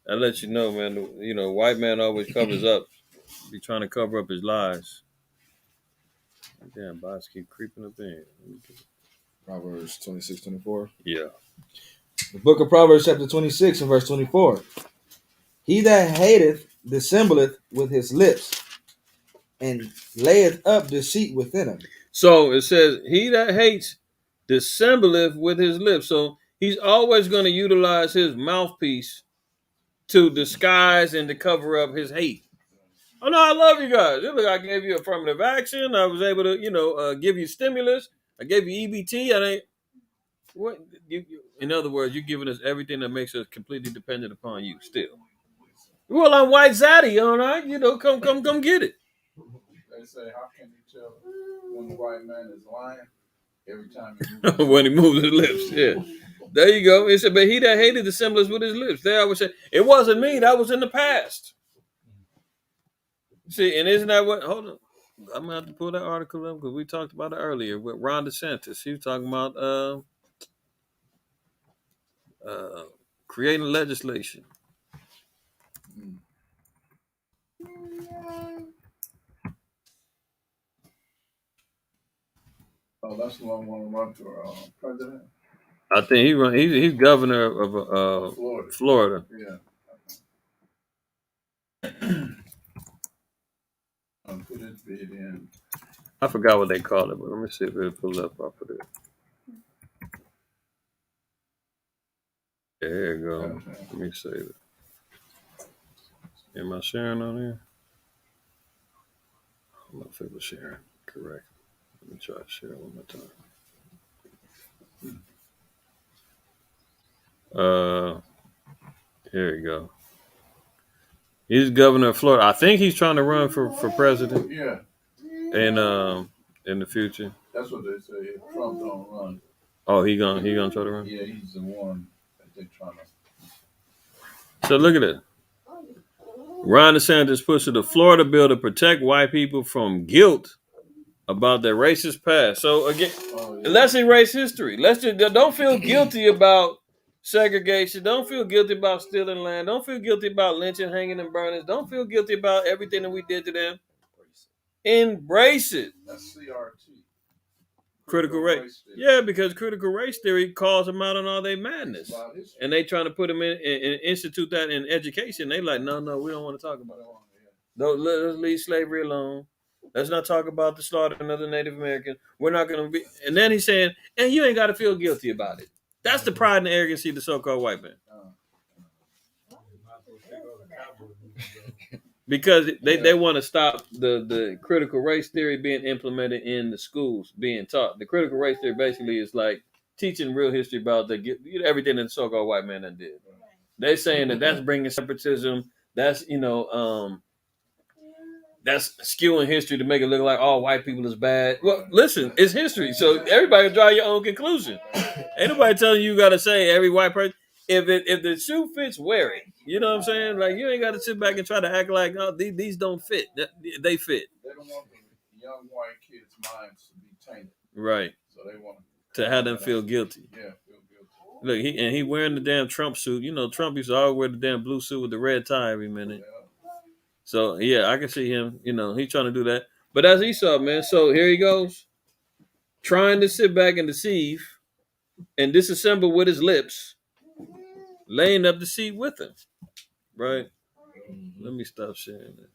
I let you know, man, you know, white man always covers up. Be trying to cover up his lies. Damn, bots keep creeping up in.
Proverbs 26, 24.
Yeah.
The book of Proverbs chapter 26 and verse 24. He that hateth dissembleth with his lips, and layeth up deceit within him.
So it says, he that hates dissembleth with his lips. So he's always going to utilize his mouthpiece to disguise and to cover up his hate. Oh, no, I love you guys. Look, I gave you affirmative action. I was able to, give you stimulus. I gave you EBT. In other words, you're giving us everything that makes us completely dependent upon you still. Well, I'm white zaddy, all right? Come get it.
They say, how can you tell when the white man is lying? Every time
when he moves his lips, yeah. There you go. It said, but he that hated the semblance with his lips. There I would say, it wasn't me. That was in the past. See, and isn't that what? Hold on. I'm going to have to pull that article up because we talked about it earlier with Ron DeSantis. He was talking about creating legislation.
Oh, that's the one want to run for president.
I think he's governor of
Florida.
Florida.
Yeah. Put his bid in.
I forgot what they call it, but let me see if it pulls up off of it. There you go.
Okay.
Let me save it. Am I sharing on here? I don't know if it was sharing. Correct. Let me try to share one more time. Here you go. He's governor of Florida. I think he's trying to run for president.
Yeah.
In the future.
That's what they say. If Trump don't run.
Oh, he gonna try to run?
Yeah, he's the one that they're trying to.
So look at it. Ron DeSantis pushes the Florida bill to protect white people from guilt about their racist past. So again, let's erase history. Let's just don't feel guilty about segregation. Don't feel guilty about stealing land. Don't feel guilty about lynching, hanging, and burning. Don't feel guilty about everything that we did to them. Embrace it.
That's CRT.
Critical race. Yeah, because critical race theory calls them out on all their madness. And they trying to put them in and institute that in education. They like, no, we don't want to talk about it. Let's leave slavery alone. Let's not talk about the slaughtering of the Native Americans. We're not going to be. And then he's saying, and you ain't got to feel guilty about it. That's the pride and arrogance of the so-called white man. Because they want to stop the critical race theory being implemented in the schools, being taught. The critical race theory basically is like teaching real history about everything that the so-called white man done did. They're saying that that's bringing separatism. That's that's skewing history to make it look like all white people is bad. Well, listen, it's history, so everybody can draw your own conclusion. Ain't nobody telling you got to say every white person. If the shoe fits, wear it. You know what I'm saying? Like, you ain't got to sit back and try to act like, oh, these don't fit. They fit.
They don't want the young white kids' minds to be tainted.
Right.
So they want
to have them feel guilty.
Yeah, feel guilty.
Look, he wearing the damn Trump suit. You know, Trump used to always wear the damn blue suit with the red tie every minute. Yeah. So, yeah, I can see him. You know, he's trying to do that. But as Esau, man, so here he goes. Trying to sit back and deceive and disassemble with his lips. Laying up the seat with him. Right? Let me stop sharing that.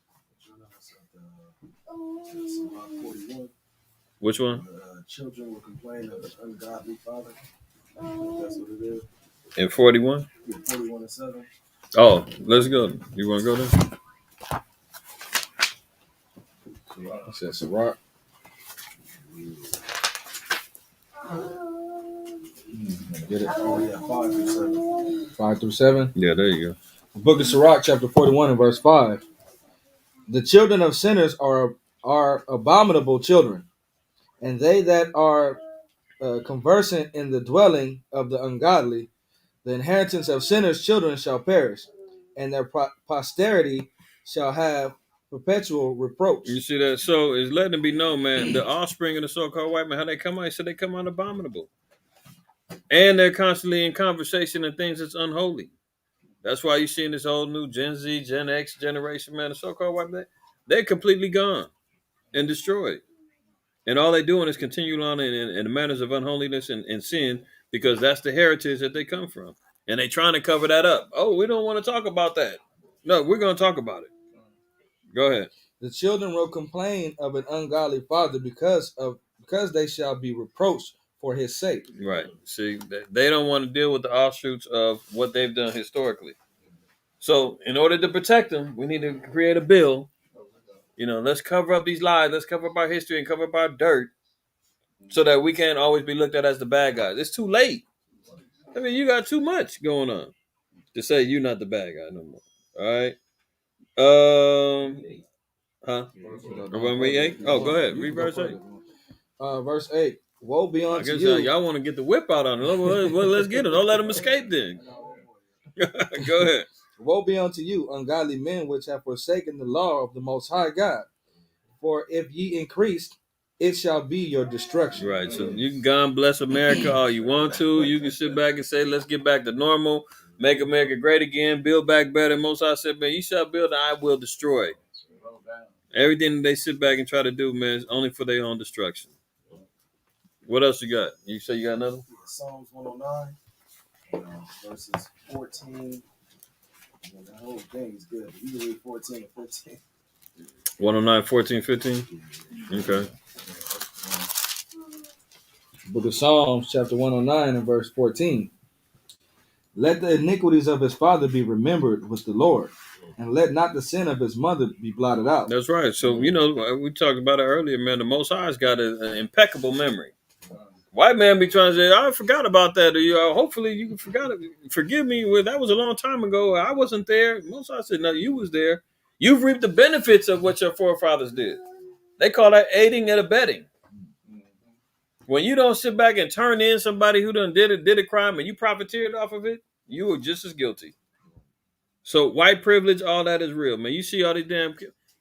Which one?
Children will complain of an ungodly father. That's what it is.
In 41?
Yeah, 41:7.
Oh, let's go. You want to go there?
I said Sirach. Get it?
Oh, yeah, 5-7.
5-7?
Yeah, there you go.
The book of Sirach, chapter 41 and verse 5. The children of sinners are abominable children, and they that are conversant in the dwelling of the ungodly, the inheritance of sinners' children shall perish, and their posterity shall have perpetual reproach.
You see that? So it's letting it be known, man, the offspring of the so-called white man, how they come out, he said they come out abominable. And they're constantly in conversation and things that's unholy. That's why you're seeing this whole new Gen Z, Gen X generation, man, the so-called white man, they're completely gone and destroyed. And all they're doing is continue on in the manners of unholiness and sin, because that's the heritage that they come from. And they trying to cover that up. Oh, we don't want to talk about that. No, we're going to talk about it. Go ahead.
The children will complain of an ungodly father because they shall be reproached for his sake.
Right. See, they don't want to deal with the offshoots of what they've done historically. So in order to protect them, we need to create a bill. You know, let's cover up these lies. Let's cover up our history and cover up our dirt so that we can't always be looked at as the bad guys. It's too late. I mean, you got too much going on to say you're not the bad guy no more. All right. Read 8? Oh, go ahead. Read verse 8.
Verse 8. Woe be unto you.
Y'all want to get the whip out on it. Well, let's get it. Don't let them escape then. Go ahead.
Woe be unto you, ungodly men, which have forsaken the law of the Most High God. For if ye increased, it shall be your destruction.
Right. So you can God bless America all you want to. You can sit back and say, let's get back to normal, make America great again, build back better. Most I said, man, you shall build and I will destroy. Everything they sit back and try to do, man, is only for their own destruction. What else you got? You say you got another?
Psalms 109, verses 14. The whole thing is good. You can read 14 and 15.
109, 14, 15? Okay.
Book of Psalms, chapter 109 and verse 14. Let the iniquities of his father be remembered with the Lord, and let not the sin of his mother be blotted out.
That's right. So, you know, we talked about it earlier, man. The Most High's got an impeccable memory. White man be trying to say, I forgot about that. Or, hopefully you forgot it. Forgive me. Well, that was a long time ago. I wasn't there. Most High said, no, you was there. You've reaped the benefits of what your forefathers did. They call that aiding and abetting. When you don't sit back and turn in somebody who done did a crime and you profiteered off of it, you were just as guilty. So white privilege, all that is real, man. You see all these damn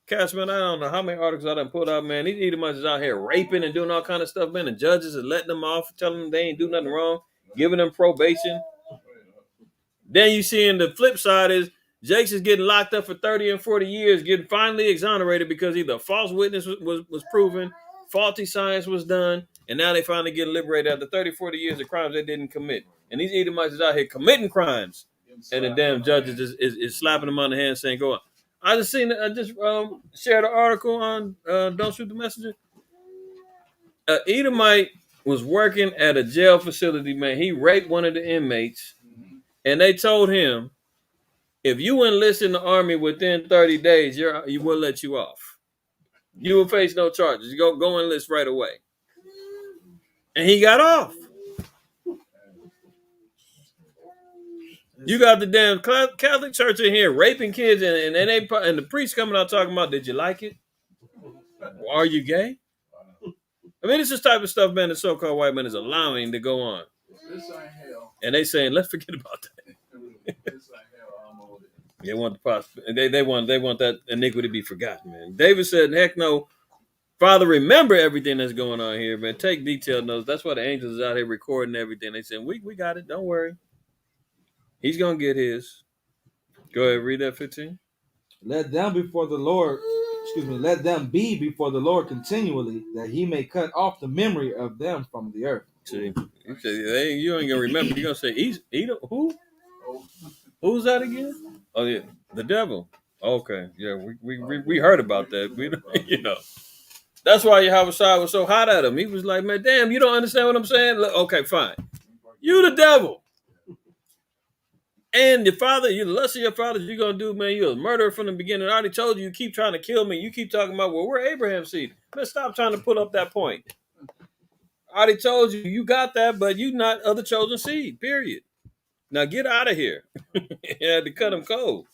cats, man. I don't know how many articles I done put out, man. These Edomites is out here raping and doing all kind of stuff, man. The judges are letting them off, telling them they ain't do nothing wrong, giving them probation. Then you see in the flip side is Jakes is getting locked up for 30 and 40 years, getting finally exonerated because either a false witness was proven, faulty science was done, and now they finally get liberated after 30, 40 years of crimes they didn't commit. And these Edomites is out here committing crimes. And the damn judges is slapping them on the hand saying, go on. I just shared an article on Don't Shoot the Messenger. Edomite was working at a jail facility, man. He raped one of the inmates, and they told him, if you enlist in the army within 30 days, you will let you off. You will face no charges. You go enlist right away. And he got off. You got the damn Catholic Church in here raping kids, and the priest coming out talking about, did you like it? Are you gay? I mean, it's this type of stuff, man, the so-called white man is allowing to go on. And they saying, let's forget about that. They want they want that iniquity to be forgotten, man. David said, heck no. Father, remember everything that's going on here, man. Take detailed notes. That's why the angels is out here recording everything. They said, we got it. Don't worry. He's going to get his. Go ahead, read that 15.
Let them be before the Lord continually, that he may cut off the memory of them from the earth.
See, you ain't gonna remember. You're gonna say, who? Who's that again? Oh yeah, the devil. Okay, yeah, we heard about that. We that's why Yahweh Shai was so hot at him. He was like, man, damn, you don't understand what I'm saying? Look, okay, fine. You the devil. And your father, you the lust of your fathers, you're going to do, man, you're a murderer from the beginning. I already told you keep trying to kill me. You keep talking about, well, we're Abraham's seed. Man, stop trying to put up that point. I already told you got that, but you not of the chosen seed, period. Now get out of here. You had to cut them cold.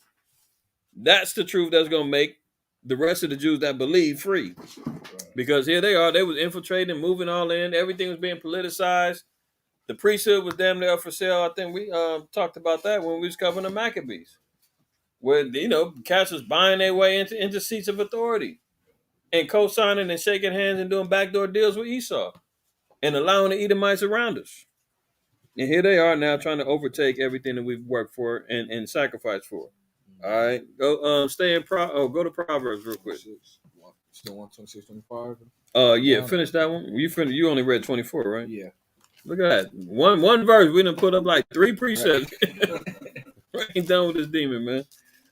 That's the truth that's going to make the rest of the Jews that believe free. Because here they are. They was infiltrating, moving all in. Everything was being politicized. The priesthood was damn near up for sale. I think we talked about that when we was covering the Maccabees, where cats was buying their way into seats of authority, and co-signing and shaking hands and doing backdoor deals with Esau, and allowing the Edomites around us. And here they are now trying to overtake everything that we've worked for and sacrificed for. All right, go go to Proverbs real quick.
Still 126, 25.
Yeah, finish that one. You only read 24, right?
Yeah.
Look at that. One verse, we done put up like 3 precepts. Right done with this demon, man.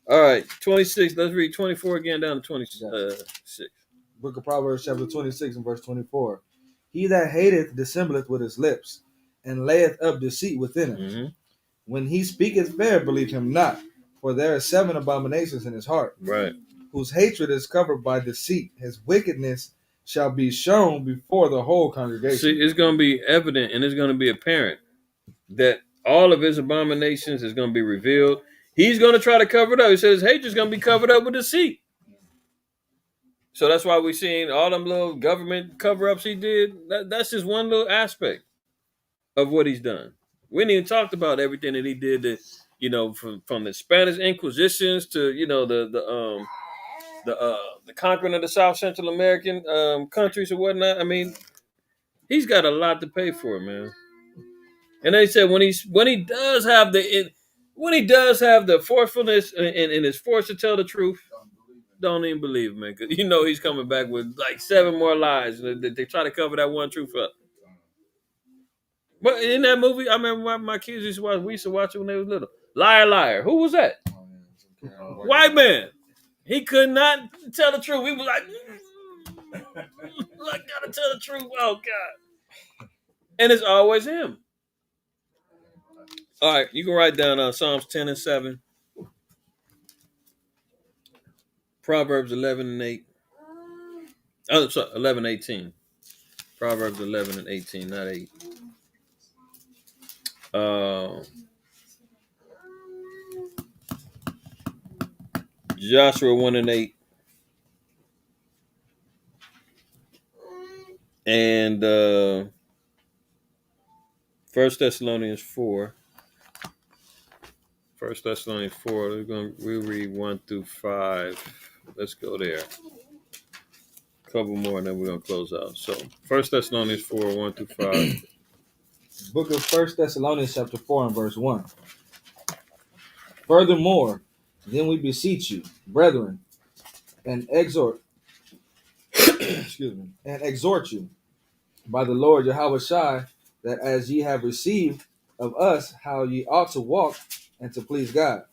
All right, 26. Let's read 24 again down to 26.
Book of Proverbs, chapter 26 and verse 24. He that hateth dissembleth with his lips, and layeth up deceit within him.
Mm-hmm.
When he speaketh fair, believe him not, for there are 7 abominations in his heart.
Right.
Whose hatred is covered by deceit. His wickedness shall be shown before the whole congregation.
See, it's going to be evident and it's going to be apparent that all of his abominations is going to be revealed. He's going to try to cover it up. He says hatred is going to be covered up with deceit. So that's why we're seeing all them little government cover-ups he did. That's just one little aspect of what he's done. We ain't even talked about everything that he did that, from the Spanish Inquisitions to, the the conquering of the South Central American countries or whatnot. I mean, he's got a lot to pay for, man. And they said when he does have the forcefulness and is forced to tell the truth, don't even believe him, man. Because you know he's coming back with like 7 more lies. They try to cover that one truth up. But in that movie, I remember my kids used to watch. We used to watch it when they was little. Liar, liar. Who was that? White man. He could not tell the truth. He was like, I gotta tell the truth. Oh God. And it's always him. All right, you can write down Psalms 10 and 7, Proverbs 11 and 8. Oh, sorry, 11, 18. Proverbs 11 and 18, not 8. Joshua 1 and 8. And 1 Thessalonians 4. 1 Thessalonians 4. We'll read 1 through 5. Let's go there. A couple more, and then we're going to close out. So, 1 Thessalonians 4, 1 through 5.
Book of 1 Thessalonians chapter 4 and verse 1. Furthermore, then we beseech you, brethren, and exhort you by the Lord Yahweh Shai, that as ye have received of us how ye ought to walk and to please God,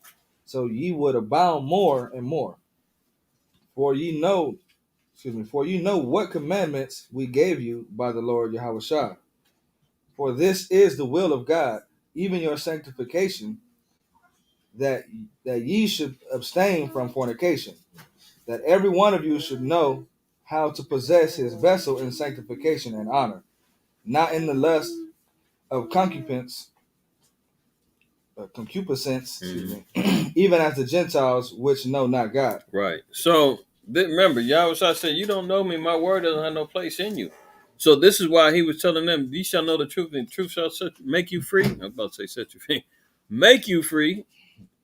so ye would abound more and more. For ye know what commandments we gave you by the Lord Yahweh Shai. For this is the will of God, even your sanctification, that ye should abstain from fornication, that every one of you should know how to possess his vessel in sanctification and honor, not in the lust of concupiscence, even as the Gentiles which know not God.
Right. So remember, Yahweh said, "You don't know me. My word doesn't have no place in you." So this is why he was telling them, "Ye shall know the truth, and the truth shall make you free." I'm about to say, "Set you free," make you free,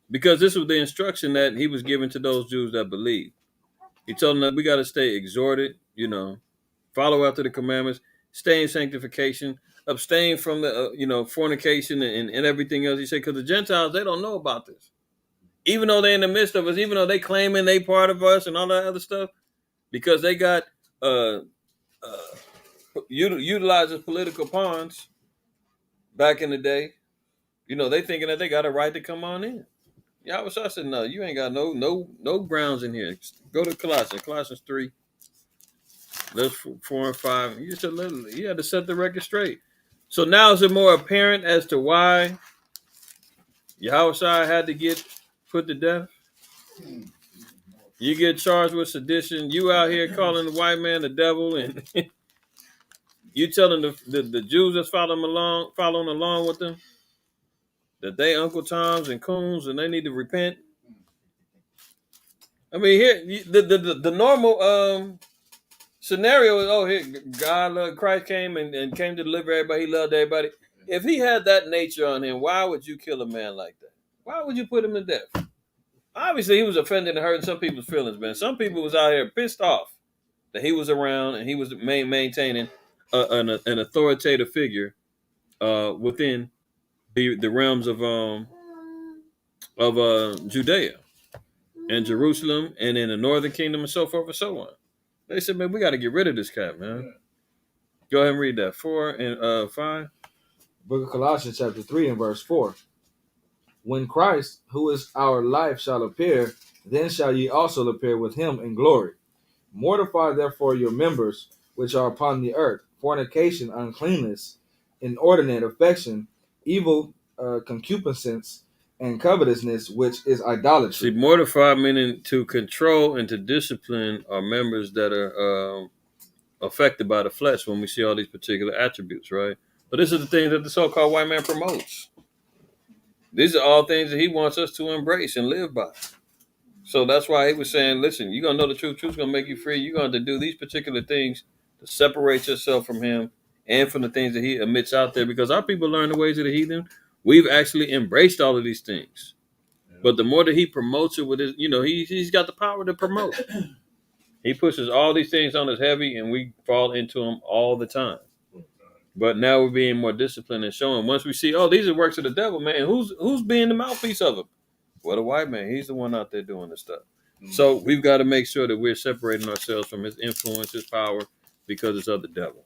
because this was the instruction that he was giving to those Jews that believe. He told them that we got to stay exhorted, follow after the commandments, stay in sanctification, abstain from the fornication and everything else. He said, because the Gentiles, they don't know about this. Even though they're in the midst of us, even though they claiming they part of us and all that other stuff, because they got utilized as political pawns back in the day, they thinking that they got a right to come on in. Yahweh said, no, you ain't got no grounds in here. Go to Colossians 3. There's 4 and 5. You had to set the record straight. So now is it more apparent as to why Yahweh had to get put to death? You get charged with sedition. You out here calling the white man the devil, and you telling the Jews that's following along with them that they Uncle Toms and Coons and they need to repent. I mean, here the normal scenario is, here God, Christ came and came to deliver everybody. He loved everybody. If he had that nature on him, why would you kill a man like that? Why would you put him to death? Obviously, he was offended and hurting some people's feelings, man. Some people was out here pissed off that he was around and he was maintaining an authoritative figure within the realms of Judea and Jerusalem and in the northern kingdom and so forth and so on. They said, man, we got to get rid of this cat, man. Go ahead and read that. 4 and 5.
Book of Colossians chapter 3 and verse 4. When Christ, who is our life, shall appear, then shall ye also appear with him in glory. Mortify therefore your members which are upon the earth, fornication, uncleanness, inordinate affection, evil concupiscence, and covetousness, which is idolatry.
See, mortify meaning to control and to discipline our members that are affected by the flesh when we see all these particular attributes, right? But this is the thing that the so-called white man promotes. These are all things that he wants us to embrace and live by. So that's why he was saying, listen, you're going to know the truth. Truth's going to make you free. You're going to do these particular things to separate yourself from him and from the things that he emits out there. Because our people learn the ways of the heathen. We've actually embraced all of these things. Yeah. But the more that he promotes it with his, he's got the power to promote. He pushes all these things on us heavy, and we fall into them all the time. But now we're being more disciplined and showing. Once we see, oh, these are works of the devil, man. Who's being the mouthpiece of them? Well, the white man. He's the one out there doing this stuff. Mm-hmm. So we've got to make sure that we're separating ourselves from his influence, his power, because it's of the devil.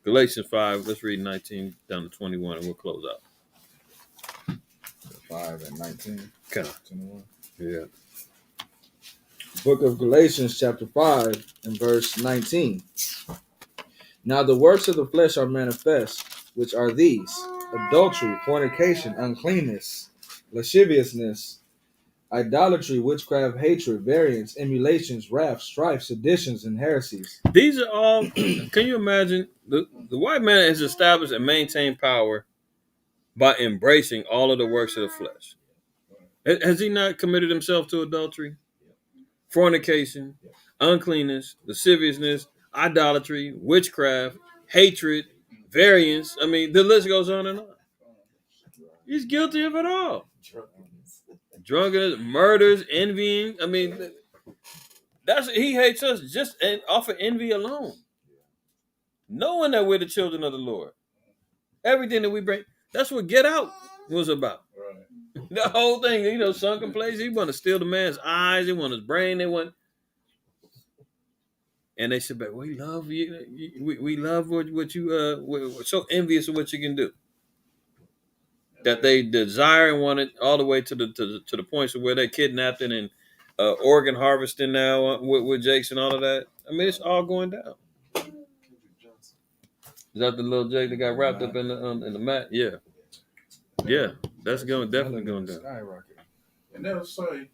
Galatians 5. Let's read 19 down to 21, and we'll close out.
5 and 19.
Okay. 21. Yeah.
Book of Galatians, chapter 5, and verse 19. Now the works of the flesh are manifest, which are these: adultery, fornication, uncleanness, lasciviousness, idolatry, witchcraft, hatred, variance, emulations, wrath, strife, seditions, and heresies.
These are all, can you imagine? The white man has established and maintained power by embracing all of the works of the flesh. Has he not committed himself to adultery, fornication, uncleanness, lasciviousness, idolatry, witchcraft, hatred, variance? I mean, the list goes on and on. He's guilty of it all. Drunkenness, murders, envying. I mean, he hates us just off of envy alone. Knowing that we're the children of the Lord. Everything that we bring, that's what Get Out was about. Right. The whole thing, sunken place. He want to steal the man's eyes. He want his brain. They want. And they said, "But we love you. We love what you. We're so envious of what you can do." That they desire and want it all the way to the points of where they kidnapped and organ harvesting now with Jakes and all of that. I mean, it's all going down. Is that the little Jake that got wrapped up in the mat? Yeah, that's definitely going down.
And they'll say,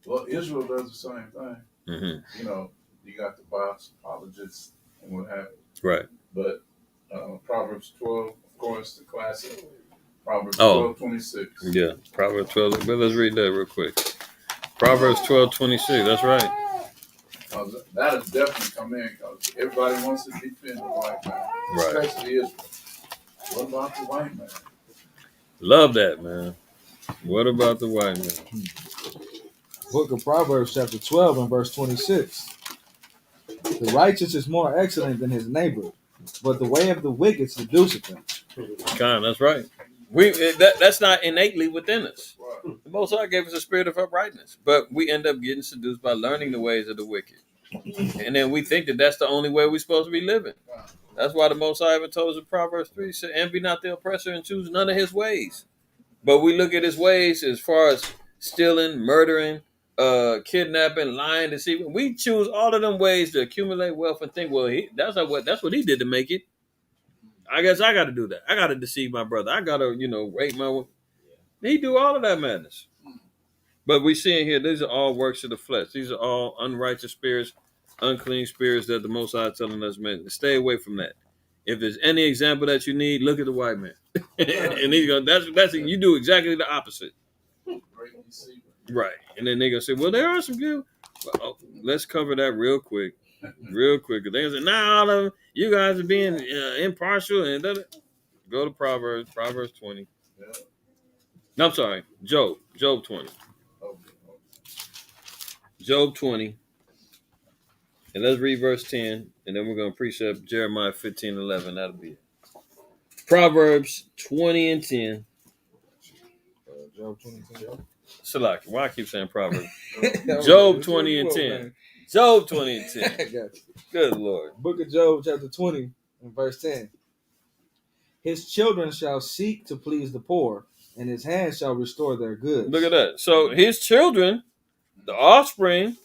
"Well, Israel does the same thing." Mm-hmm. You got the box apologists and what have you. Right. But Proverbs 12, of course, the classic. Proverbs 12:26.
Yeah, Proverbs 12. But let's read that real quick. Proverbs 12:26. That's right.
That has definitely come in because everybody wants to defend the white man, especially Israel. What about the white man?
Love that, man. What about the white man?
Book of Proverbs, chapter 12, and verse 26. The righteous is more excellent than his neighbor, but the way of the wicked seduceth him.
That's right. That's not innately within us. The Most High gave us a spirit of uprightness, but we end up getting seduced by learning the ways of the wicked, and then we think that that's the only way we're supposed to be living. That's why the Most High even told us in Proverbs 3, said, "Envy not the oppressor and choose none of his ways." But we look at his ways as far as stealing, murdering, kidnapping, lying, deceiving. We choose all of them ways to accumulate wealth and think, well, that's what he did to make it. I guess I got to do that. I got to deceive my brother. I got to, rape my. He do all of that madness. But we see in here, these are all works of the flesh. These are all unrighteous spirits, unclean spirits that the Most High is telling us, man, stay away from that. If there's any example that you need, look at the white man, and he's gonna. That's you do exactly the opposite. Right, and then they're gonna say, well, there are some good. Well, let's cover that real quick. They're gonna say, nah, all of them, you guys are being impartial, and go to Proverbs 20. Yeah. No, I'm sorry, Job 20. Job 20, and let's read verse 10, and then we're gonna precept Jeremiah 15:11. That'll be it. Proverbs 20 and 10.
Job 20 and 10.
Salaki, why I keep saying Proverbs? Job 20 and 10. Man. Job 20 and 10.
Got you.
Good Lord.
Book of Job, chapter 20, and verse 10. His children shall seek to please the poor, and his hands shall restore their goods.
Look at that. So his children, the offspring,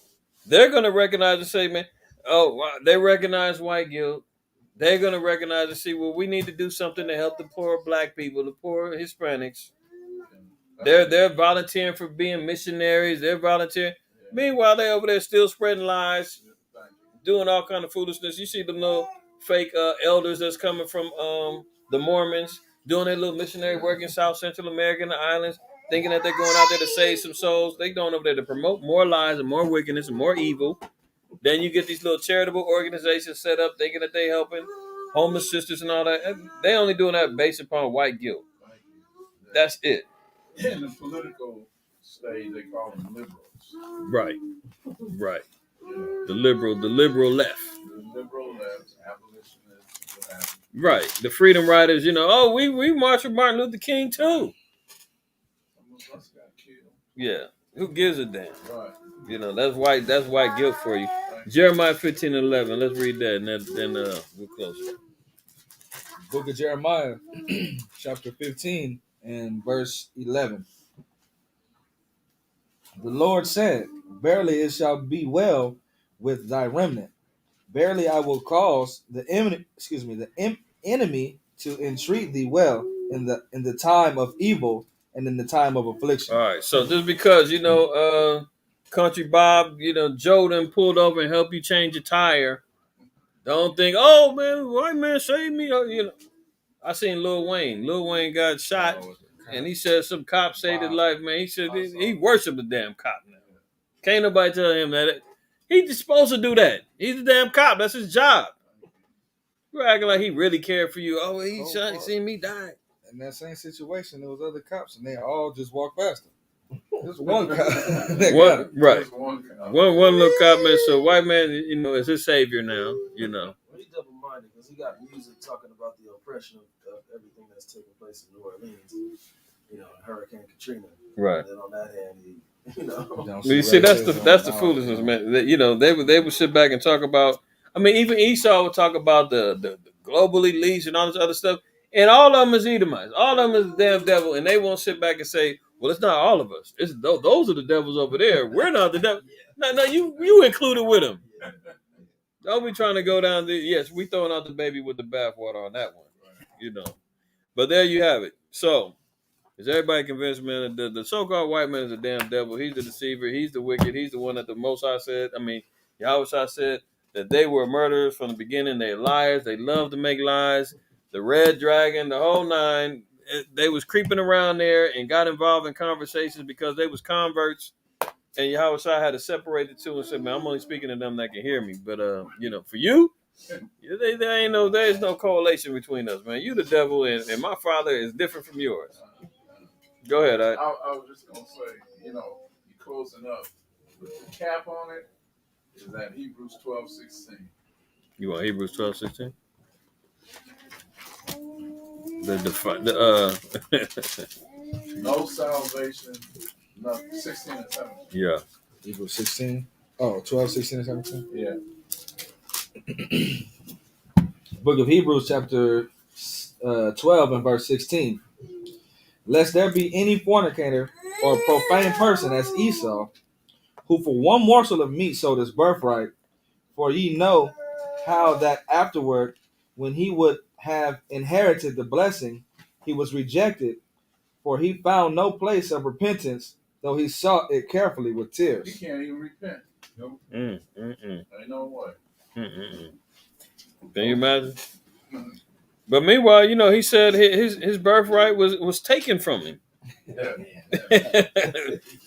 they're going to recognize and say, man, they recognize white guilt. They're going to recognize and see, well, we need to do something to help the poor black people, the poor Hispanics. They're volunteering for being missionaries. They're volunteering. Meanwhile, they're over there still spreading lies, doing all kind of foolishness. You see the little fake elders that's coming from the Mormons doing their little missionary work in South Central America and the islands, thinking that they're going out there to save some souls. They're going over there to promote more lies and more wickedness and more evil. Then you get these little charitable organizations set up thinking that they're helping homeless sisters and all that. They only doing that based upon white guilt. That's it.
In the political stage, they call them liberals.
Right. The liberal left.
The liberal left, abolitionists, what have you.
Right. The freedom riders, we march with Martin Luther King too.
Some of us got killed.
Yeah. Who gives a damn?
Right.
That's white guilt for you. Jeremiah 15:11. Let's read that, and then we'll close it.
Book of Jeremiah, chapter 15 and verse 11. The Lord said, "Verily it shall be well with thy remnant. Verily I will cause the enemy to entreat thee well in the time of evil and in the time of affliction."
All right. So just because Country Bob, Joe done pulled over and helped you change your tire, don't think, oh man, white man saved me. I seen Lil Wayne. Lil Wayne got shot, and he said some cop saved his life, man. He said he worshiped the damn cop now. Can't nobody tell him that. He's supposed to do that. He's a damn cop. That's his job. You're acting like he really cared for you. Oh, he seen me die.
In that same situation, there was other cops, and they all just walked past him. There's one cop.
Right. One little cop, man. So white man, is his savior now.
Well, he's double-minded because he got music talking about the oppression of everything that's taking place in New Orleans. Hurricane Katrina.
Right.
And then on that hand,
You see, that's the foolishness, man. They would sit back and talk about. I mean, even Esau would talk about the global elites and all this other stuff, and all of them is Edomites. All of them is the damn devil, and they won't sit back and say, "Well, it's not all of us. It's those are the devils over there. We're not the devil." No, you included with them. Don't be trying to go down the. Yes, we throwing out the baby with the bathwater on that one, But there you have it. So. Is everybody convinced, man, that the so-called white man is a damn devil? He's the deceiver. He's the wicked. He's the one that the Most High said. I mean, Yahweh said that they were murderers from the beginning. They're liars. They love to make lies. The red dragon, the whole nine, they was creeping around there and got involved in conversations because they was converts. And Yahweh had to separate the two and said, man, I'm only speaking to them that can hear me. But, for you, there is no correlation between us, man. You the devil, and my father is different from yours. Go ahead.
I was just going to say, you're closing up. The cap on it is that Hebrews 12:16.
You want Hebrews 12:16?
No salvation, no 16 and 17.
Yeah.
Hebrews 16. Oh, 12, 16, and 17?
Yeah.
Book of Hebrews, chapter 12 and verse 16. Lest there be any fornicator or profane person as Esau, who for one morsel of meat sold his birthright. For ye know how that afterward, when he would have inherited the blessing, he was rejected, for he found no place of repentance, though he sought it carefully with tears.
He can't even repent. Nope. Ain't no way.
Can you imagine? But meanwhile, he said his birthright was taken from him. Yeah.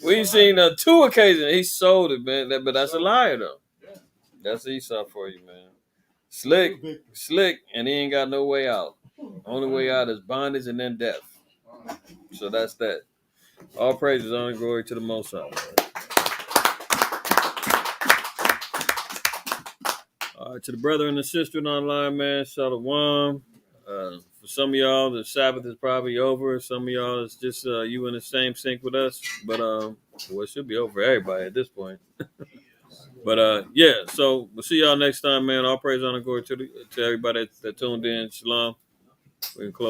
We've seen 2 occasions he sold it, man. But that's a liar, though. Yeah. That's Esau for you, man. Slick, and he ain't got no way out. Only way out is bondage and then death. So that's that. All praises, honor, and glory to the Most High. All right, to the brother and the sister online, man, Shalom. For some of y'all, the Sabbath is probably over. Some of y'all, it's just you in the same sync with us. But it should be over for everybody at this point. But so we'll see y'all next time, man. All praise, honor, and glory to everybody that tuned in. Shalom. We can close.